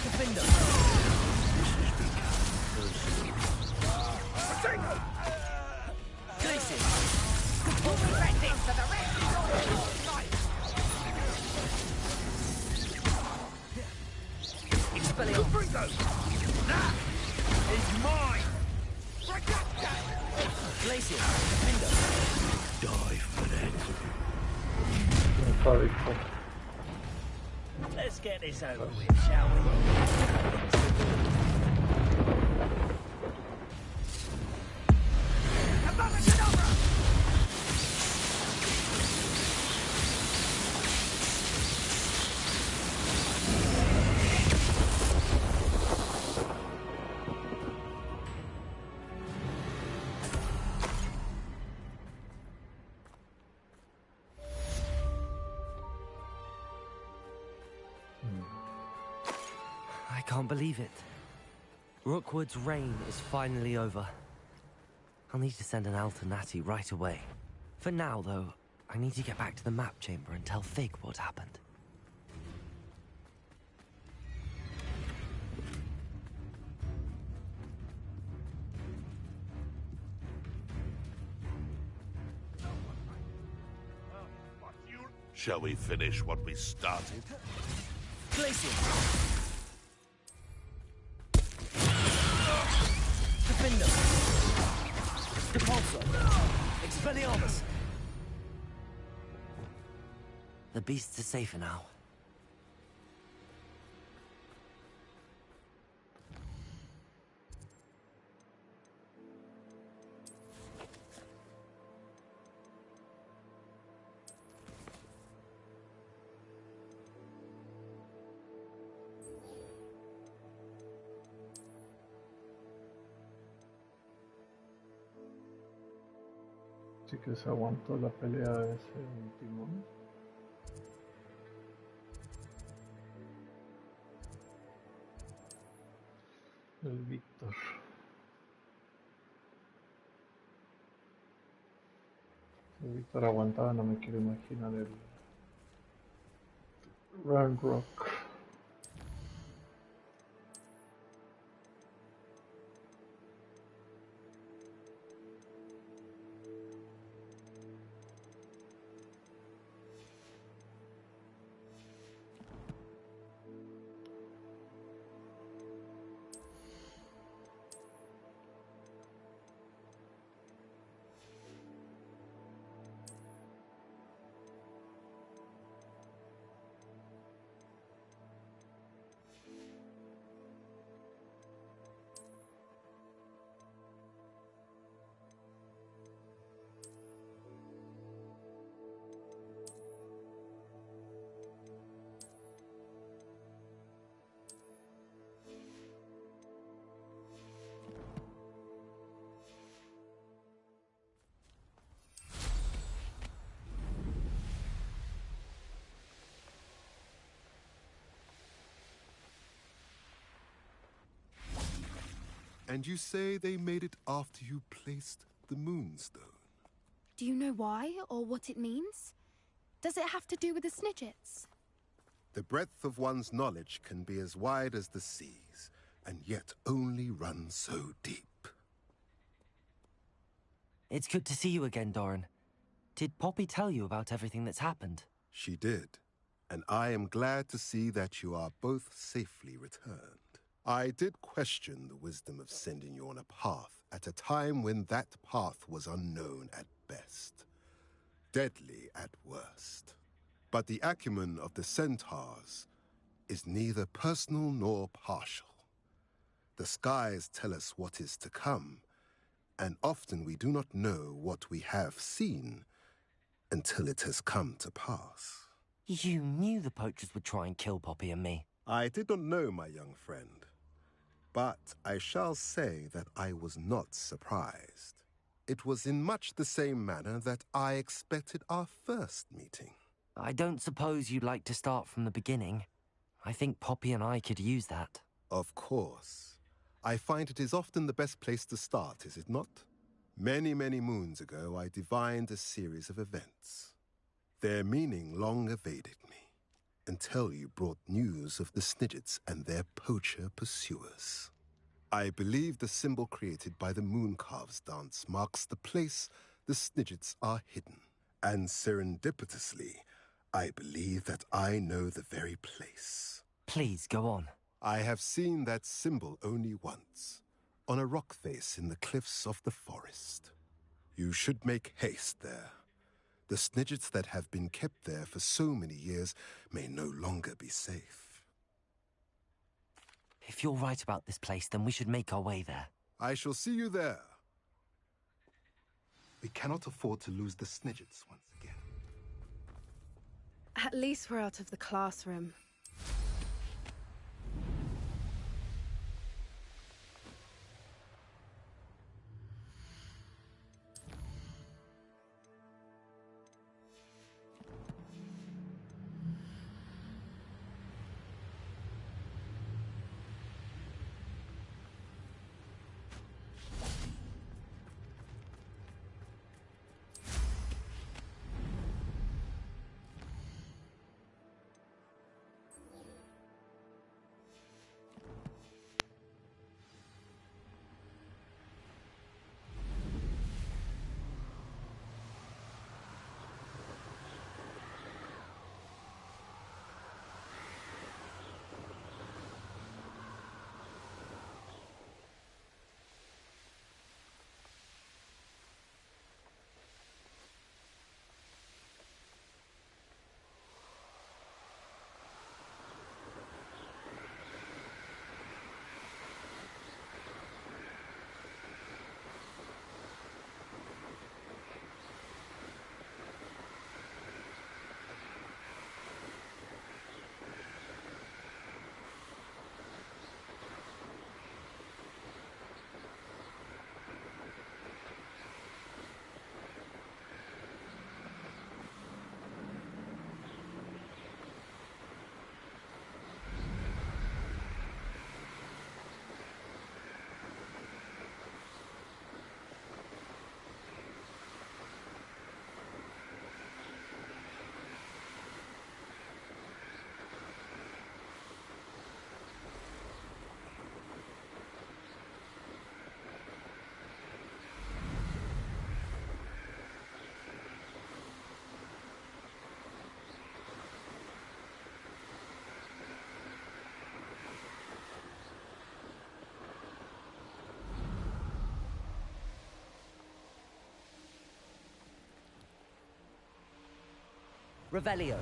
Defender. Glacier. We'll regret this for the rest of your life. Ringo! That is mine! Glacier. Defender. Die for that. Let's get this over with, shall we? I can't believe it. Rookwood's reign is finally over. I'll need to send an Alternati right away. For now, though, I need to get back to the map chamber and tell Fig what happened. Shall we finish what we started? Glacier. Defender. Depulso. Expelliarmus. The beasts are safer now. Así que se aguantó la pelea de ese último. El Víctor. Si el Víctor aguantaba, no me quiero imaginar el Ranrock. And you say they made it after you placed the Moonstone? Do you know why, or what it means? Does it have to do with the Snidgets? The breadth of one's knowledge can be as wide as the seas, and yet only run so deep. It's good to see you again, Doran. Did Poppy tell you about everything that's happened? She did, and I am glad to see that you are both safely returned. I did question the wisdom of sending you on a path at a time when that path was unknown at best. deadly at worst. But the acumen of the centaurs is neither personal nor partial. The skies tell us what is to come, and often we do not know what we have seen until it has come to pass. You knew the poachers would try and kill Poppy and me. I did not know, my young friend, but I shall say that I was not surprised. It was in much the same manner that I expected our first meeting. I don't suppose you'd like to start from the beginning. I think Poppy and I could use that. Of course. I find it is often the best place to start, is it not? Many, many moons ago, I divined a series of events. Their meaning long evaded me, until you brought news of the Snidgets and their poacher pursuers. I believe the symbol created by the Mooncalves dance marks the place the Snidgets are hidden. And serendipitously, I believe that I know the very place. Please, go on. I have seen that symbol only once, on a rock face in the cliffs of the forest. You should make haste there. The Snidgets that have been kept there for so many years may no longer be safe. If you're right about this place, then we should make our way there. I shall see you there. We cannot afford to lose the Snidgets once again. At least we're out of the classroom. Revelio.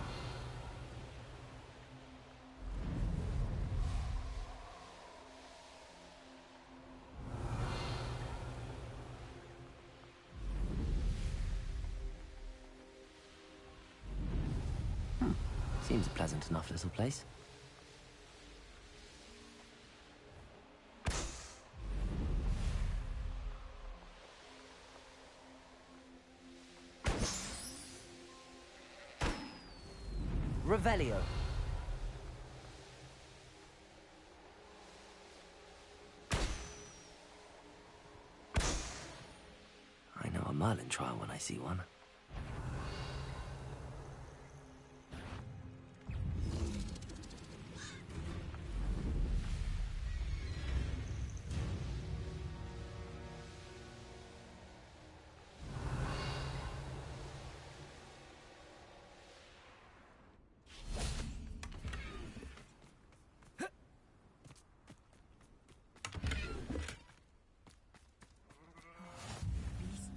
Seems a pleasant enough little place. Revelio. I know a Merlin trial when I see one.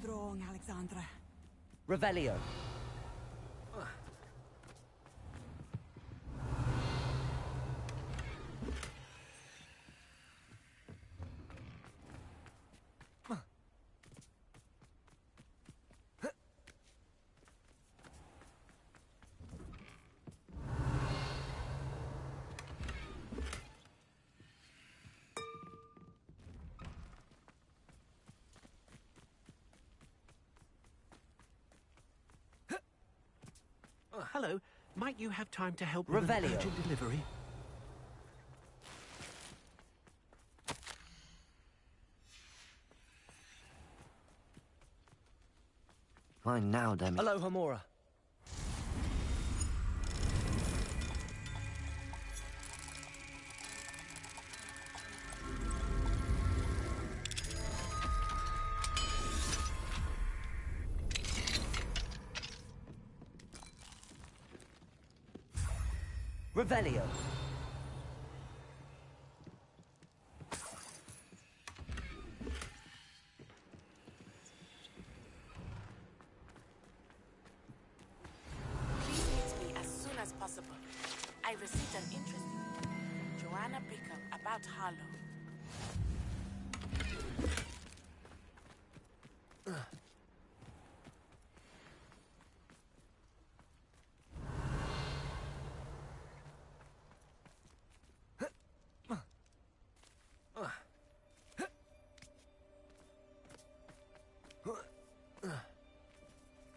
Strong, Alexandra. Revelio. Hello. Might you have time to help Revelio. with an urgent delivery? Fine now, Demi. Hello, Homura. Revelio. Please meet me as soon as possible. I received an interesting Joanna Pickham about Harlow.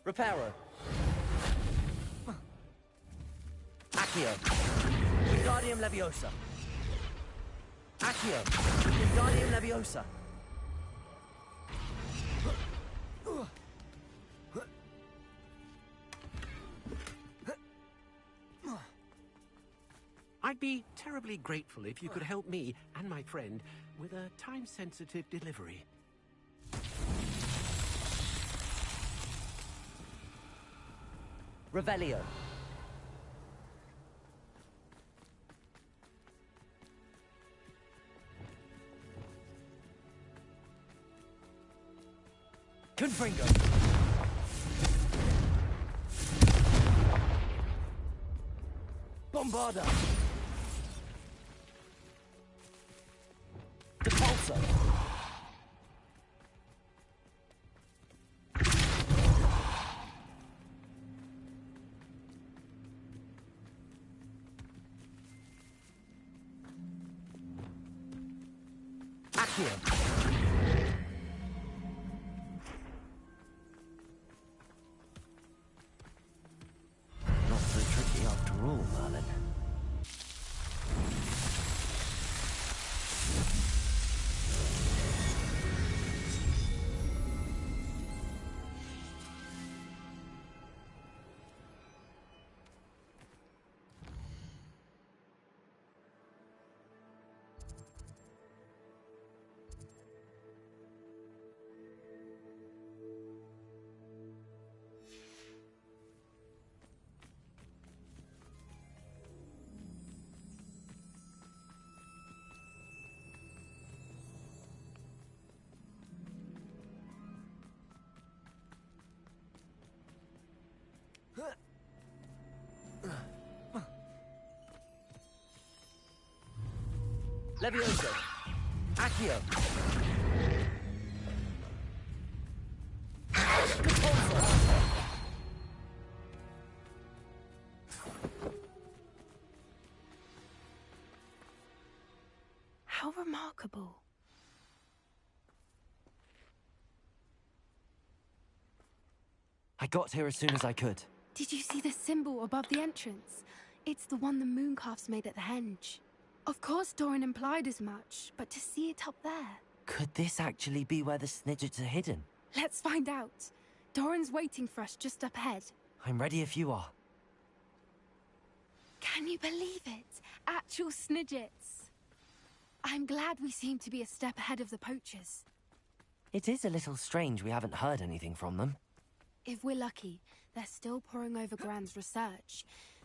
Reparo. Accio. Wingardium Leviosa. Accio. Wingardium Leviosa. I'd be terribly grateful if you could help me and my friend with a time-sensitive delivery. Revelio. Confringo. Bombarda. Depulso. Accio. Not so tricky after all, Merlin. Levioso. Accio. Depulso. How remarkable. I got here as soon as I could. Did you see the symbol above the entrance? It's the one the mooncalfs made at the henge. Of course Doran implied as much, but to see it up there... Could this actually be where the Snidgets are hidden? Let's find out. Doran's waiting for us just up ahead. I'm ready if you are. Can you believe it? Actual Snidgets. I'm glad we seem to be a step ahead of the poachers. It is a little strange we haven't heard anything from them. If we're lucky, they're still poring over Gran's research.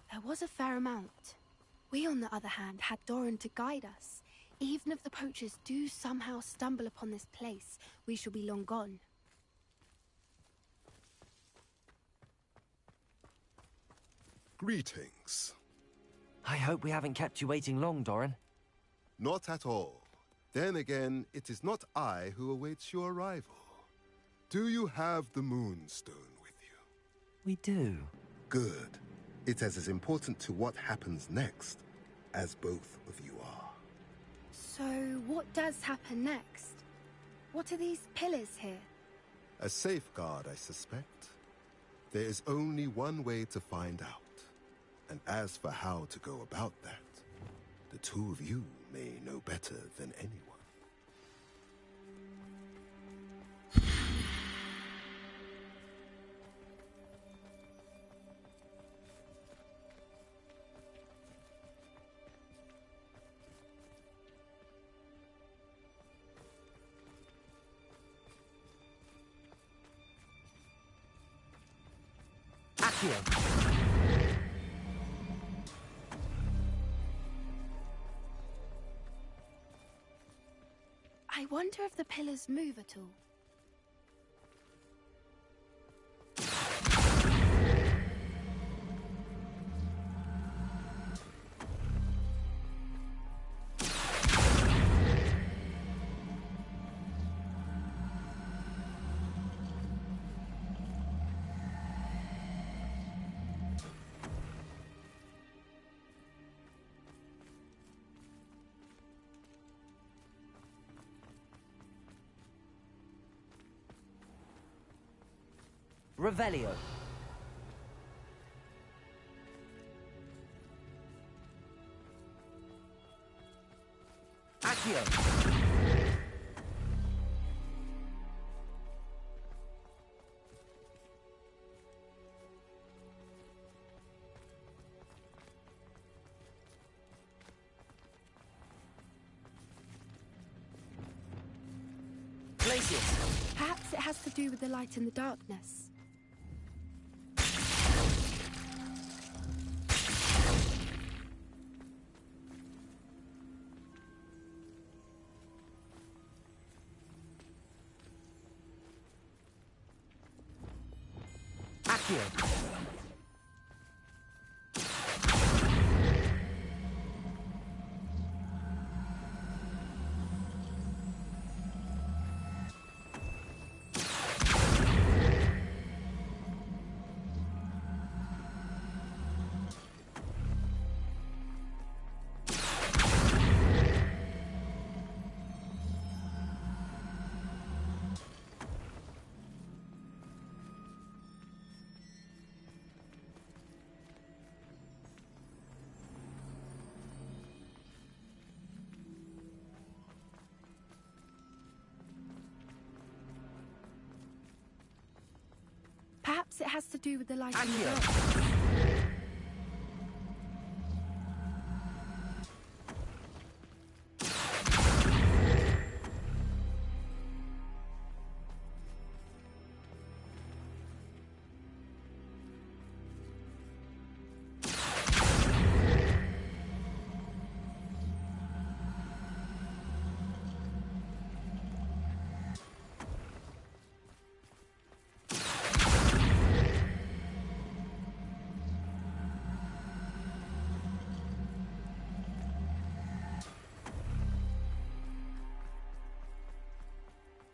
There was a fair amount. We, on the other hand, had Doran to guide us. Even if the poachers do somehow stumble upon this place, we shall be long gone. Greetings. I hope we haven't kept you waiting long, Doran. Not at all. Then again, it is not I who awaits your arrival. Do you have the Moonstone with you? We do. Good. It is as important to what happens next as both of you are. So, what does happen next? What are these pillars here? A safeguard, I suspect. There is only one way to find out. And as for how to go about that, the two of you may know better than anyone. I wonder if the pillars move at all. Revelio. Accio. Glacius. Perhaps it has to do with the light in the darkness. Accio. Perhaps it has to do with the light in the Accio. darkness.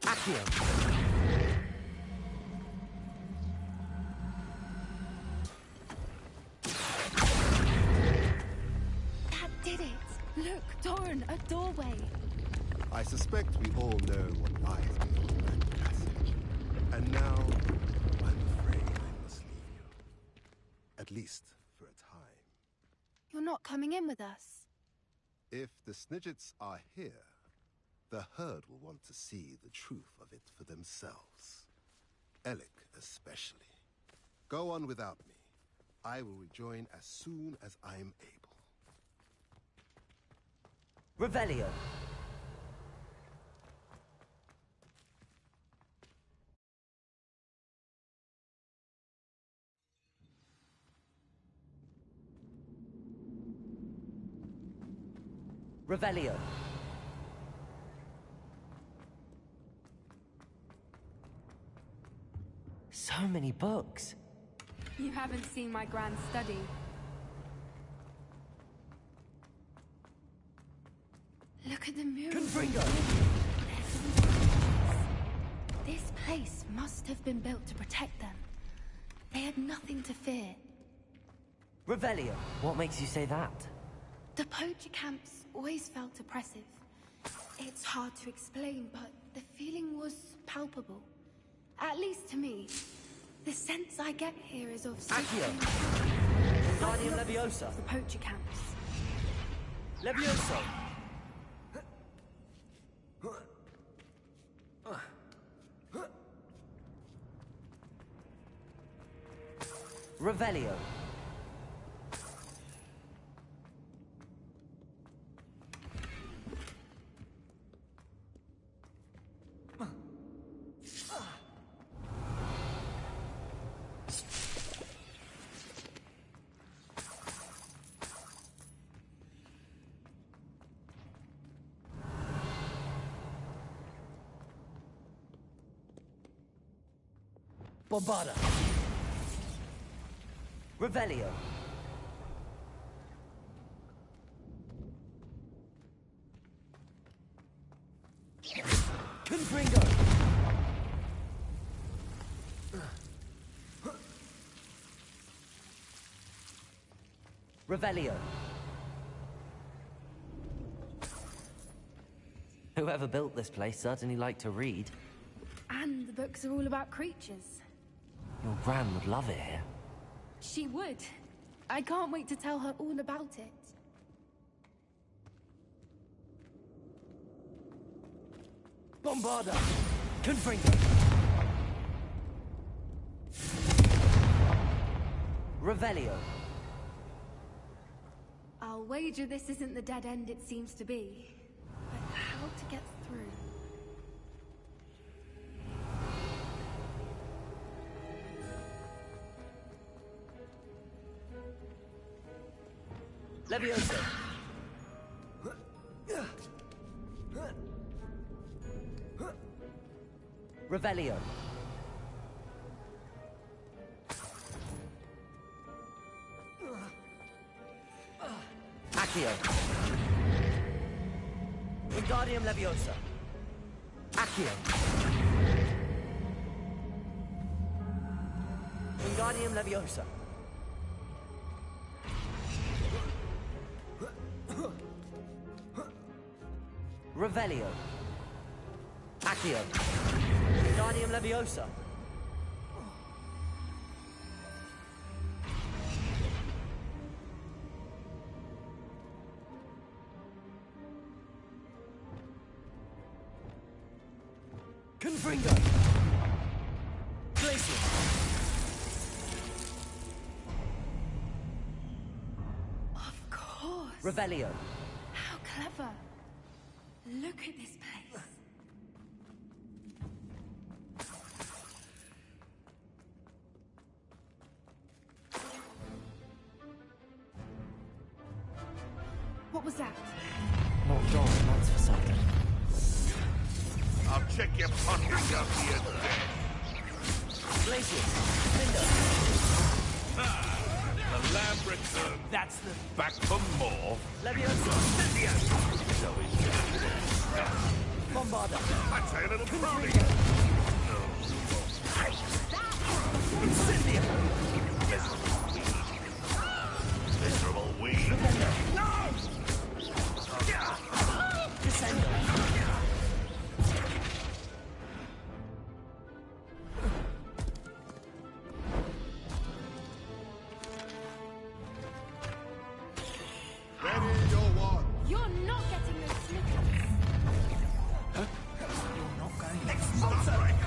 Accio. That did it! Look, Doran, a doorway! I suspect we all know what lies beyond that passage. And now, I'm afraid I must leave you. At least for a time. You're not coming in with us. If the Snidgets are here, the herd will want to see the truth of it for themselves. Alec especially. Go on without me. I will rejoin as soon as I'm able. Revelio. Revelio. So many books. You haven't seen my grand study. Look at the murals. Confringo. This place must have been built to protect them. They had nothing to fear. Revelio. What makes you say that? The poacher camps always felt oppressive. It's hard to explain, but the feeling was palpable. At least to me. The sense I get here is of safety. Accio. Wingardium Leviosa. The poacher camps. Leviosa. Revelio. Bombarda. Revelio. Confringo. Revelio. Whoever built this place certainly liked to read. And the books are all about creatures. Your gran would love it here. She would. I can't wait to tell her all about it. Bombarda! Confringo! Revelio! I'll wager this isn't the dead end it seems to be. But how to get through? Leviosa! Revelio! Accio! Wingardium Leviosa! Accio! Wingardium Leviosa! Revelio. Accio. Wingardium Leviosa. Confringo. Glacier. Of course. Revelio. How clever. Look at this place. What was that? Not John, that's for certain. I'll check your pockets after you're dead. Glacier. Window. The lamb returned. That's the... Back for more. Leviosa. So he's just... Bombarda. I'd say a little prodding. Incendio. Miserable weed. No! Descendo. Ready your one. You're not getting those snippets. Huh? You're not going... Stop right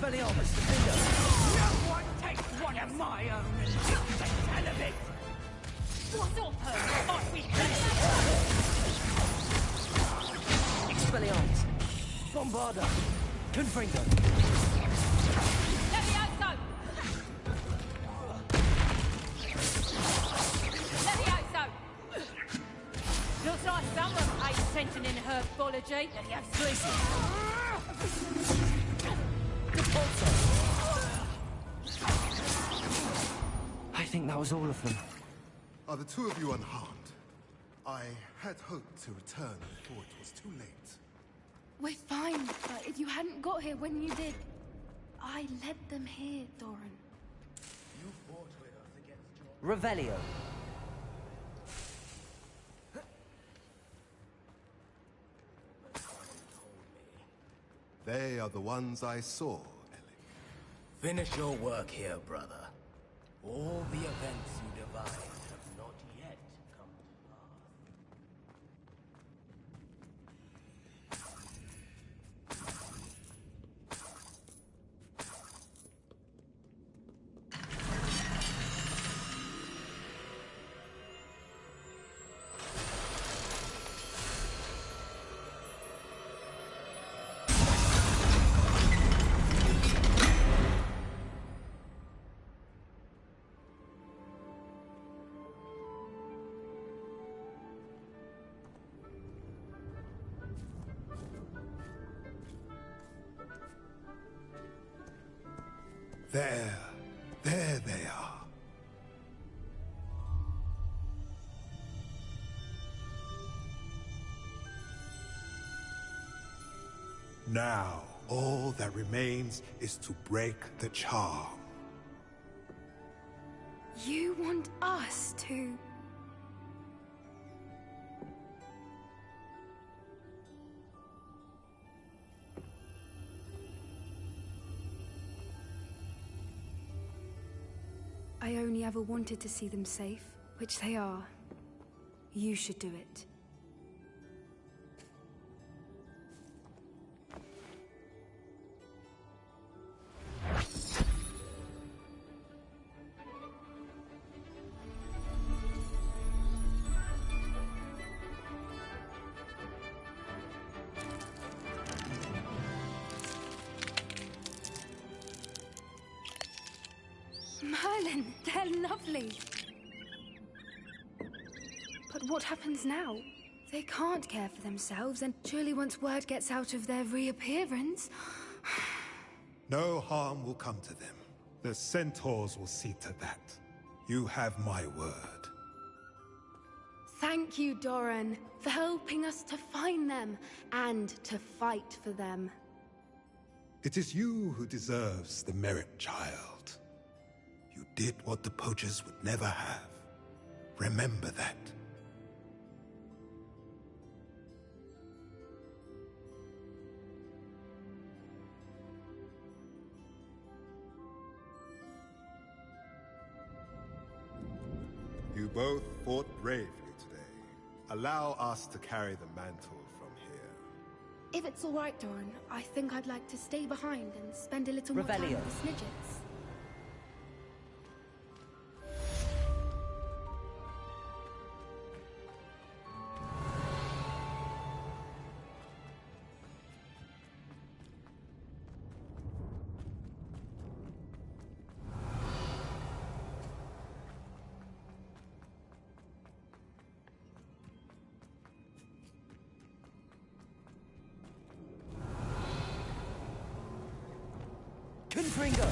Expelliarmus, defender! No one takes one of my own and makes a tell of it! What's up, her? Aren't we Expelliarmus! Bombarda! Confringo! Levioso! Levioso! Looks like someone paid attention in herbology. Levioso! I think that was all of them. Are the two of you unharmed? I had hoped to return before it was too late. We're fine, but if you hadn't got here when you did, I led them here, Doran. You fought with us against your... Revelio. They are the ones I saw, Ellie. Finish your work here, brother. All the events you devised have not yet come to pass. There they are. Now, all that remains is to break the charm. You want us to... I only ever wanted to see them safe, which they are. You should do it. Merlin, they're lovely. But what happens now? They can't care for themselves, and surely once word gets out of their reappearance... No harm will come to them. The centaurs will see to that. You have my word. Thank you, Doran, for helping us to find them, and to fight for them. It is you who deserves the merit, child. You did what the poachers would never have. Remember that. You both fought bravely today. Allow us to carry the mantle from here. If it's all right, Doran, I think I'd like to stay behind and spend a little more time with the Snidgets. Confringo!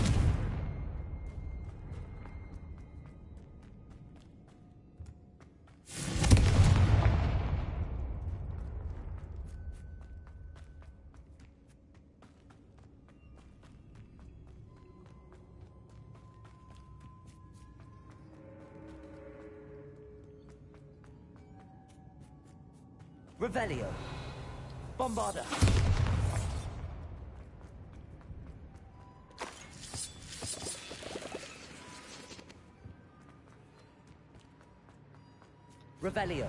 Revelio. Bombarda. Revelio.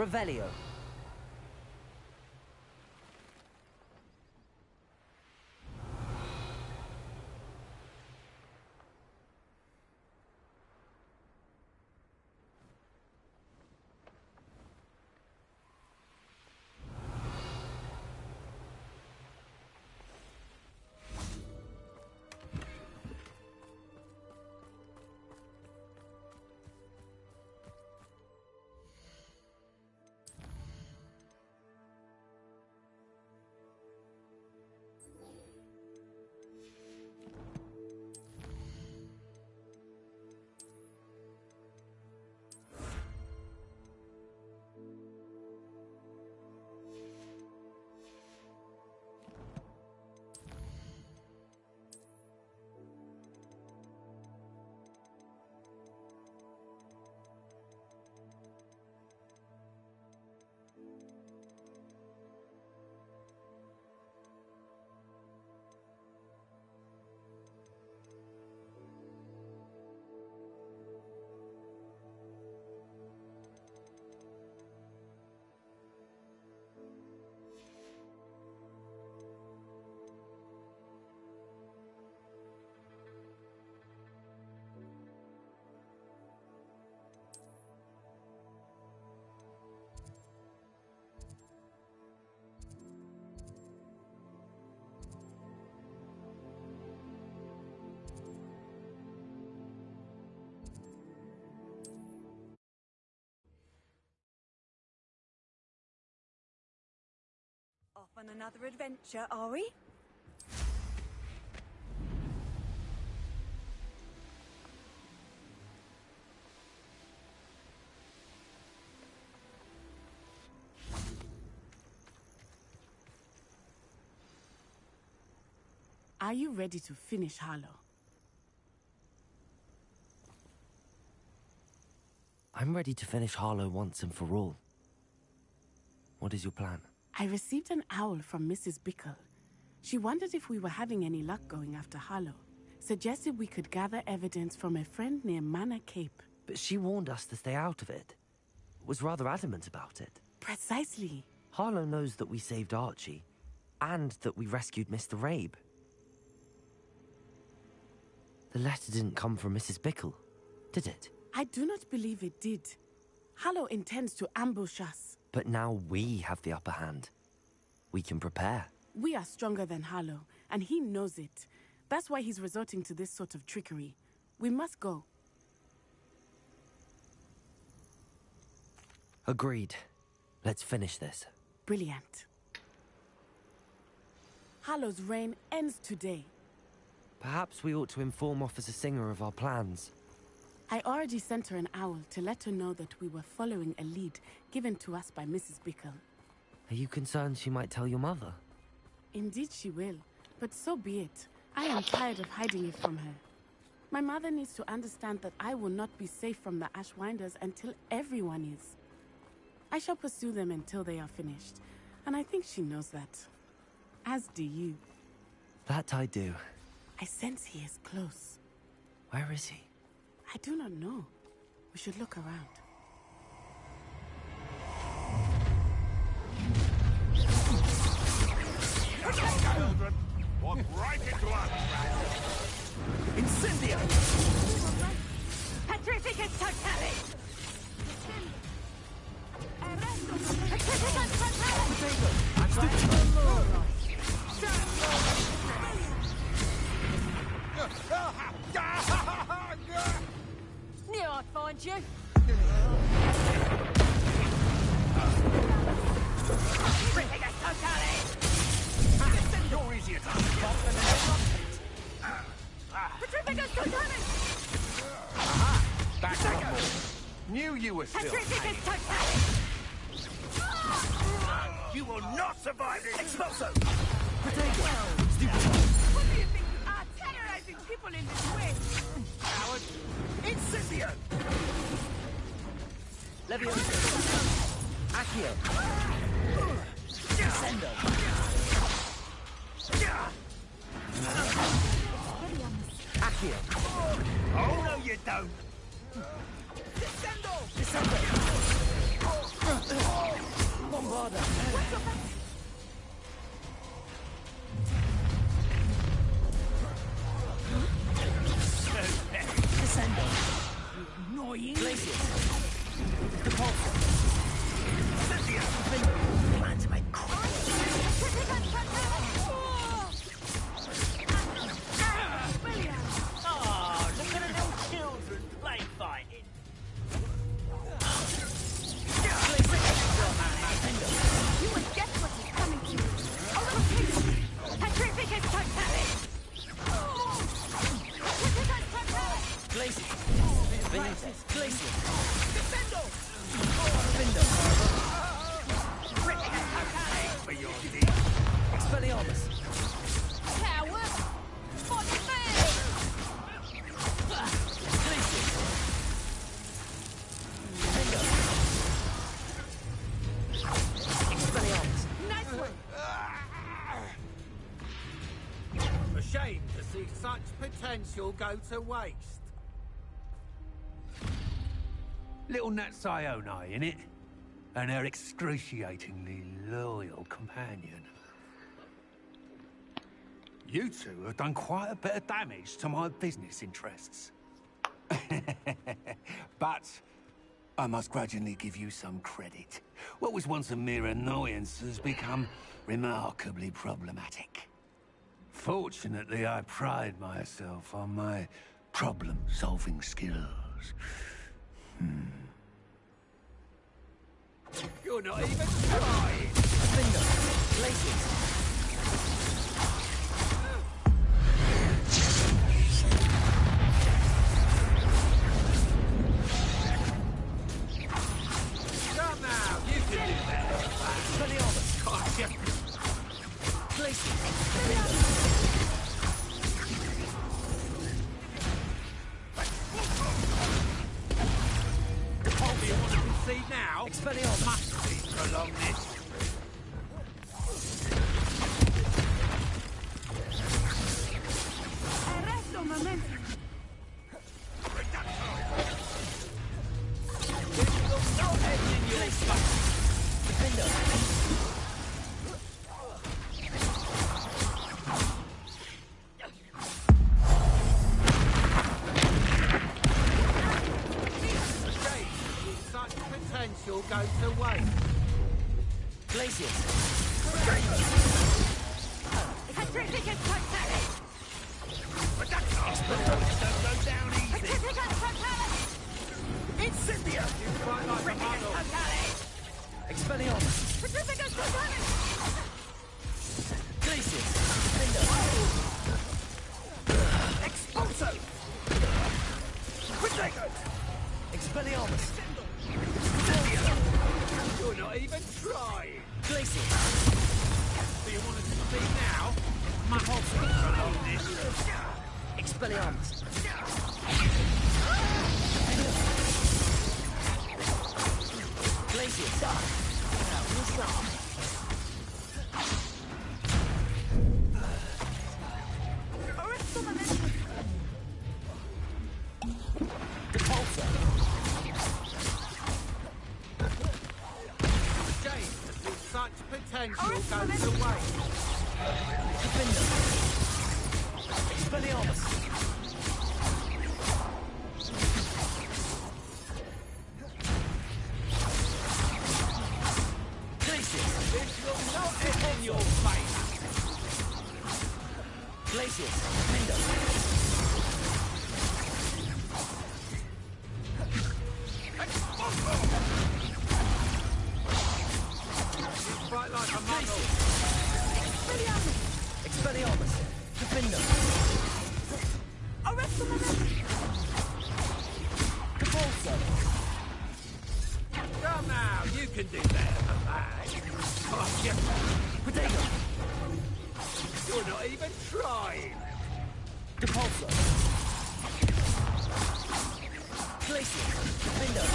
Revelio. Off on another adventure, are we? Are you ready to finish Harlow? I'm ready to finish Harlow once and for all. What is your plan? I received an owl from Mrs. Bickle. She wondered if we were having any luck going after Harlow. Suggested we could gather evidence from a friend near Manor Cape. But she warned us to stay out of it. Was rather adamant about it. Precisely. Harlow knows that we saved Archie, and that we rescued Mr. Rabe. The letter didn't come from Mrs. Bickle, did it? I do not believe it did. Harlow intends to ambush us. But now we have the upper hand. We can prepare. We are stronger than Harlow, and he knows it. That's why he's resorting to this sort of trickery. We must go. Agreed. Let's finish this. Brilliant. Harlow's reign ends today. Perhaps we ought to inform Officer Singer of our plans. I already sent her an owl to let her know that we were following a lead given to us by Mrs. Bickle. Are you concerned she might tell your mother? Indeed she will, but so be it. I am tired of hiding it from her. My mother needs to understand that I will not be safe from the Ashwinders until everyone is. I shall pursue them until they are finished, and I think she knows that. As do you. That I do. I sense he is close. Where is he? I do not know. We should look around. Children, walk right into us! Incendio! Petrificus totalis! Knew I'd find you. Petrificus totalis! You're easier to spot than Petrificus totalis! Back on board. Knew you were still Petrificus hanging. totalis! You will not survive this! Expulso! What do you think you are, terrorizing people in this way? Coward! Incendio! Levioso! Accio! Descendo! Accio! Oh, no you don't! Descendo! Descendo! Annoying. Plan to make crap. Oh, look at the little children play fighting. You will guess what is coming to you. Petrificus totalis! Petrificus totalis! Glacier. Glacier. Defendo! Defendo. For your deed. Expelliarmus. Coward! For defense! Expelliarmus. Nice one! A shame to see such potential go to waste. Little Nat Sione, innit? And her excruciatingly loyal companion. You two have done quite a bit of damage to my business interests. But I must grudgingly give you some credit. What was once a mere annoyance has become remarkably problematic. Fortunately, I pride myself on my problem-solving skills. You're not even trying. Come now, you can do that. Gotcha. You want to concede now? Expelliarmus. Must be prolong this. Arresto momentum! No heads in your space. Defendo. Such potential goes to waste. Glaciers. Petrificus totalis! Don't go down easy. Petrificus totalis! Incendia! You fight like a model. Expelliarmus. Petrificus totalis! Glaciers. Expulso! Protego! Expelliarmus. You're not even trying. Glaciers. Do you want to speak now? My whole control on this. Expelliarmus. Glaciers. Arresto momentum! Repulsor. Shame to see such potential go to waste. Defender. Expelliarmus. Glaciers. This will not end in your face. Glaciers. Defender. You fight like a model. Expelliarmus. Defender. Arresto momentum! Repulsor. Come now, you can do better than that. Gotcha. Protego. You're not even trying. Repulsor. Glacier. Defender.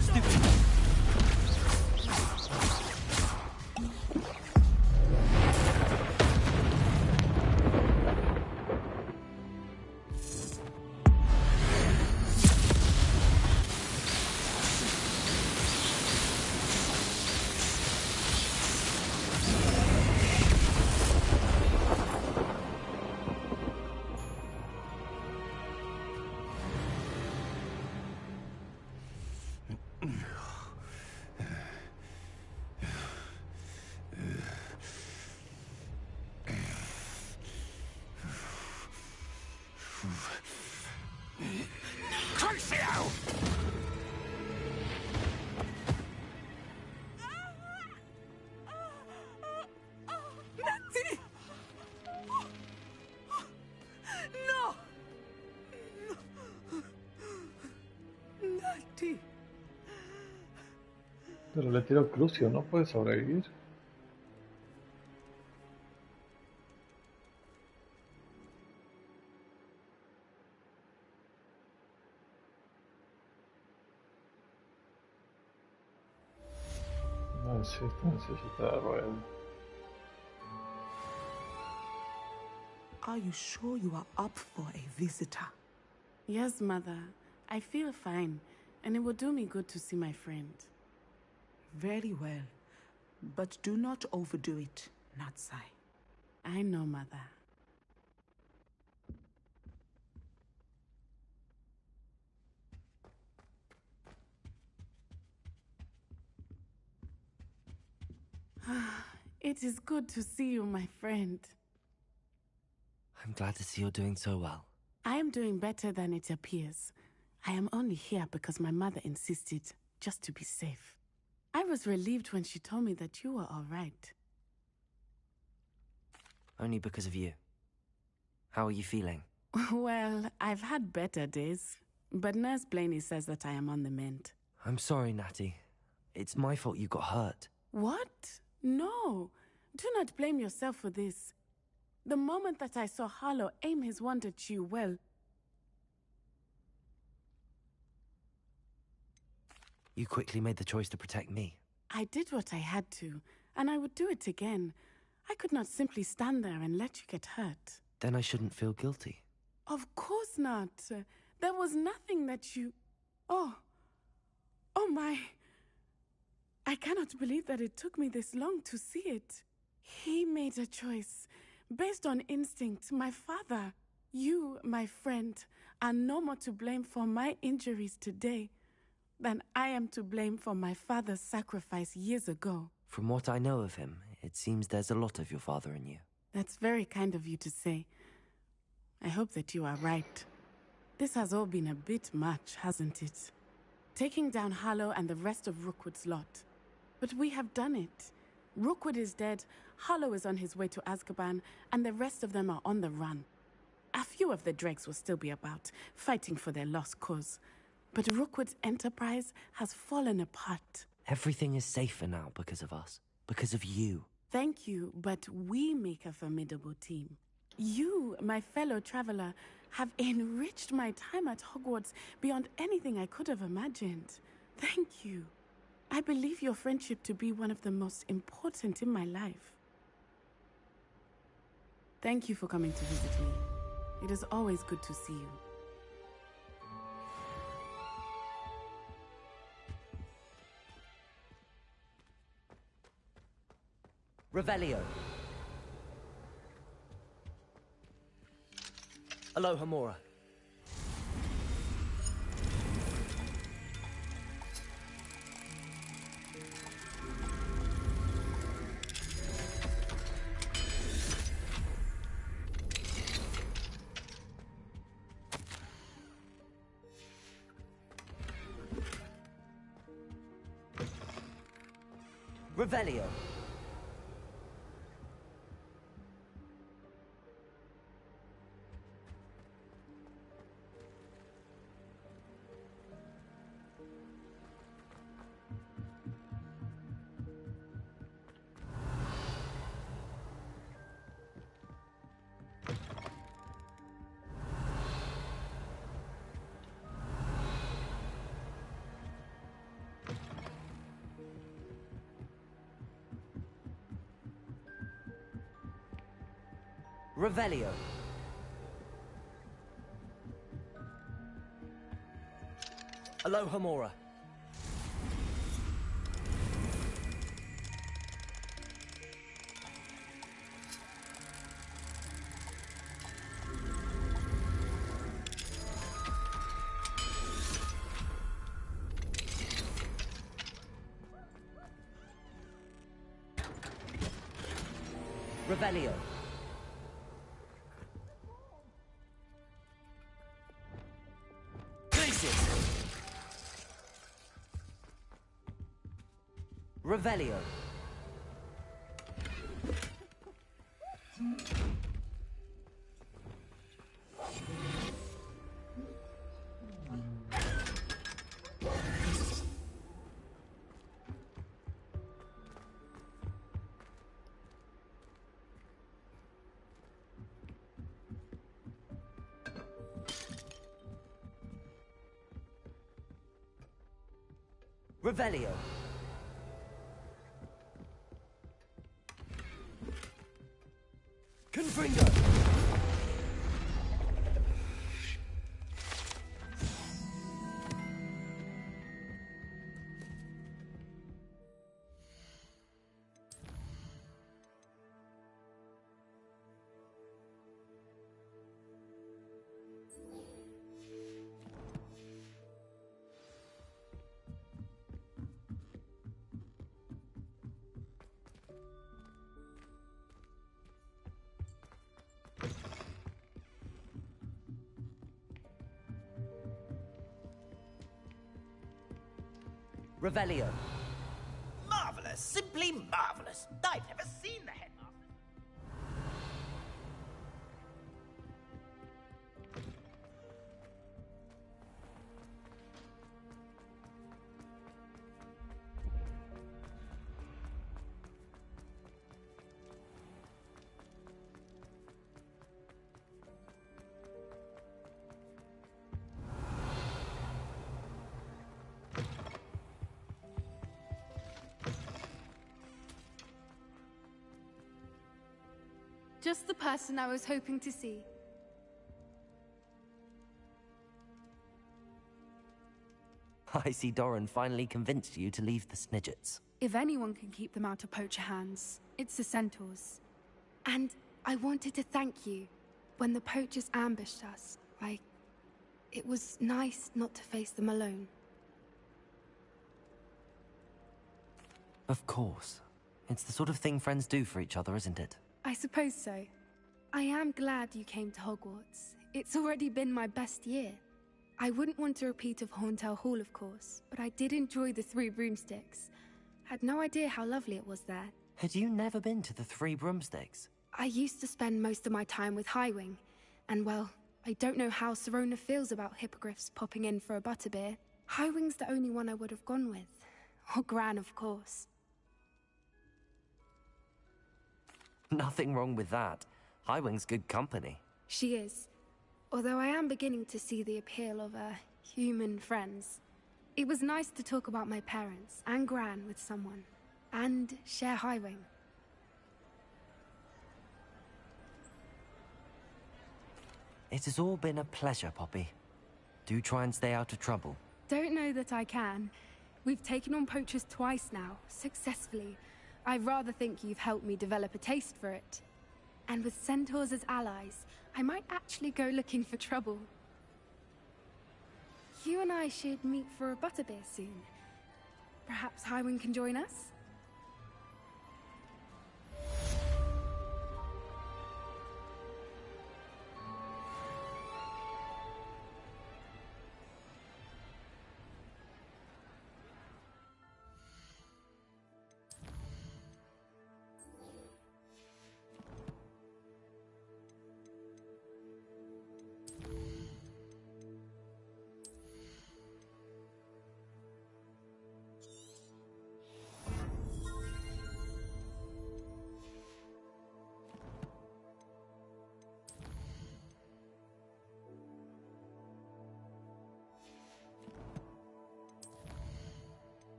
Stupid. Pero le tiro Crucio, ¿no puede sobrevivir? No, sí, esto necesita de rueda. Are you sure you are up for a visitor? Yes, Mother. I feel fine, and it will do me good to see my friend. Very well. But do not overdo it, Natsai. I know, Mother. It is good to see you, my friend. I'm glad to see you're doing so well. I am doing better than it appears. I am only here because my mother insisted, just to be safe. I was relieved when she told me that you were all right. Only because of you. How are you feeling? Well, I've had better days, but Nurse Blaney says that I am on the mend. I'm sorry, Natty. It's my fault you got hurt. What? No. Do not blame yourself for this. The moment that I saw Harlow aim his wand at you, well... You quickly made the choice to protect me. I did what I had to, and I would do it again. I could not simply stand there and let you get hurt. Then I shouldn't feel guilty. Of course not. There was nothing that you... Oh my... I cannot believe that it took me this long to see it. He made a choice. Based on instinct, my father. You, my friend, are no more to blame for my injuries today than I am to blame for my father's sacrifice years ago. From what I know of him, it seems there's a lot of your father in you. That's very kind of you to say. I hope that you are right. This has all been a bit much, hasn't it? Taking down Harlow and the rest of Rookwood's lot. But we have done it. Rookwood is dead, Harlow is on his way to Azkaban, and the rest of them are on the run. A few of the dregs will still be about, fighting for their lost cause. But Rookwood's enterprise has fallen apart. Everything is safer now because of us. Because of you. Thank you, but we make a formidable team. You, my fellow traveler, have enriched my time at Hogwarts beyond anything I could have imagined. Thank you. I believe your friendship to be one of the most important in my life. Thank you for coming to visit me. It is always good to see you. Revelio. Alohomora. Revelio. Revelio. Alohomora. Revelio. Revelio. Revelio. Confringo! Revelio. Marvelous! Simply marvelous! I've never seen the headmaster. Just the person I was hoping to see. I see Doran finally convinced you to leave the Snidgets. If anyone can keep them out of poacher hands, it's the centaurs. And I wanted to thank you. When the poachers ambushed us, it was nice not to face them alone. Of course. It's the sort of thing friends do for each other, isn't it? I suppose so. I am glad you came to Hogwarts. It's already been my best year. I wouldn't want a repeat of Horntail Hall, of course, but I did enjoy the Three Broomsticks. Had no idea how lovely it was there. Had you never been to the Three Broomsticks? I used to spend most of my time with Highwing, and well, I don't know how Serona feels about hippogriffs popping in for a butterbeer. Highwing's the only one I would have gone with. Or Gran, of course. Nothing wrong with that. Highwing's good company. She is. Although I am beginning to see the appeal of, human friends. It was nice to talk about my parents and Gran with someone. And share Highwing. It has all been a pleasure, Poppy. Do try and stay out of trouble. Don't know that I can. We've taken on poachers twice now, successfully. I rather think you've helped me develop a taste for it. And with centaurs as allies, I might actually go looking for trouble. You and I should meet for a butterbeer soon. Perhaps Highwing can join us?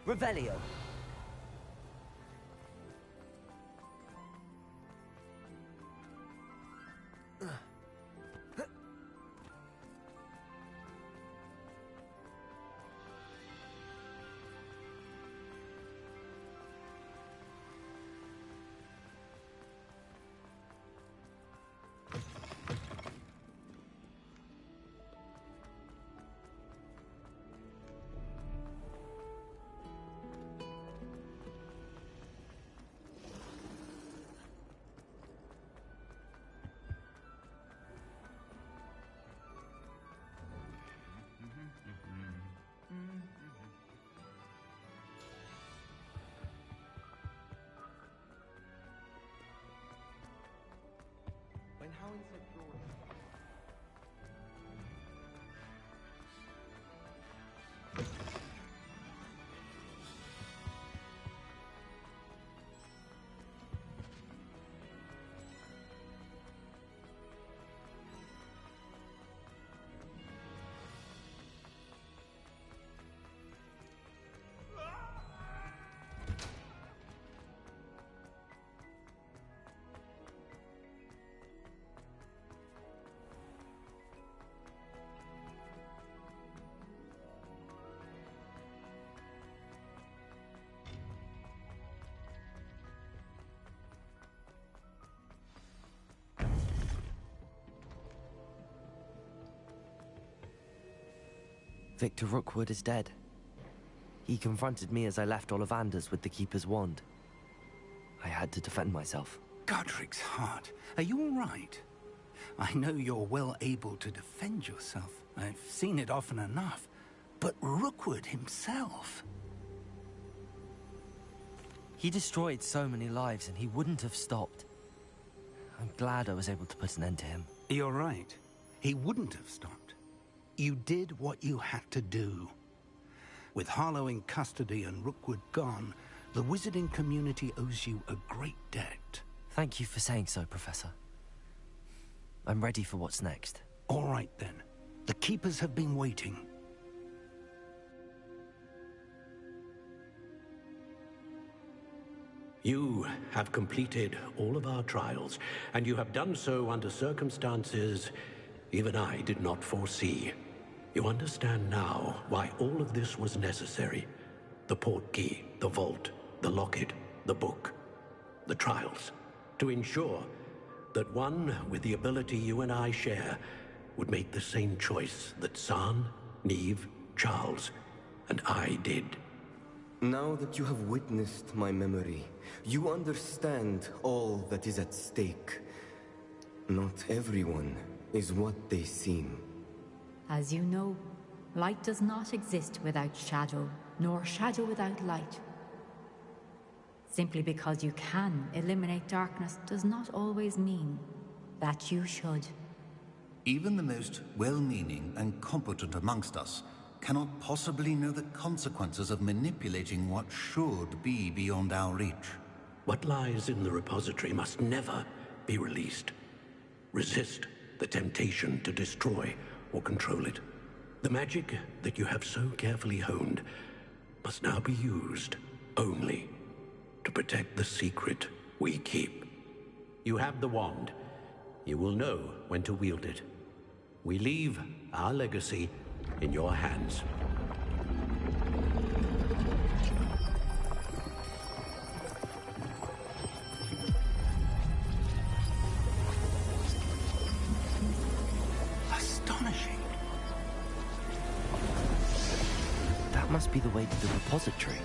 Revelio. Victor Rookwood is dead. He confronted me as I left Ollivander's with the Keeper's wand. I had to defend myself. Godric's heart. Are you all right? I know you're well able to defend yourself. I've seen it often enough. But Rookwood himself... He destroyed so many lives and he wouldn't have stopped. I'm glad I was able to put an end to him. You're right. He wouldn't have stopped. You did what you had to do. With Harlow in custody and Rookwood gone, the wizarding community owes you a great debt. Thank you for saying so, Professor. I'm ready for what's next. All right, then. The Keepers have been waiting. You have completed all of our trials, and you have done so under circumstances even I did not foresee. You understand now why all of this was necessary. The portkey, the vault, the locket, the book, the trials. To ensure that one with the ability you and I share would make the same choice that San, Neve, Charles, and I did. Now that you have witnessed my memory, you understand all that is at stake. Not everyone is what they seem. As you know, light does not exist without shadow, nor shadow without light. Simply because you can eliminate darkness does not always mean that you should. Even the most well-meaning and competent amongst us cannot possibly know the consequences of manipulating what should be beyond our reach. What lies in the repository must never be released. Resist the temptation to destroy or control it. The magic that you have so carefully honed must now be used only to protect the secret we keep. You have the wand. You will know when to wield it. We leave our legacy in your hands. Astonishing. That must be the way to the repository.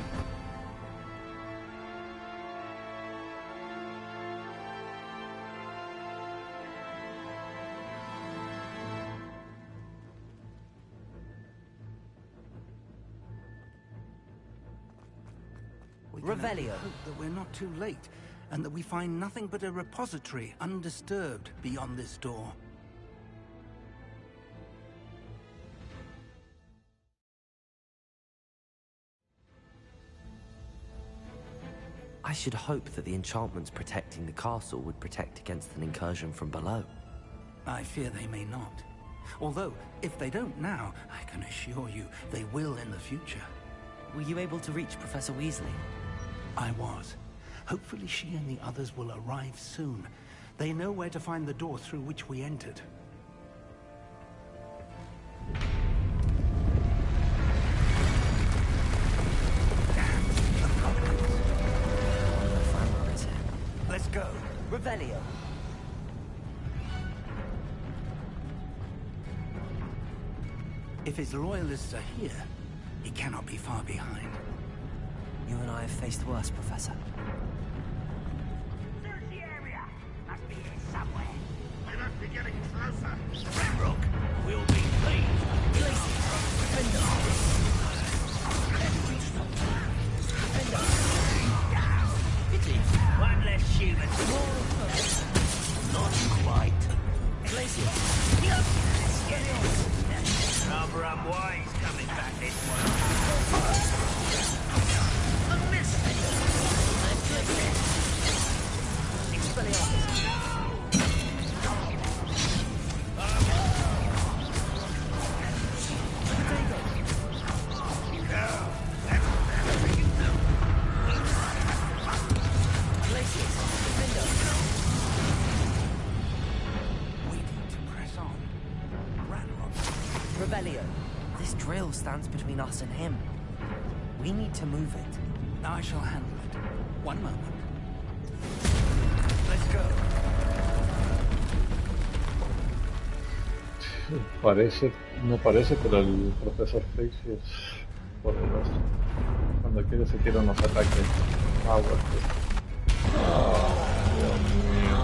Revelio. Hope that we're not too late, and that we find nothing but a repository undisturbed beyond this door. I should hope that the enchantments protecting the castle would protect against an incursion from below. I fear they may not. Although, if they don't now, I can assure you they will in the future. Were you able to reach Professor Weasley? I was. Hopefully she and the others will arrive soon. They know where to find the door through which we entered. Let's go. Revelio. If his loyalists are here, he cannot be far behind. You and I have faced worse, Professor. Search the area. Must be here somewhere. We must be getting closer. Ranrock will be pleased. Pity. One less human. Not quite. Never unwise coming back this way. A miss! Expelliarmus. This drill stands between us and him. We need to move it. I shall handle it. One moment. Let's go. No parece, pero el profesor Fix es poderoso. Cuando quiere se tira unos ataques. Dios mío.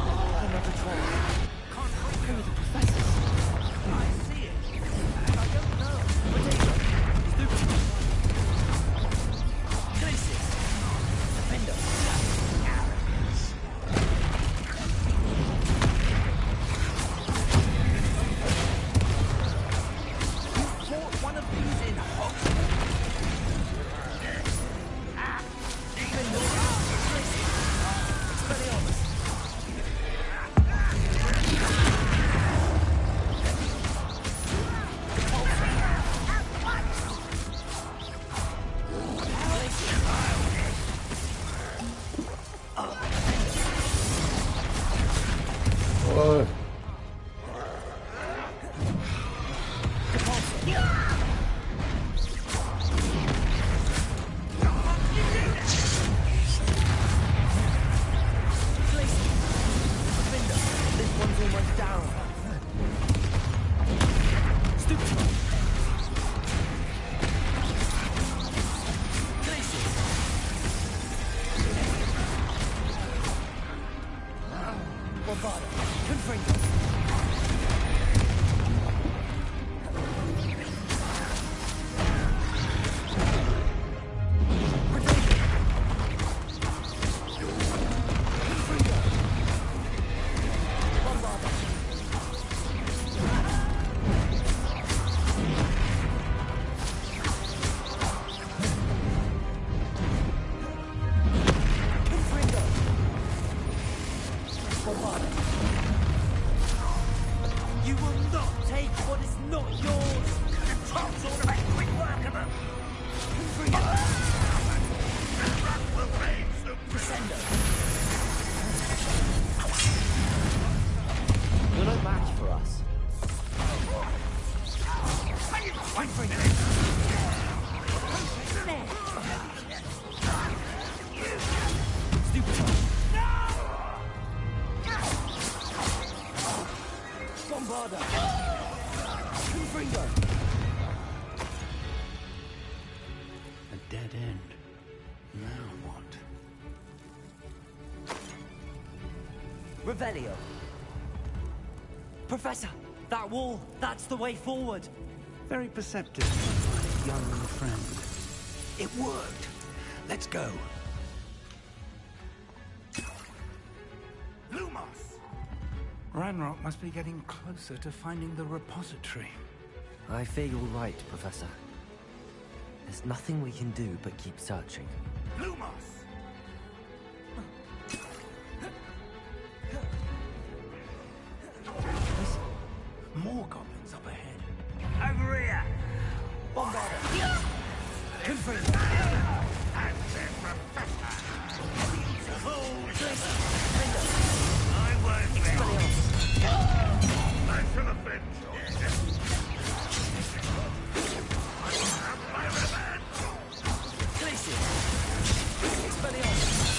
Revelio. Professor, that wall, that's the way forward. Very perceptive, my young friend. It worked. Let's go. Lumos! Ranrock must be getting closer to finding the repository. I fear you're right, Professor. There's nothing we can do but keep searching. Lumos! More goblins up ahead. Over here! Bombarda! Confirm! And their professor! I won't let I shall avenge your death! I will have my revenge! Glacier! Expelliarmus!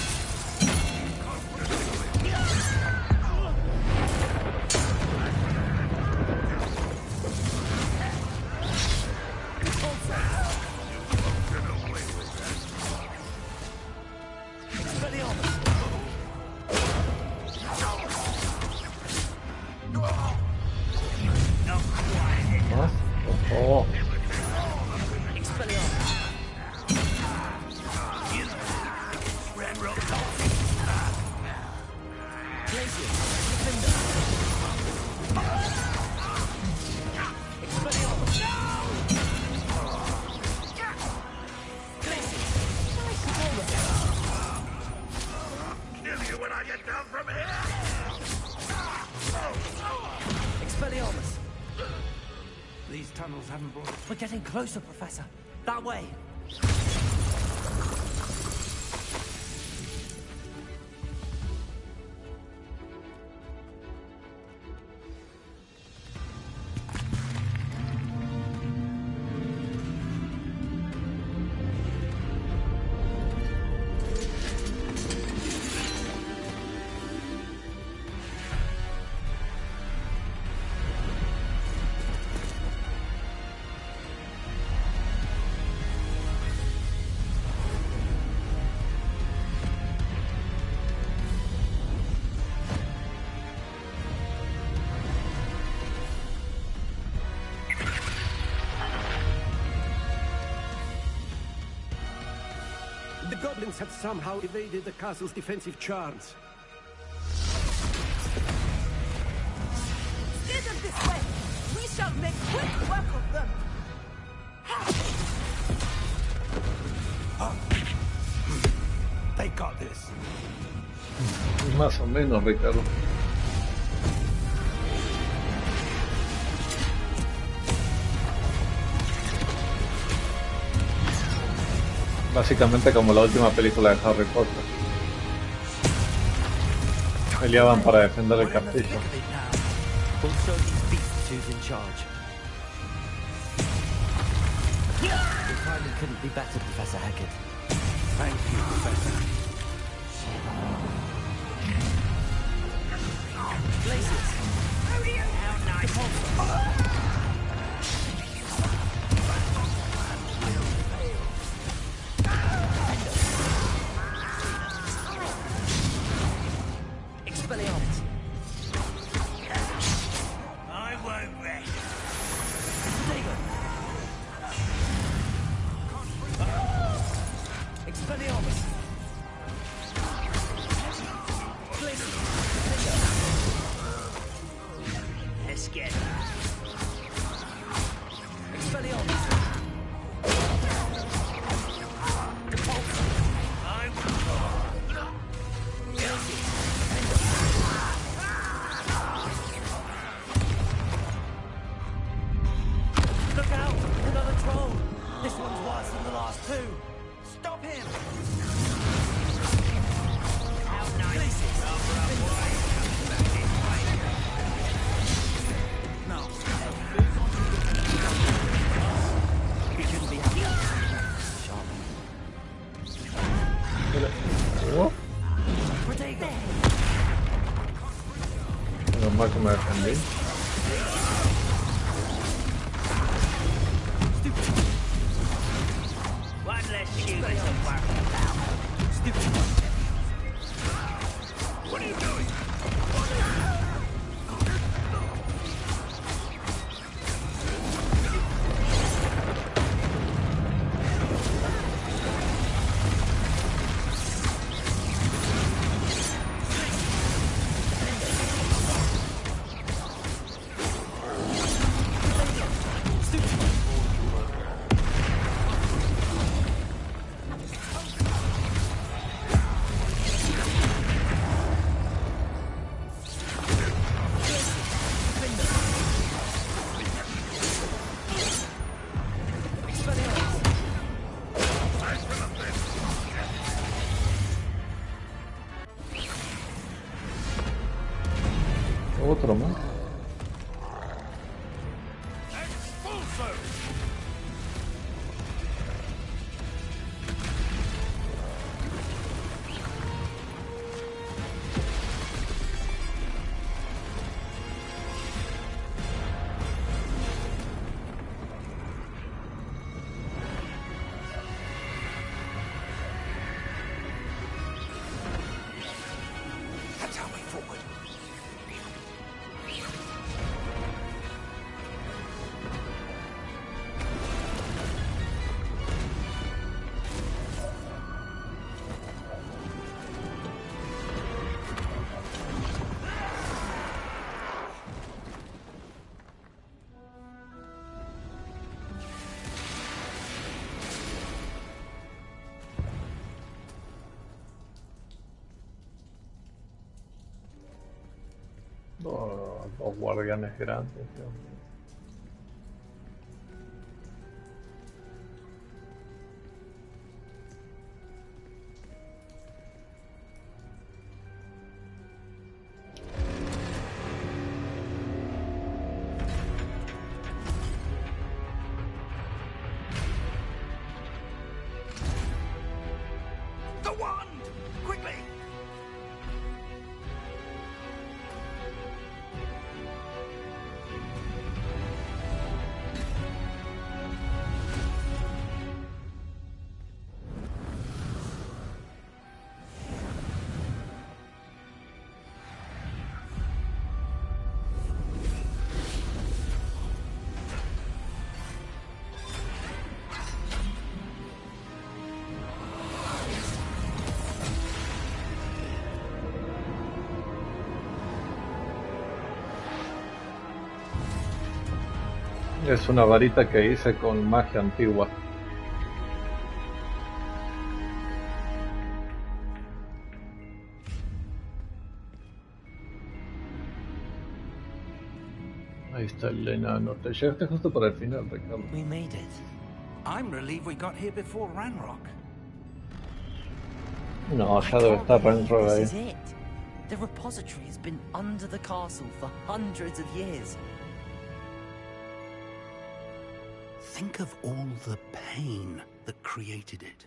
These tunnels haven't brought... We're getting closer, Professor. That way. The goblins have somehow evaded the castle's defensive charms. Steer them this way! We shall make quick work of them! They got this. Más o menos, Ricardo. Básicamente como la última película de Harry Potter. Peleaban para defender el castillo. We'll show these beasts who's in charge. Your timing couldn't be better, Professor Hecat. Thank you, Professor. Blazes! How nice! Expelliarmus! I won't rest. Dagon! Expelliarmus! Blazes! Let's get Expelliarmus! Look out! Another troll! This one's worse than the last two! Stop him! how nice. No. We shouldn't be happy. Sharp. ¿Cómo? Protego! Menos mal que me defendí. One less human to worry about. Stupid. What are you doing? Otro más. That's our way forward. Dos guardianes grandes, Dios mío. Es una varita que hice con magia antigua. Ahí está el enano. Te llegaste justo para el final, Ricardo. We made it. I'm relieved we got here before Ranrock. No, ya debe estar Ranrock ahí. This is it. The repository has been under the castle for hundreds of years. Think of all the pain that created it.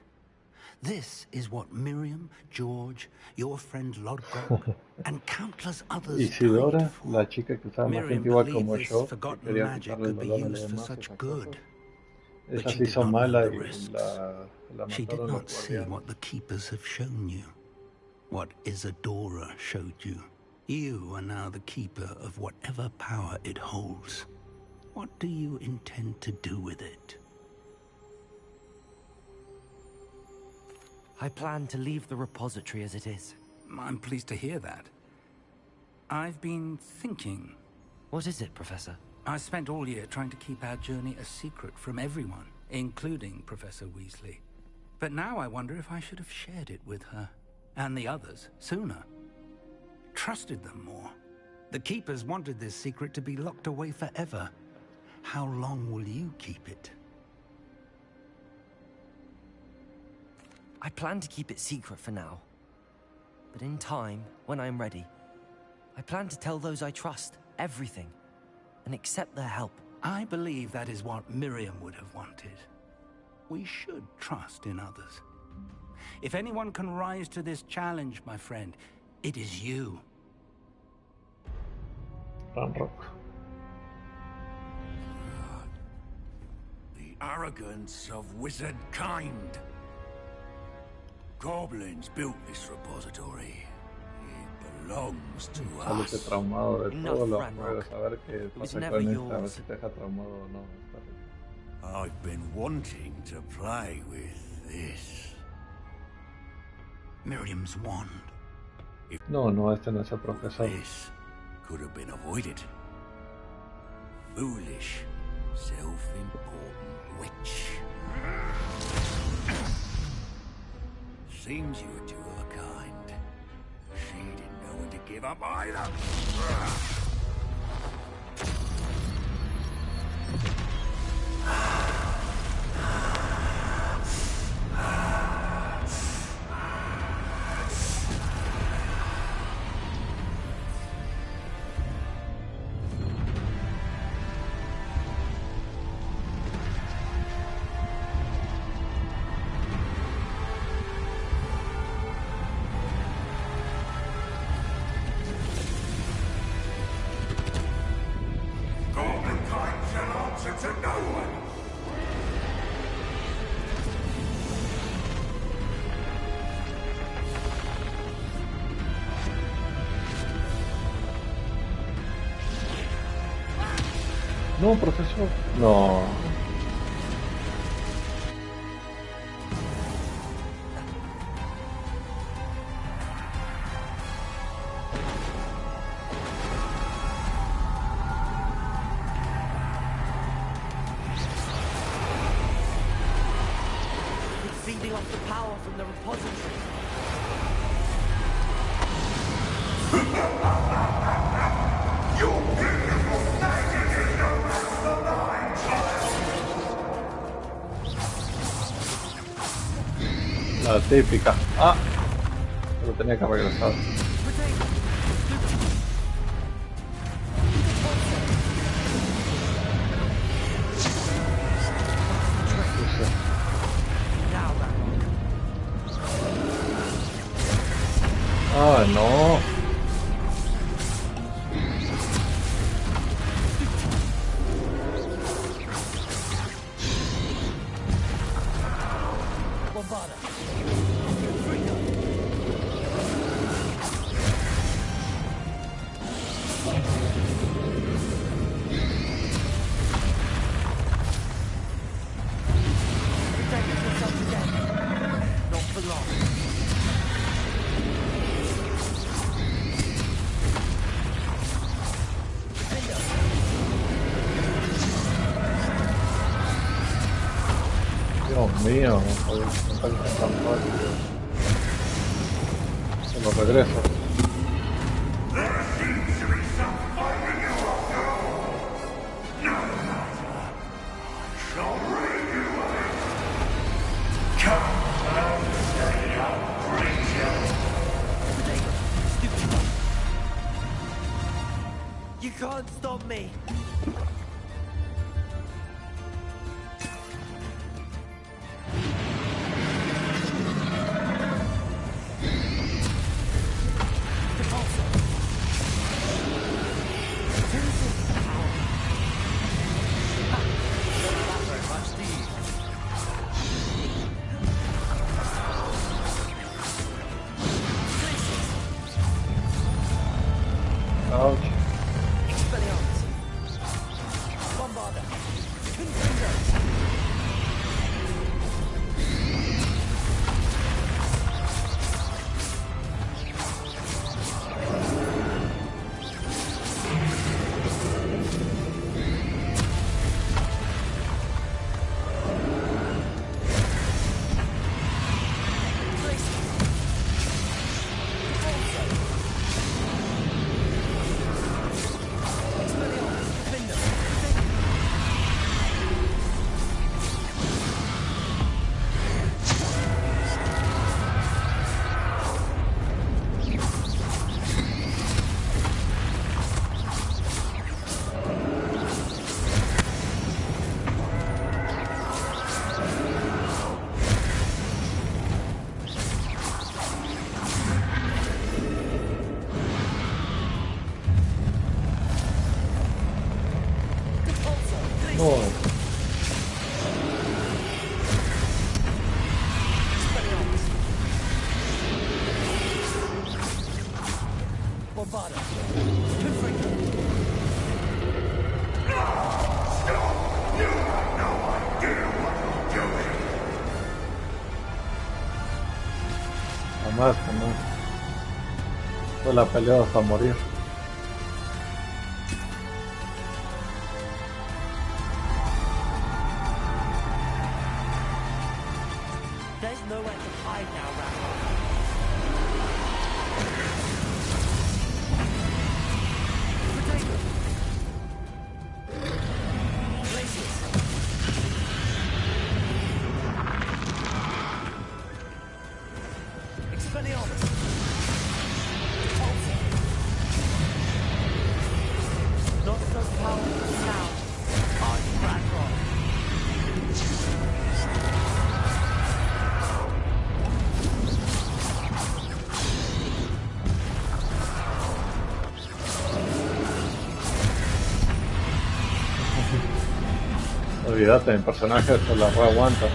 This is what Miriam, George, your friend Lodgok, and countless others Isidora, la chica que usaba magia antigua como yo, que forgotten quería magic quitarle el could be dolor a used los for demás, such esas good. cosas. But Ella she se did hizo not know mala the y risks. la She did mataron los not see guardianes. what the Keepers have shown you. What Isadora showed you. You are now the keeper of whatever power it holds. What do you intend to do with it? I plan to leave the repository as it is. I'm pleased to hear that. I've been thinking. What is it, Professor? I spent all year trying to keep our journey a secret from everyone, including Professor Weasley. But now I wonder if I should have shared it with her, and the others, sooner. Trusted them more. The Keepers wanted this secret to be locked away forever. How long will you keep it? I plan to keep it secret for now. But in time, when I'm ready, I plan to tell those I trust everything and accept their help. I believe that is what Miriam would have wanted. We should trust in others. If anyone can rise to this challenge, my friend, it is you. Ranrock. The arrogance of wizard kind. Goblins built this repository. It belongs to Saliste us. traumado de todos los Ranrock. juegos. A ver qué It was pasa never con esta. A ver yours. si te deja traumado o no. Está rico. I've been wanting to play with this. Miriam's wand. No, no, este no es el profesor. This could have been avoided. Foolish, self-important witch. Seems you were two of a kind. She didn't know when to give up either. No, profesor. No. It's feeding off the power from the repository. La típica. Ah. Lo tenía que regresar. Ah, no. Dios mío, joder, no tan fácil. Se lo regreso. You can't stop me. Ouch. Jamás. Fue la pelea hasta morir. There's nowhere to hide now, Rambo. Not so powerful now. On Ragnarok. Olvídate, mi personaje se la aguanta.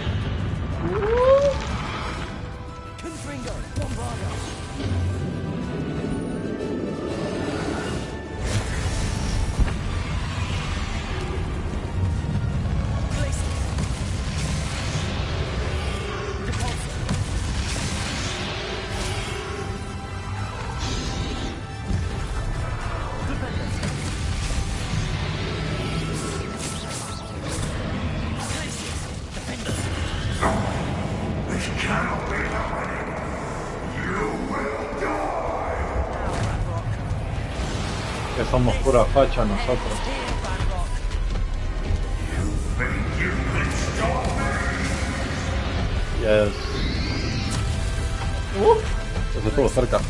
Que somos pura facha nosotros. Yes. Eso estuvo cerca.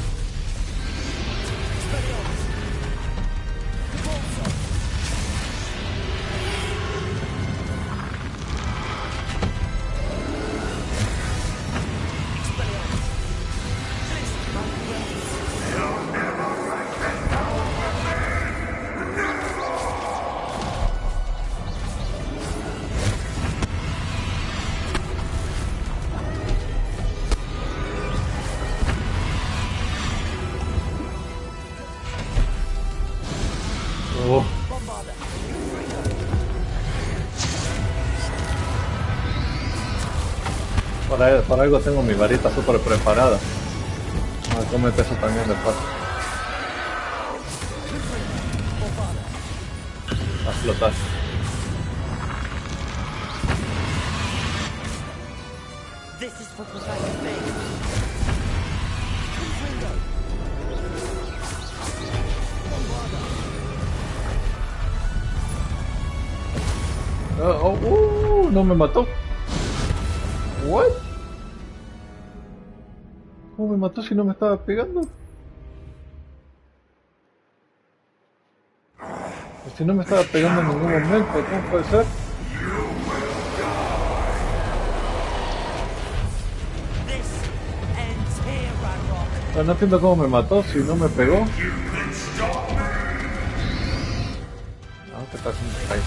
Por algo tengo mi varita súper preparada. Voy a cometer eso también después. A flotar. This is for Professor Fig. No me mató. What? ¿Cómo me mató si no me estaba pegando? Si no me estaba pegando en ningún momento, ¿cómo puede ser? Pero no entiendo cómo me mató si no me pegó. No, que está haciendo ahí.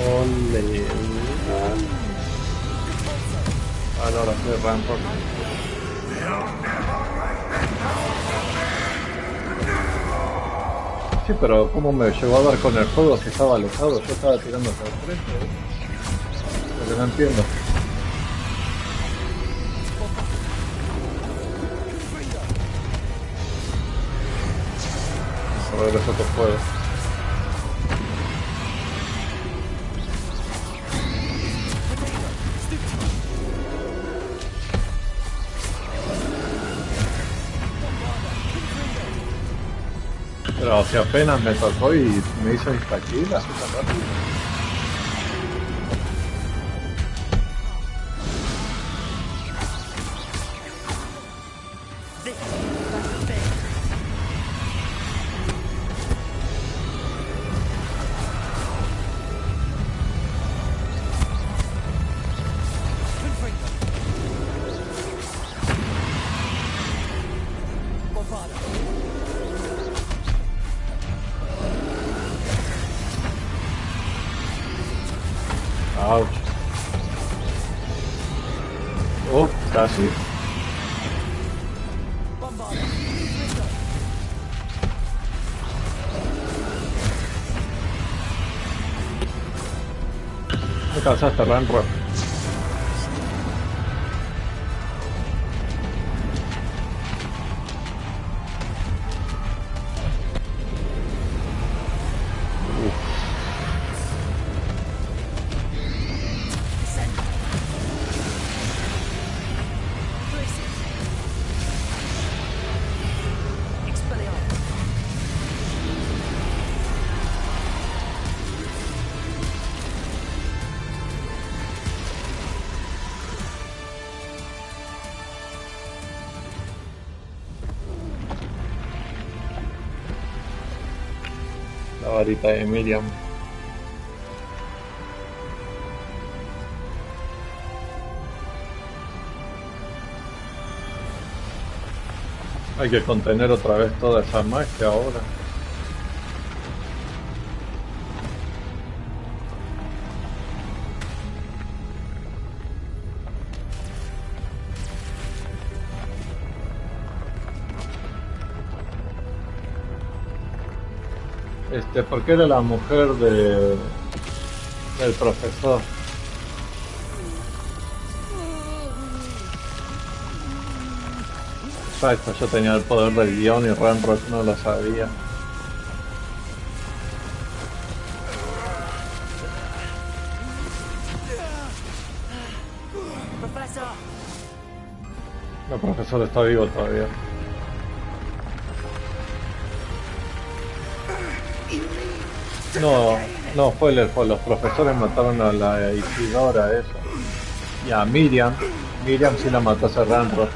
Ole. Ahora sí, rampo. Sí, pero ¿cómo me llegó a dar con el fuego si estaba alejado? Yo estaba tirando hacia el frente, ¿eh? Lo que no entiendo. Regreso tu fuego. Pero si apenas me tocó y me hizo insta-kill así tan rápido. Ouch. Oh, casi. Me cansaste, Ranro. La varita de Miriam. Hay que contener otra vez toda esa magia ahora. ¿Por qué era la mujer del profesor? Exacto, yo tenía el poder del guión y Ranrock no lo sabía. El profesor está vivo todavía. No, fue los profesores mataron a la Isidora esa. Y a Miriam. Miriam sí la mató a ese Ranrock.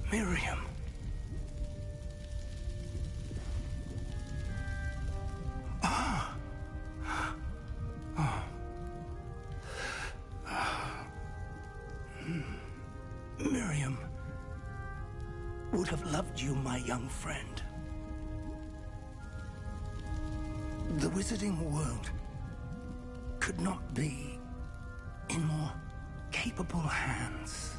Miriam. would have loved you, my young friend. The wizarding world could not be in more capable hands.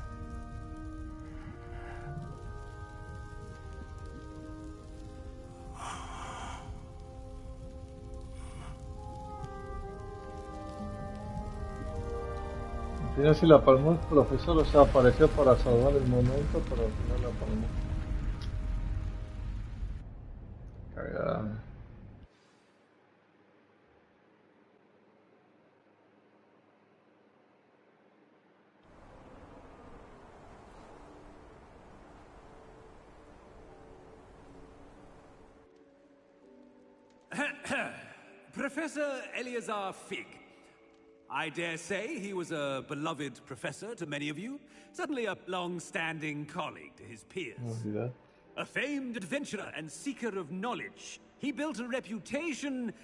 Al final si la palmó el profesor, o sea, apareció para salvar el momento, pero al final la palmó. Cagada. Professor Eleazar Fig. I dare say he was a beloved professor to many of you, certainly a long-standing colleague to his peers. A famed adventurer and seeker of knowledge, he built a reputation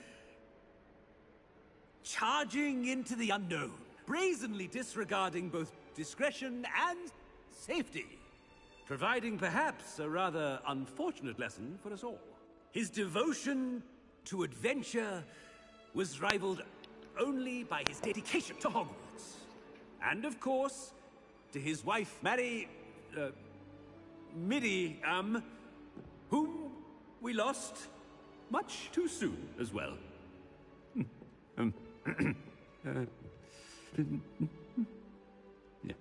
charging into the unknown, brazenly disregarding both discretion and safety, providing perhaps a rather unfortunate lesson for us all. His devotion to adventure was rivaled only by his dedication to Hogwarts. And of course, to his wife, Midi, whom we lost much too soon as well. Yeah.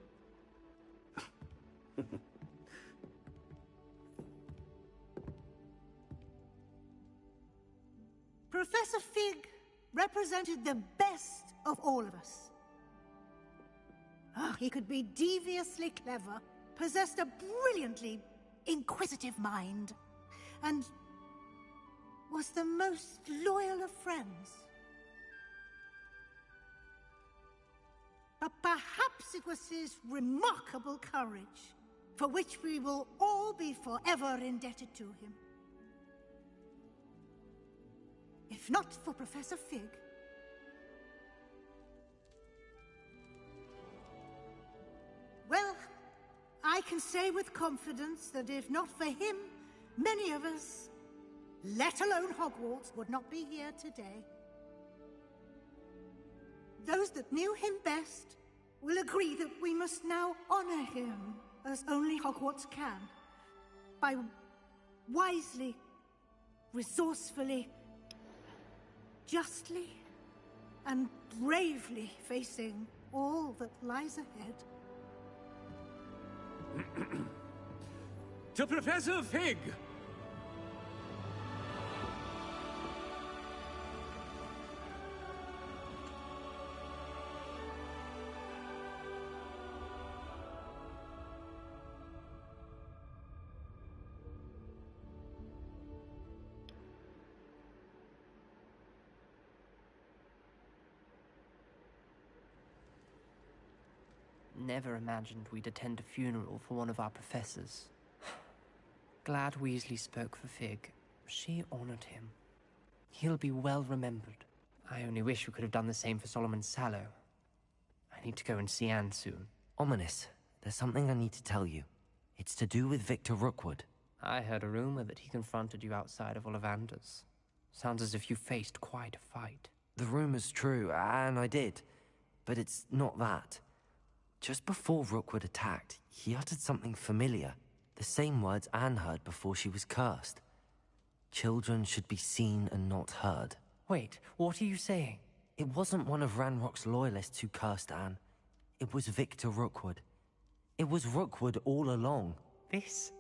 Professor Fig represented the best of all of us. He could be deviously clever, possessed a brilliantly inquisitive mind, and was the most loyal of friends. But perhaps it was his remarkable courage, for which we will all be forever indebted to him. If not for Professor Fig, well, I can say with confidence that if not for him, many of us, let alone Hogwarts, would not be here today. Those that knew him best will agree that we must now honor him as only Hogwarts can, by wisely, resourcefully, justly and bravely facing all that lies ahead. To Professor Fig! Never imagined we'd attend a funeral for one of our professors. Glad Weasley spoke for Fig. She honored him. He'll be well remembered. I only wish we could have done the same for Solomon Sallow. I need to go and see Anne soon. Ominous, there's something I need to tell you. It's to do with Victor Rookwood. I heard a rumor that he confronted you outside of Ollivander's. Sounds as if you faced quite a fight. The rumor's true, and I did. But it's not that. Just before Rookwood attacked, he uttered something familiar. The same words Anne heard before she was cursed. Children should be seen and not heard. Wait, what are you saying? It wasn't one of Ranrock's loyalists who cursed Anne. It was Victor Rookwood. It was Rookwood all along. This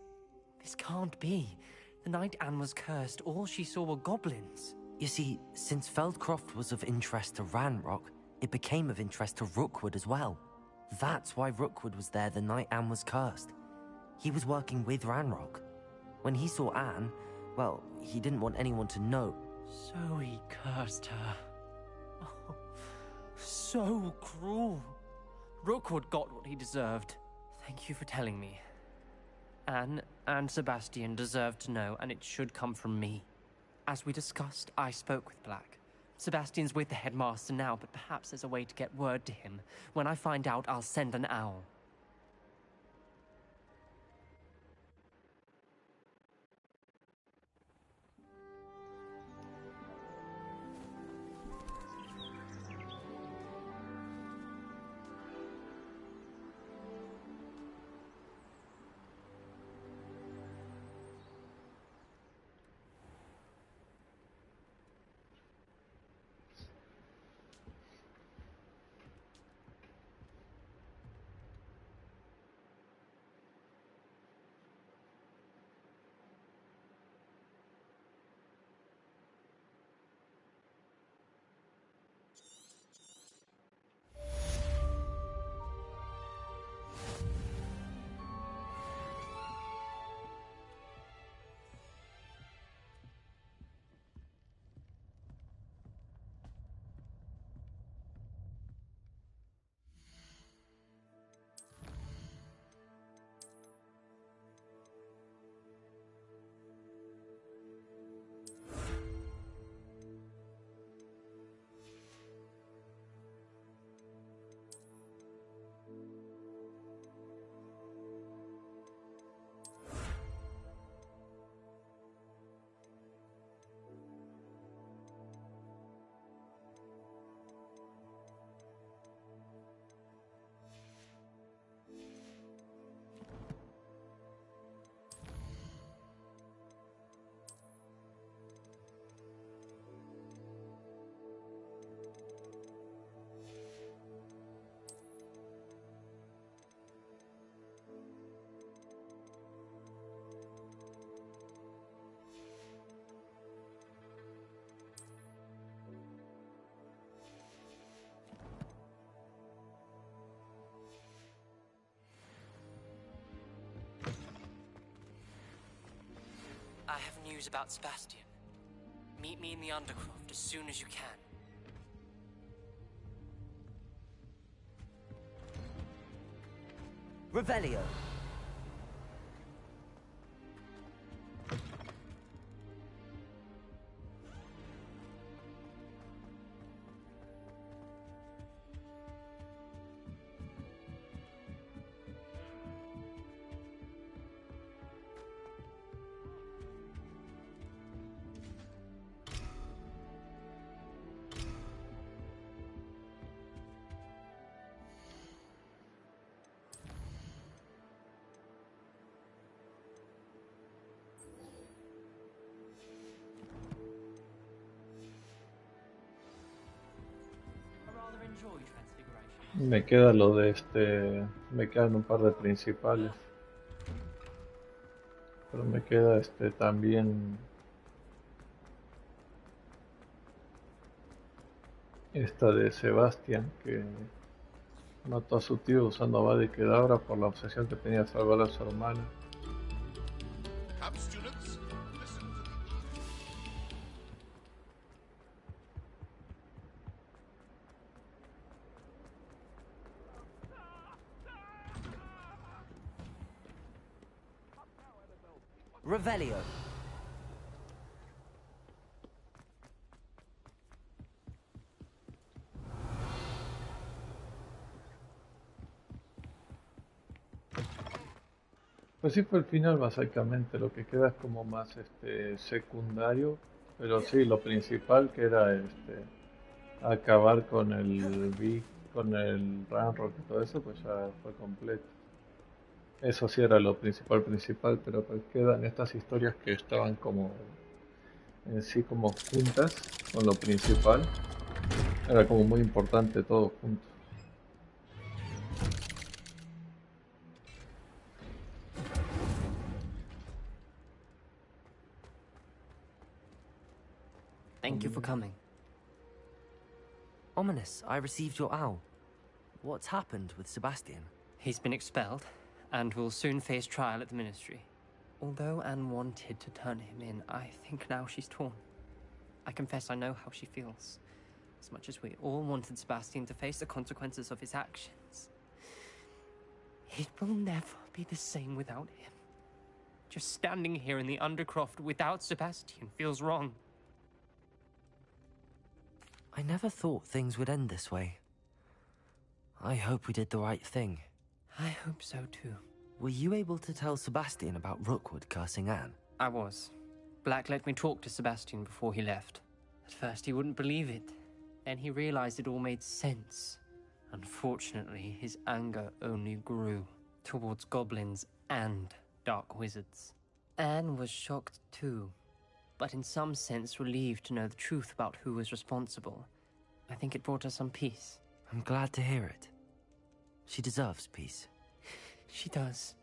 can't be. The night Anne was cursed, all she saw were goblins. You see, since Feldcroft was of interest to Ranrock, it became of interest to Rookwood as well. That's why Rookwood was there the night Anne was cursed. He was working with Ranrock. When he saw Anne, well, he didn't want anyone to know. So he cursed her. Oh, so cruel. Rookwood got what he deserved. Thank you for telling me. Anne and Sebastian deserve to know, and it should come from me. As we discussed, I spoke with Black. Sebastian's with the headmaster now, but perhaps there's a way to get word to him. When I find out, I'll send an owl. I have news about Sebastian. Meet me in the Undercroft as soon as you can. Revelio. Me queda lo de me quedan un par de principales. Pero me queda también esta de Sebastián, que mató a su tío usando Bada y Kedavra por la obsesión que tenía de salvar a su hermana. Come, students, listen to me. Revelio. Pues sí fue el final básicamente, lo que queda es como más secundario, pero sí, lo principal que era acabar con con el Ranrock y todo eso, pues ya fue completo. Eso sí era lo principal, pero pues quedan estas historias que estaban como en sí como juntas con lo principal. Era como muy importante todo junto. Thank you for coming. Ominous, I received your owl. What's happened with Sebastian? He's been expelled, and will soon face trial at the Ministry. Although Anne wanted to turn him in, I think now she's torn. I confess I know how she feels. As much as we all wanted Sebastian to face the consequences of his actions. It will never be the same without him. Just standing here in the Undercroft without Sebastian feels wrong. I never thought things would end this way. I hope we did the right thing. I hope so too. Were you able to tell Sebastian about Rookwood cursing Anne? I was. Black let me talk to Sebastian before he left. At first he wouldn't believe it. Then he realized it all made sense. Unfortunately, his anger only grew towards goblins and dark wizards. Anne was shocked too, but in some sense relieved to know the truth about who was responsible. I think it brought her some peace. I'm glad to hear it. She deserves peace. She does.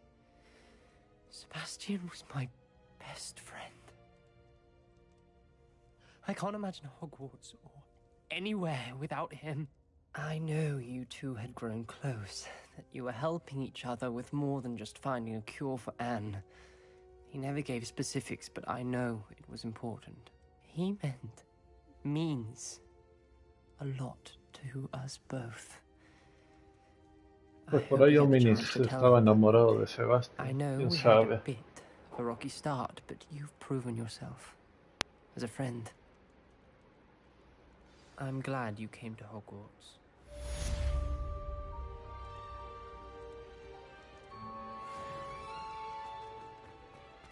Sebastian was my best friend. I can't imagine Hogwarts or anywhere without him. I know you two had grown close, that you were helping each other with more than just finding a cure for Anne. He never gave specifics, but I know it was important. He means a lot to us both. Pues por ahí Ominis estaba enamorado de Sebastián. I know ¿Quién we sabe? had a bit of a rocky start, but you've proven yourself as a friend. I'm glad you came to Hogwarts.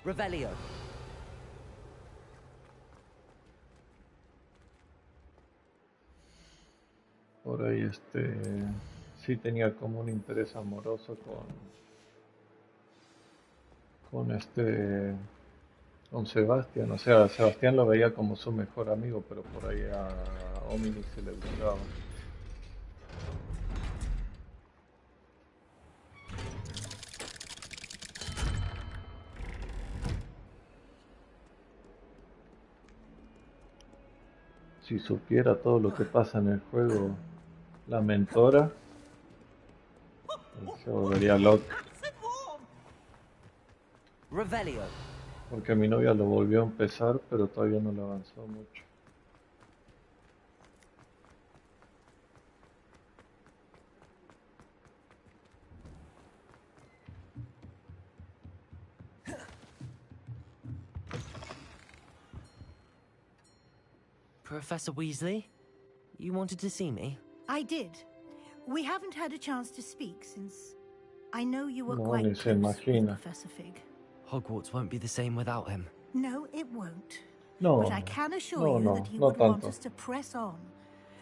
Revelio. Por ahí sí tenía como un interés amoroso con Sebastián. O sea, Sebastián lo veía como su mejor amigo, pero por ahí a Omni se le gustaba. Si supiera todo lo que pasa en el juego, la mentora se volvería loca. Revelio. Porque mi novia lo volvió a empezar, pero todavía no lo avanzó mucho. Professor Weasley, you wanted to see me? I did. We haven't had a chance to speak since I know you were No, quite ni se close with imagina. Professor Fig. Hogwarts won't be the same without him. No, it won't. No, But I can assure no, you no, that he no would want tanto. us to press on,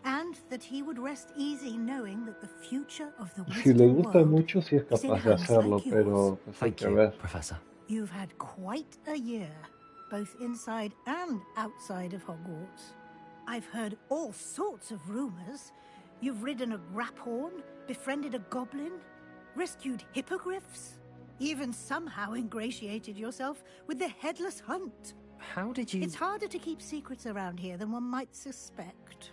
and that he would rest easy knowing that the future of the Si le Wizarding gusta world mucho, sí es is in capaz de hands hacerlo, like yours. pero pues hay Thank que you, ver. Professor. You've had quite a year, both inside and outside of Hogwarts. I've heard all sorts of rumors. You've ridden a graphorn, befriended a goblin, rescued hippogriffs, even somehow ingratiated yourself with the Headless Hunt. How did you... It's harder to keep secrets around here than one might suspect.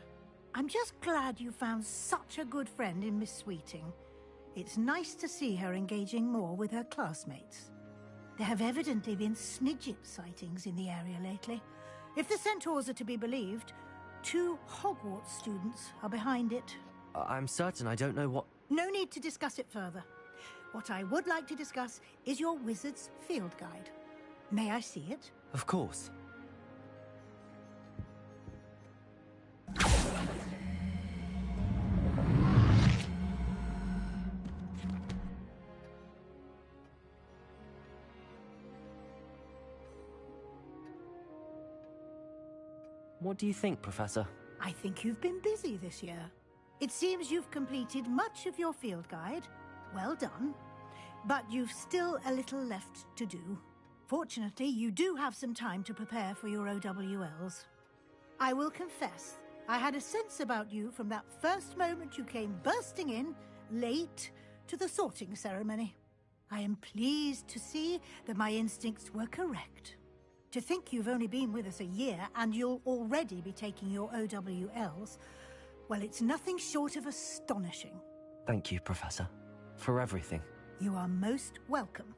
I'm just glad you found such a good friend in Miss Sweeting. It's nice to see her engaging more with her classmates. There have evidently been Snidget sightings in the area lately. If the centaurs are to be believed, 2 Hogwarts students are behind it. I'm certain I don't know what... No need to discuss it further. What I would like to discuss is your wizard's field guide. May I see it? Of course. What do you think, Professor? I think you've been busy this year. It seems you've completed much of your field guide. Well done. But you've still a little left to do. Fortunately, you do have some time to prepare for your OWLs. I will confess, I had a sense about you from that first moment you came bursting in, late, to the sorting ceremony. I am pleased to see that my instincts were correct. To think you've only been with us a year and you'll already be taking your OWLs, well, it's nothing short of astonishing. Thank you, Professor, for everything. You are most welcome.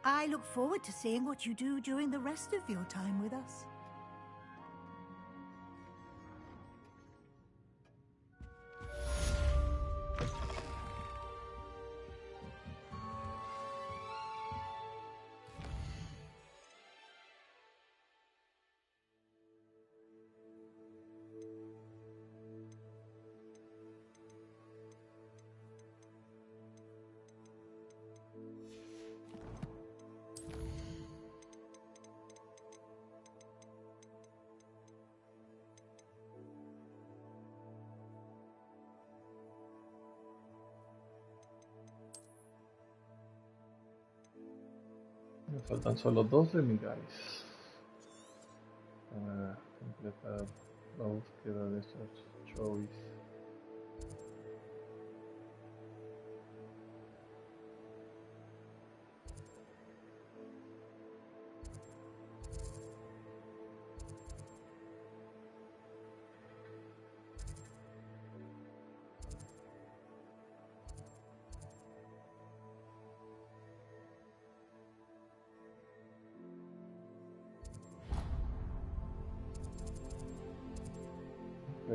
I look forward to seeing what you do during the rest of your time with us. Me faltan solo 2 de mi guys para completar la búsqueda de esos choice.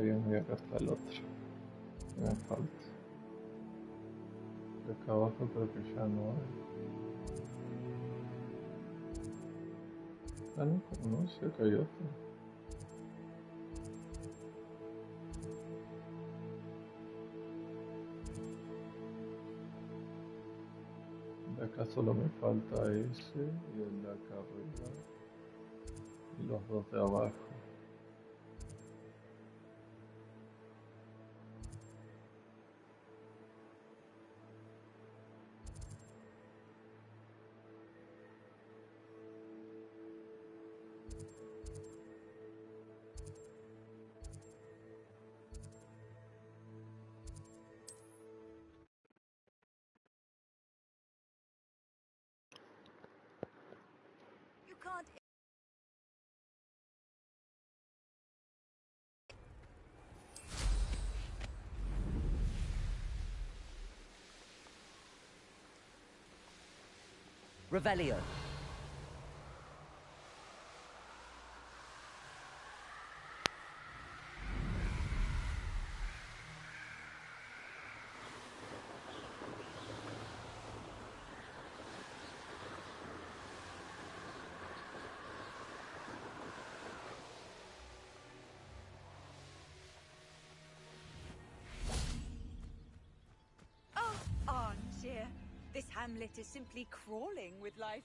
Bien, y acá está el otro que me falta. De acá abajo creo que ya no hay. Ah, no, como no, sí, acá hay otro. De acá solo me falta ese y el de acá arriba y los 2 de abajo. You can't... Revelio. hamlet is simply crawling with life.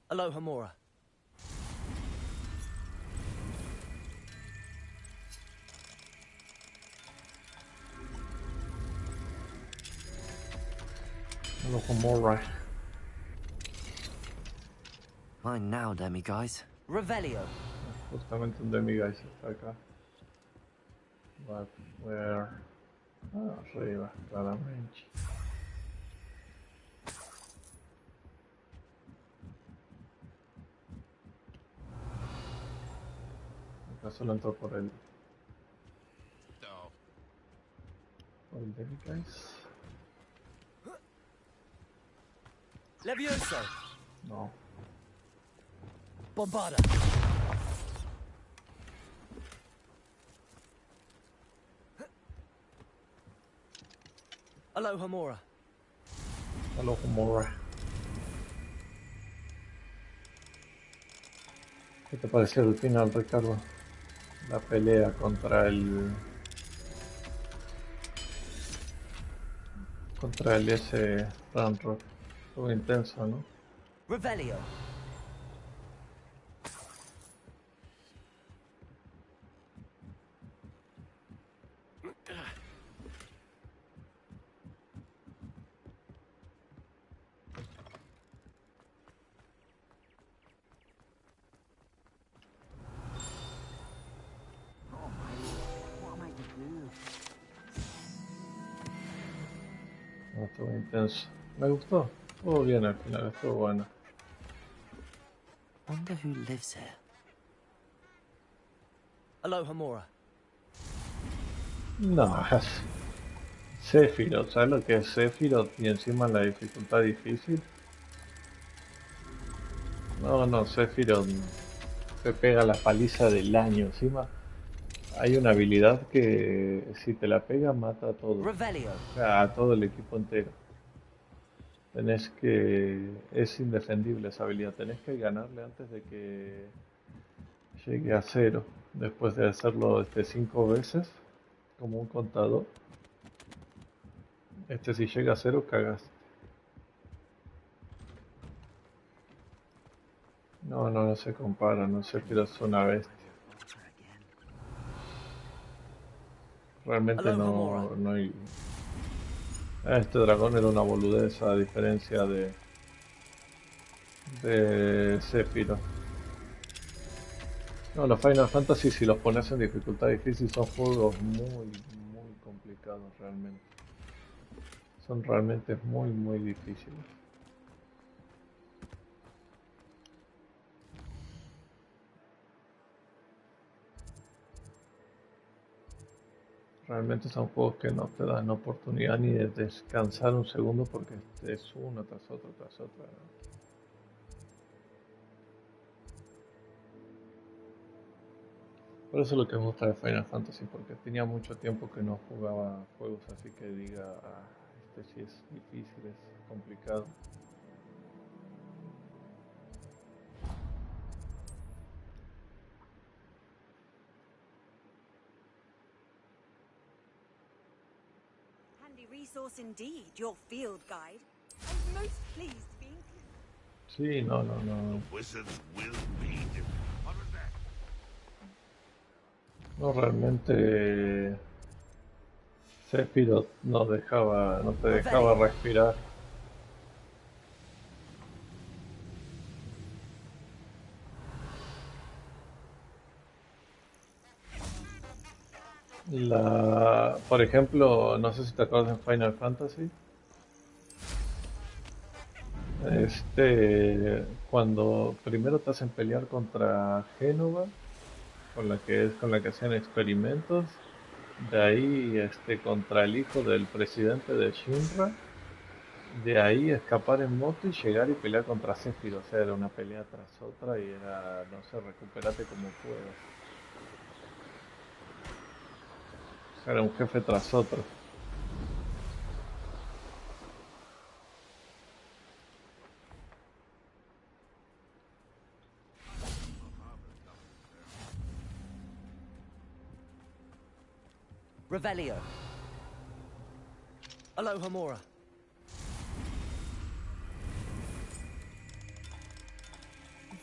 Aloha Mora. More. Mine now, demi guys. Revelio. Justamente un demiguise está acá. But where? Ah, arriba, claramente. Acá solo entró por el demiguise. Levioso. No. Bombarda. Aloha Mora. Aloha Mora. ¿Qué te pareció el final, Ricardo? La pelea contra el ese Ranrock. Estuvo intenso, ¿no? Revelio. No, estuvo intenso. Me gustó. Estuvo bien al final, estuvo bueno. Wonder who lives here. Aloha Mora. No, es Sephiroth, ¿sabes lo que es Sephiroth? Y encima la dificultad difícil. No, Sephiroth te pega la paliza del año. Encima hay una habilidad que si te la pega mata a todo. Revelio. O sea, a todo el equipo entero. Es indefendible esa habilidad. Tenés que ganarle antes de que llegue a 0. Después de hacerlo 5 veces, como un contador. Si llega a 0, cagas. No se compara, no sé, pero es una bestia. Realmente no hay... Este dragón era una boludez a diferencia de Sephiroth. No, los Final Fantasy si los pones en dificultad difícil son juegos muy complicados realmente. Son realmente muy difíciles. Realmente son juegos que no te dan oportunidad ni de descansar un segundo porque es uno tras otro tras otro. Por eso es lo que me gusta de Final Fantasy, porque tenía mucho tiempo que no jugaba juegos así que diga, este sí es difícil, es complicado. Handy resource indeed, your field guide. I'm most pleased to be included. Sí, no. No, realmente Sephiroth no te dejaba respirar. Por ejemplo, no sé si te acuerdas en Final Fantasy. Cuando primero te hacen pelear contra Génova, con la que hacían experimentos, de ahí contra el hijo del presidente de Shinra, de ahí escapar en moto y llegar y pelear contra Sephiroth. O sea, era una pelea tras otra y era, no sé, recuperate como puedas. O sea, era un jefe tras otro. Revelio. Aloha Mora.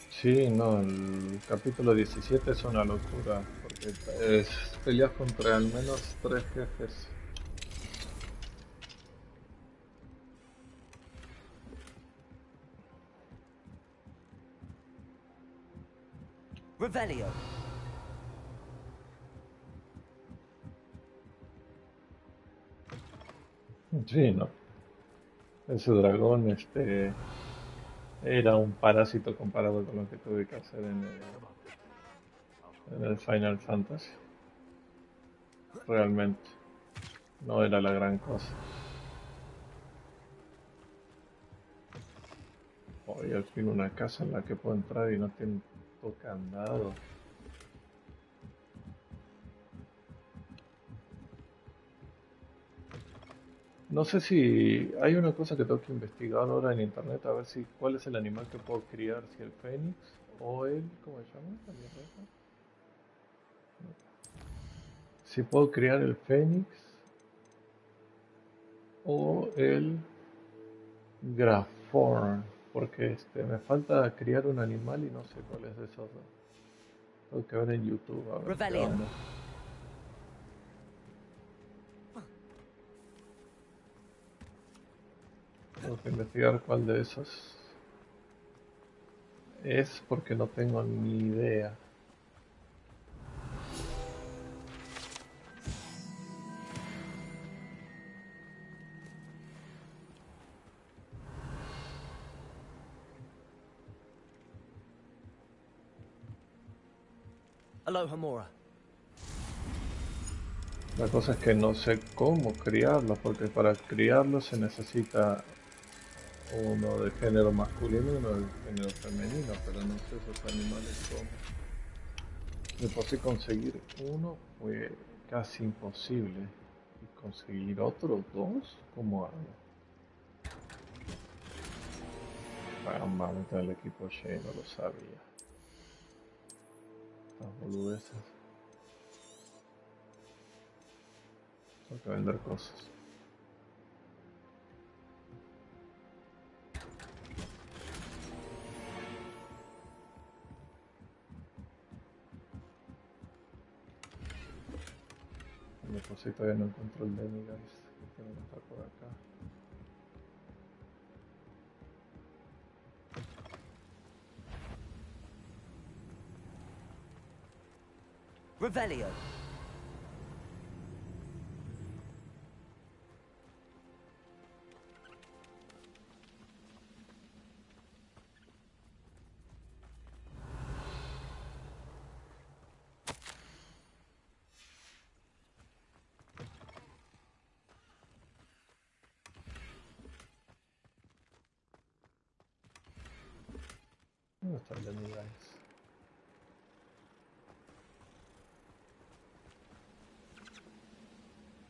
Sí, no, el capítulo 17 es una locura, porque peleas contra al menos 3 jefes. Revelio. Sí, no. Ese dragón, era un parásito comparado con lo que tuve que hacer en el Final Fantasy. Realmente, no era la gran cosa. Hoy al fin una casa en la que puedo entrar y no tiene candado. No sé si hay una cosa que tengo que investigar ahora en internet a ver si cuál es el animal que puedo criar, si el fénix o el, ¿cómo se llama? ¿La mierda? Si puedo criar el fénix o el grafón, porque me falta criar un animal y no sé cuál es de esos dos. Tengo que ver en YouTube a ver qué onda. Tengo que investigar cuál de esos es porque no tengo ni idea. Aloha Mora. La cosa es que no sé cómo criarlos, porque para criarlos se necesita uno de género masculino y uno de género femenino, pero no sé esos animales cómo. De por sí conseguir uno fue casi imposible. ¿Y conseguir otros dos? ¿Cómo hago? Caramba, no tengo el equipo lleno, lo sabía. Estas boludeces. Tengo que vender cosas. De por sí todavía no encuentro el Demi, guys. Tengo que estar por acá. Revelio. ¿Dónde está el Demi, guys?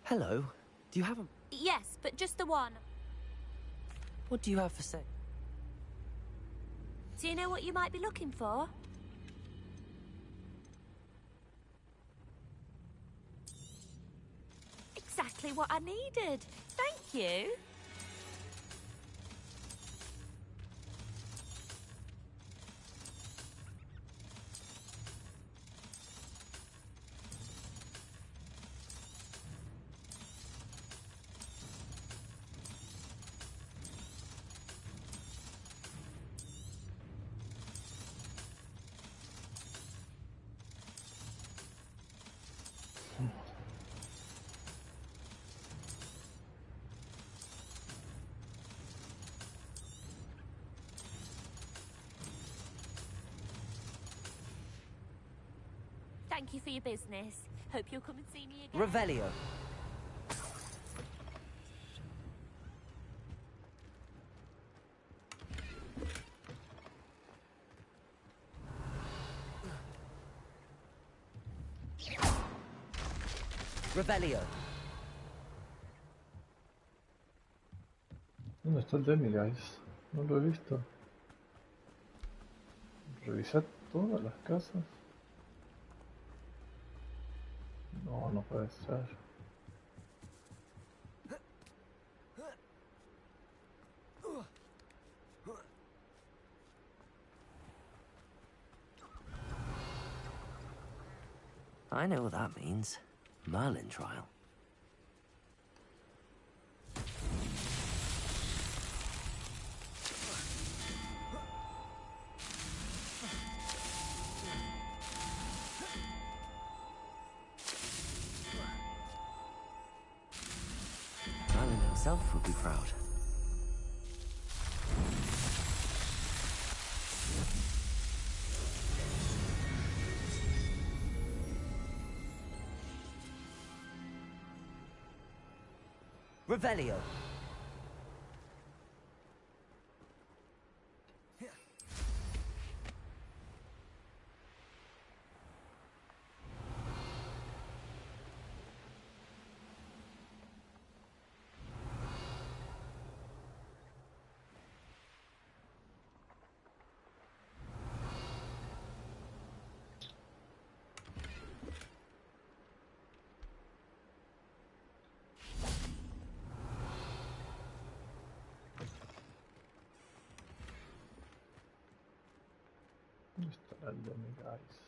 Hello. Do you have a... Yes, but just the one. What do you have for sale? Do you know what you might be looking for? Exactly what I needed. Thank you. Thank you for your business. Hope you'll come and see me again. Revelio. Revelio. ¿Dónde está el Demi, guys? No lo he visto. Revisar todas las casas. No, no puede ser. I know what that means. Merlin trial. Merlin himself would be proud. Revelio. ¿Dónde estará el Dummy Guys?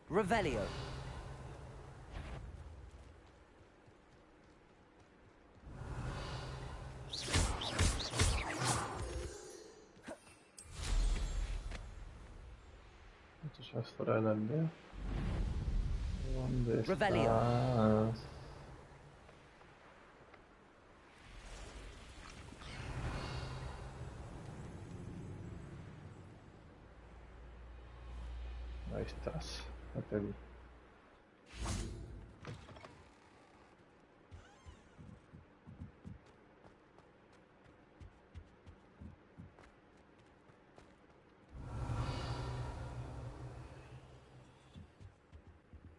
Revelio. Esto ya es fuera de la aldea. ¿Dónde Revelio. estás? Ahí estás, ya te vi.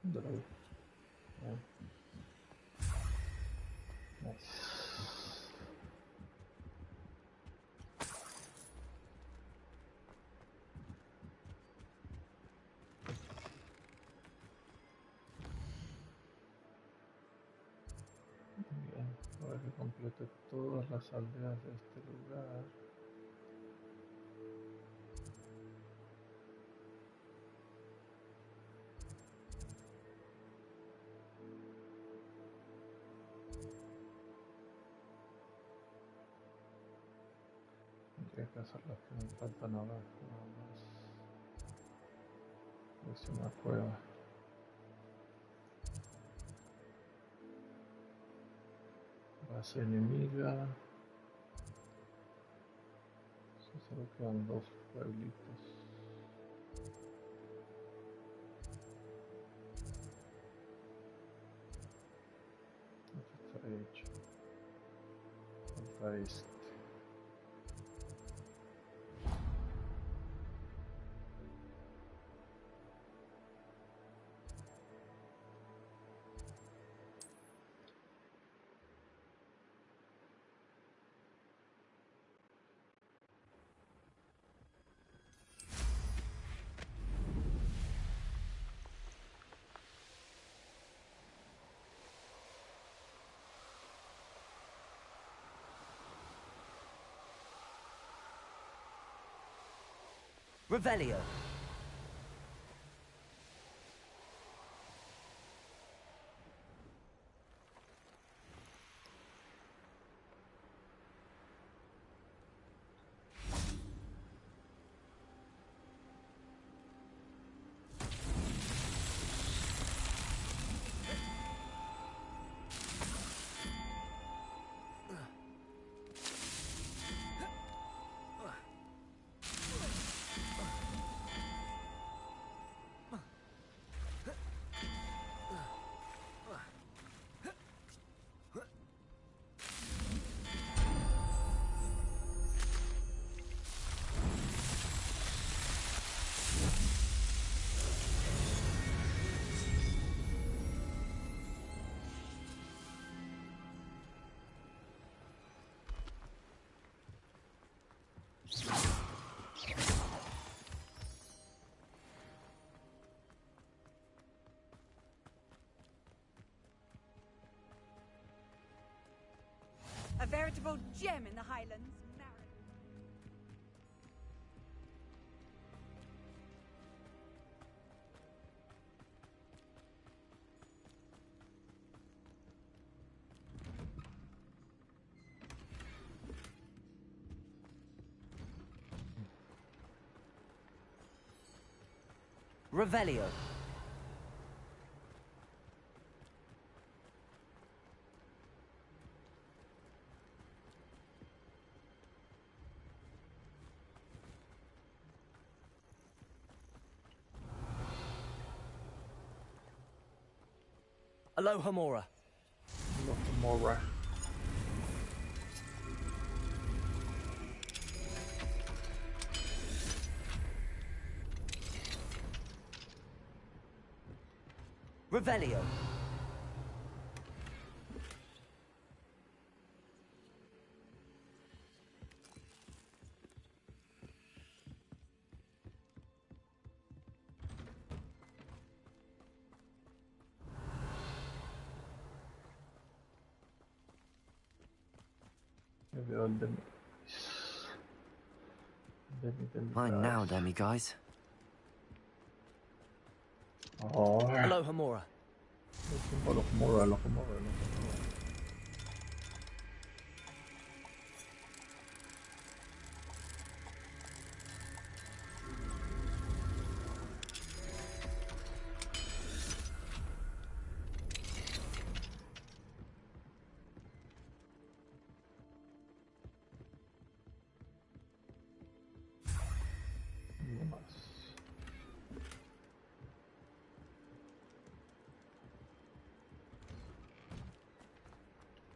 ¿Dónde lo vi? Bien. Nice. Bien, ahora que complete todas las aldeas de este lugar. Tendría que hacer las que me faltan ahora, nada más. Es una cueva. Base enemiga. Solo quedan dos pueblitos. Esto está hecho. Falta este. Revelio. veritable gem in the Highlands. Revelio. Aloha Mora. Mora. Revelio. Mine now, Demi guys. Oh. Aloha Mora. Aloha Mora, Aloha Mora.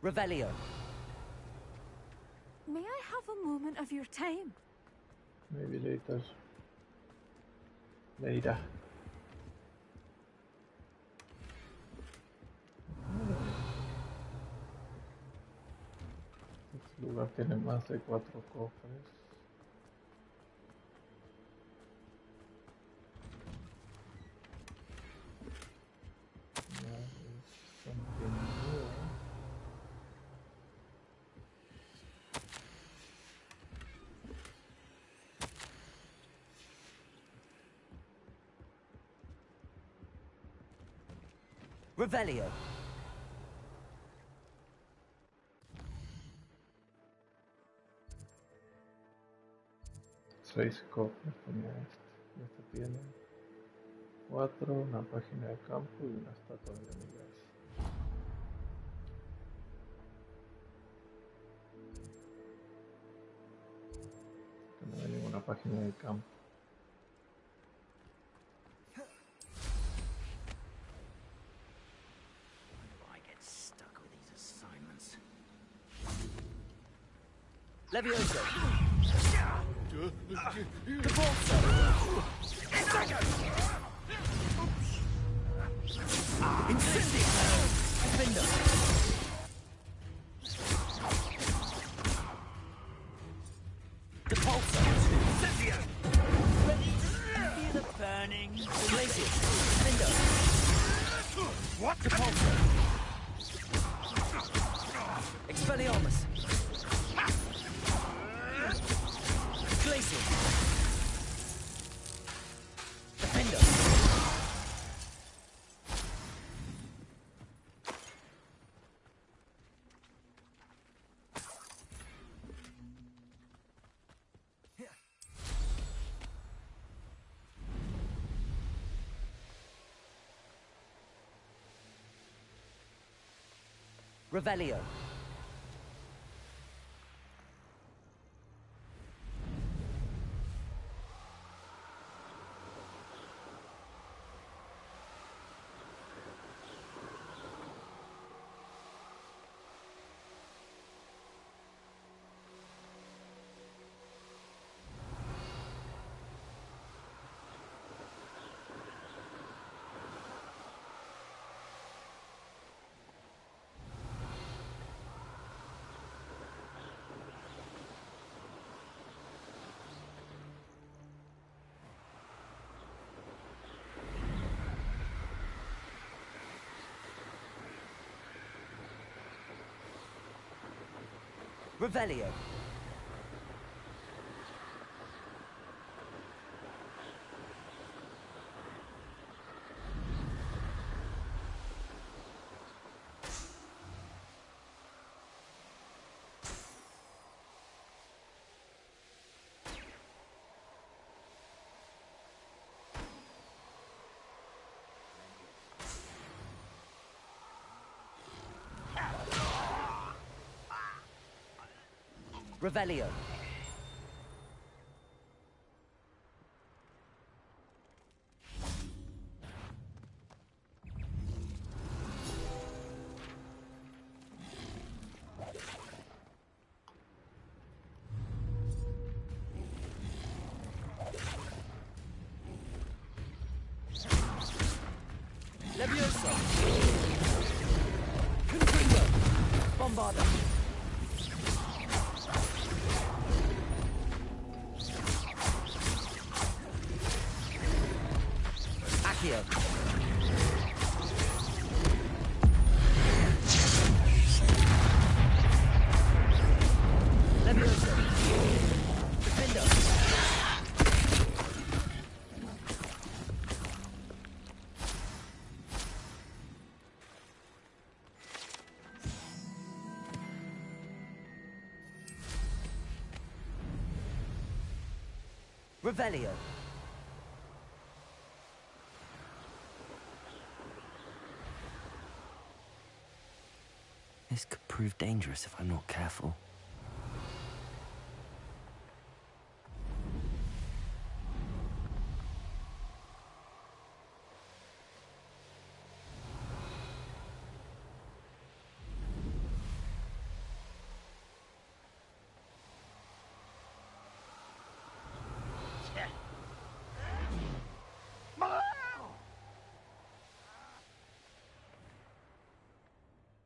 Revelio. May I have a moment of your time? Maybe later. Later. Este lugar tiene más de 4 cofres. Revelio. 6 cofres tenía este. Este tiene 4, una página de campo y una estatua de unidades. No hay ninguna página de campo. Levioso. Incendio. Defender. Depulso. Incendio. Ready? Feel the burning. Glacius. Defender. What? Depulso. Expelliarmus. Glacius. Defender. Revelio. Revelio. Revelio. Levioso. Contrindo. Bombarda. Accio. Levioso. Defendo. Revelio. This could prove dangerous if I'm not careful.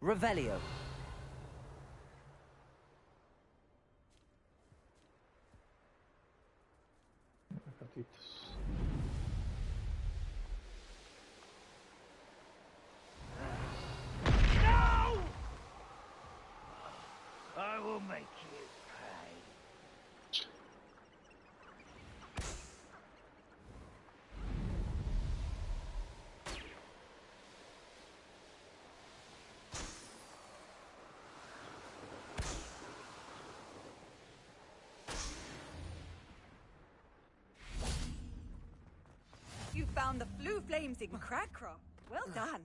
Revelio. Gatitos. No! I will make you pay. You found the flue flames in Crackcrop. Well done.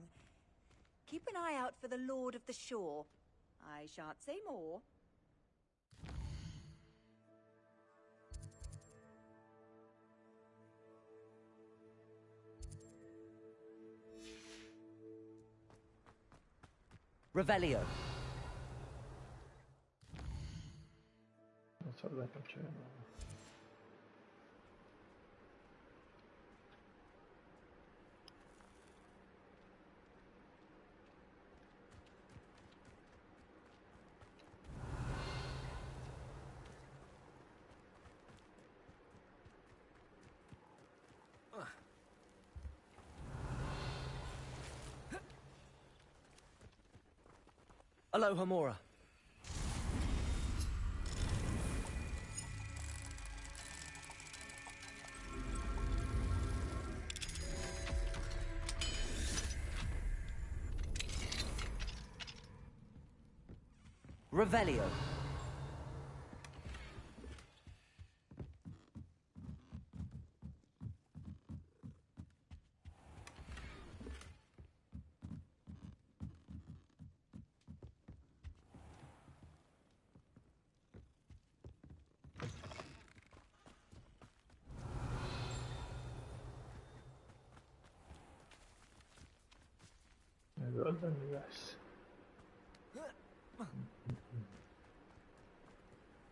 Keep an eye out for the Lord of the Shore. I shan't say more. Revelio. Non so dove c'è. Aloha Mora. Revelio. Well done, you guys.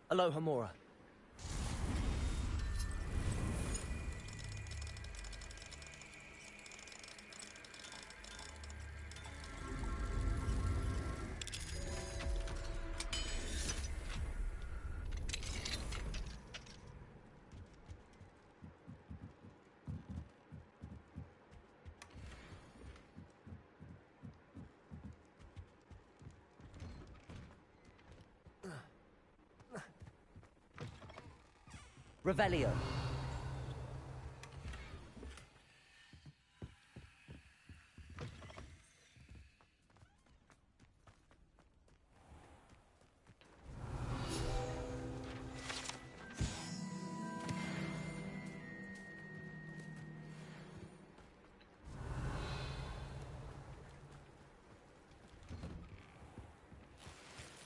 Aloha Mora. Revelio.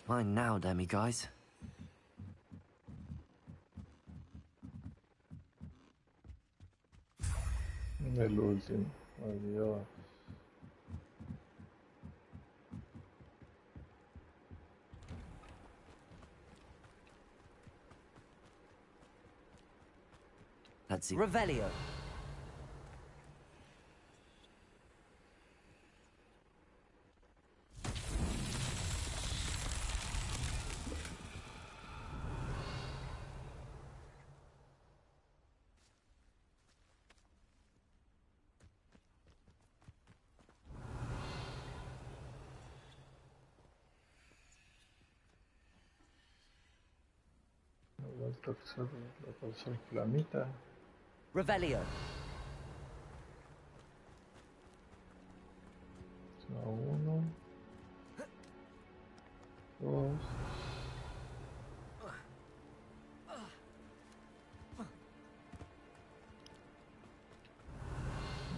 Mine now, demi-guys. El último. Ay, Dios. Let's see. Revelio. La tercera flamita. Revelio. Uno. Dos.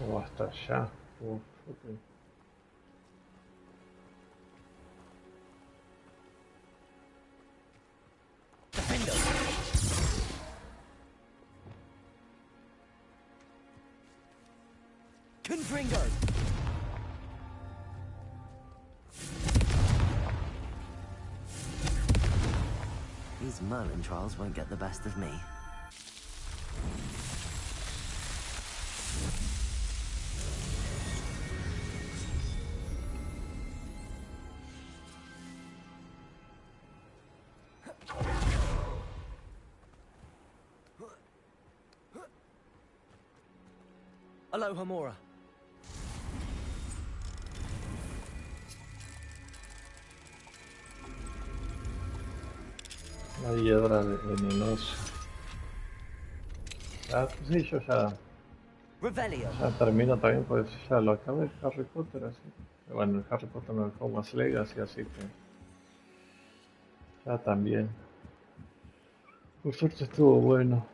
O hasta allá. Uf, ok. Confringo. These Merlin trials won't get the best of me. Alohomora. La hiedra venenosa. Ah, pues sí, yo Revelio. ya termino también, pues ya lo acabé el Harry Potter, así. Bueno, el Harry Potter no, el Hogwarts Legacy, así que ya también. Por suerte estuvo bueno.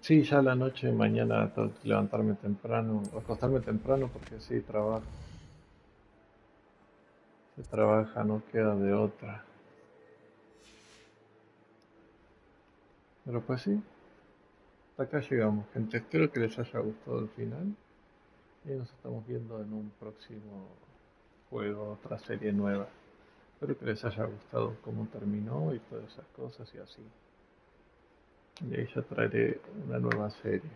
Sí, ya la noche, mañana tengo que levantarme temprano, acostarme temprano porque sí, trabajo. Se trabaja, no queda de otra. Pero pues sí, hasta acá llegamos, gente. Espero que les haya gustado el final. Y nos estamos viendo en un próximo juego, otra serie nueva. Espero que les haya gustado cómo terminó y todas esas cosas y así. Y ahí ya traeré una nueva serie.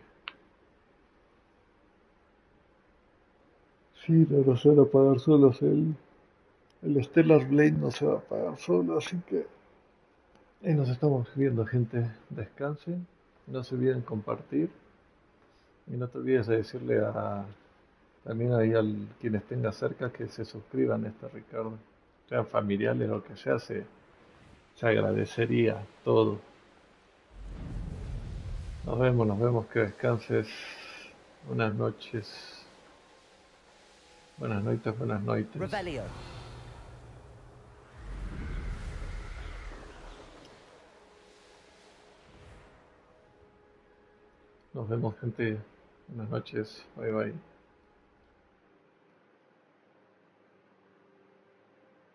Sí, no se van a apagar solos. El Stellar Blade no se va a apagar solo, así que ahí nos estamos viendo, gente. Descansen, no se olviden compartir y no te olvides de decirle también ahí a quienes tengas cerca que se suscriban a este Ricardo. Sean familiares, lo que sea, se agradecería todo. Nos vemos, que descanses. Buenas noches. Buenas noches, buenas noches. Revelio. Nos vemos, gente. Buenas noches. Bye bye.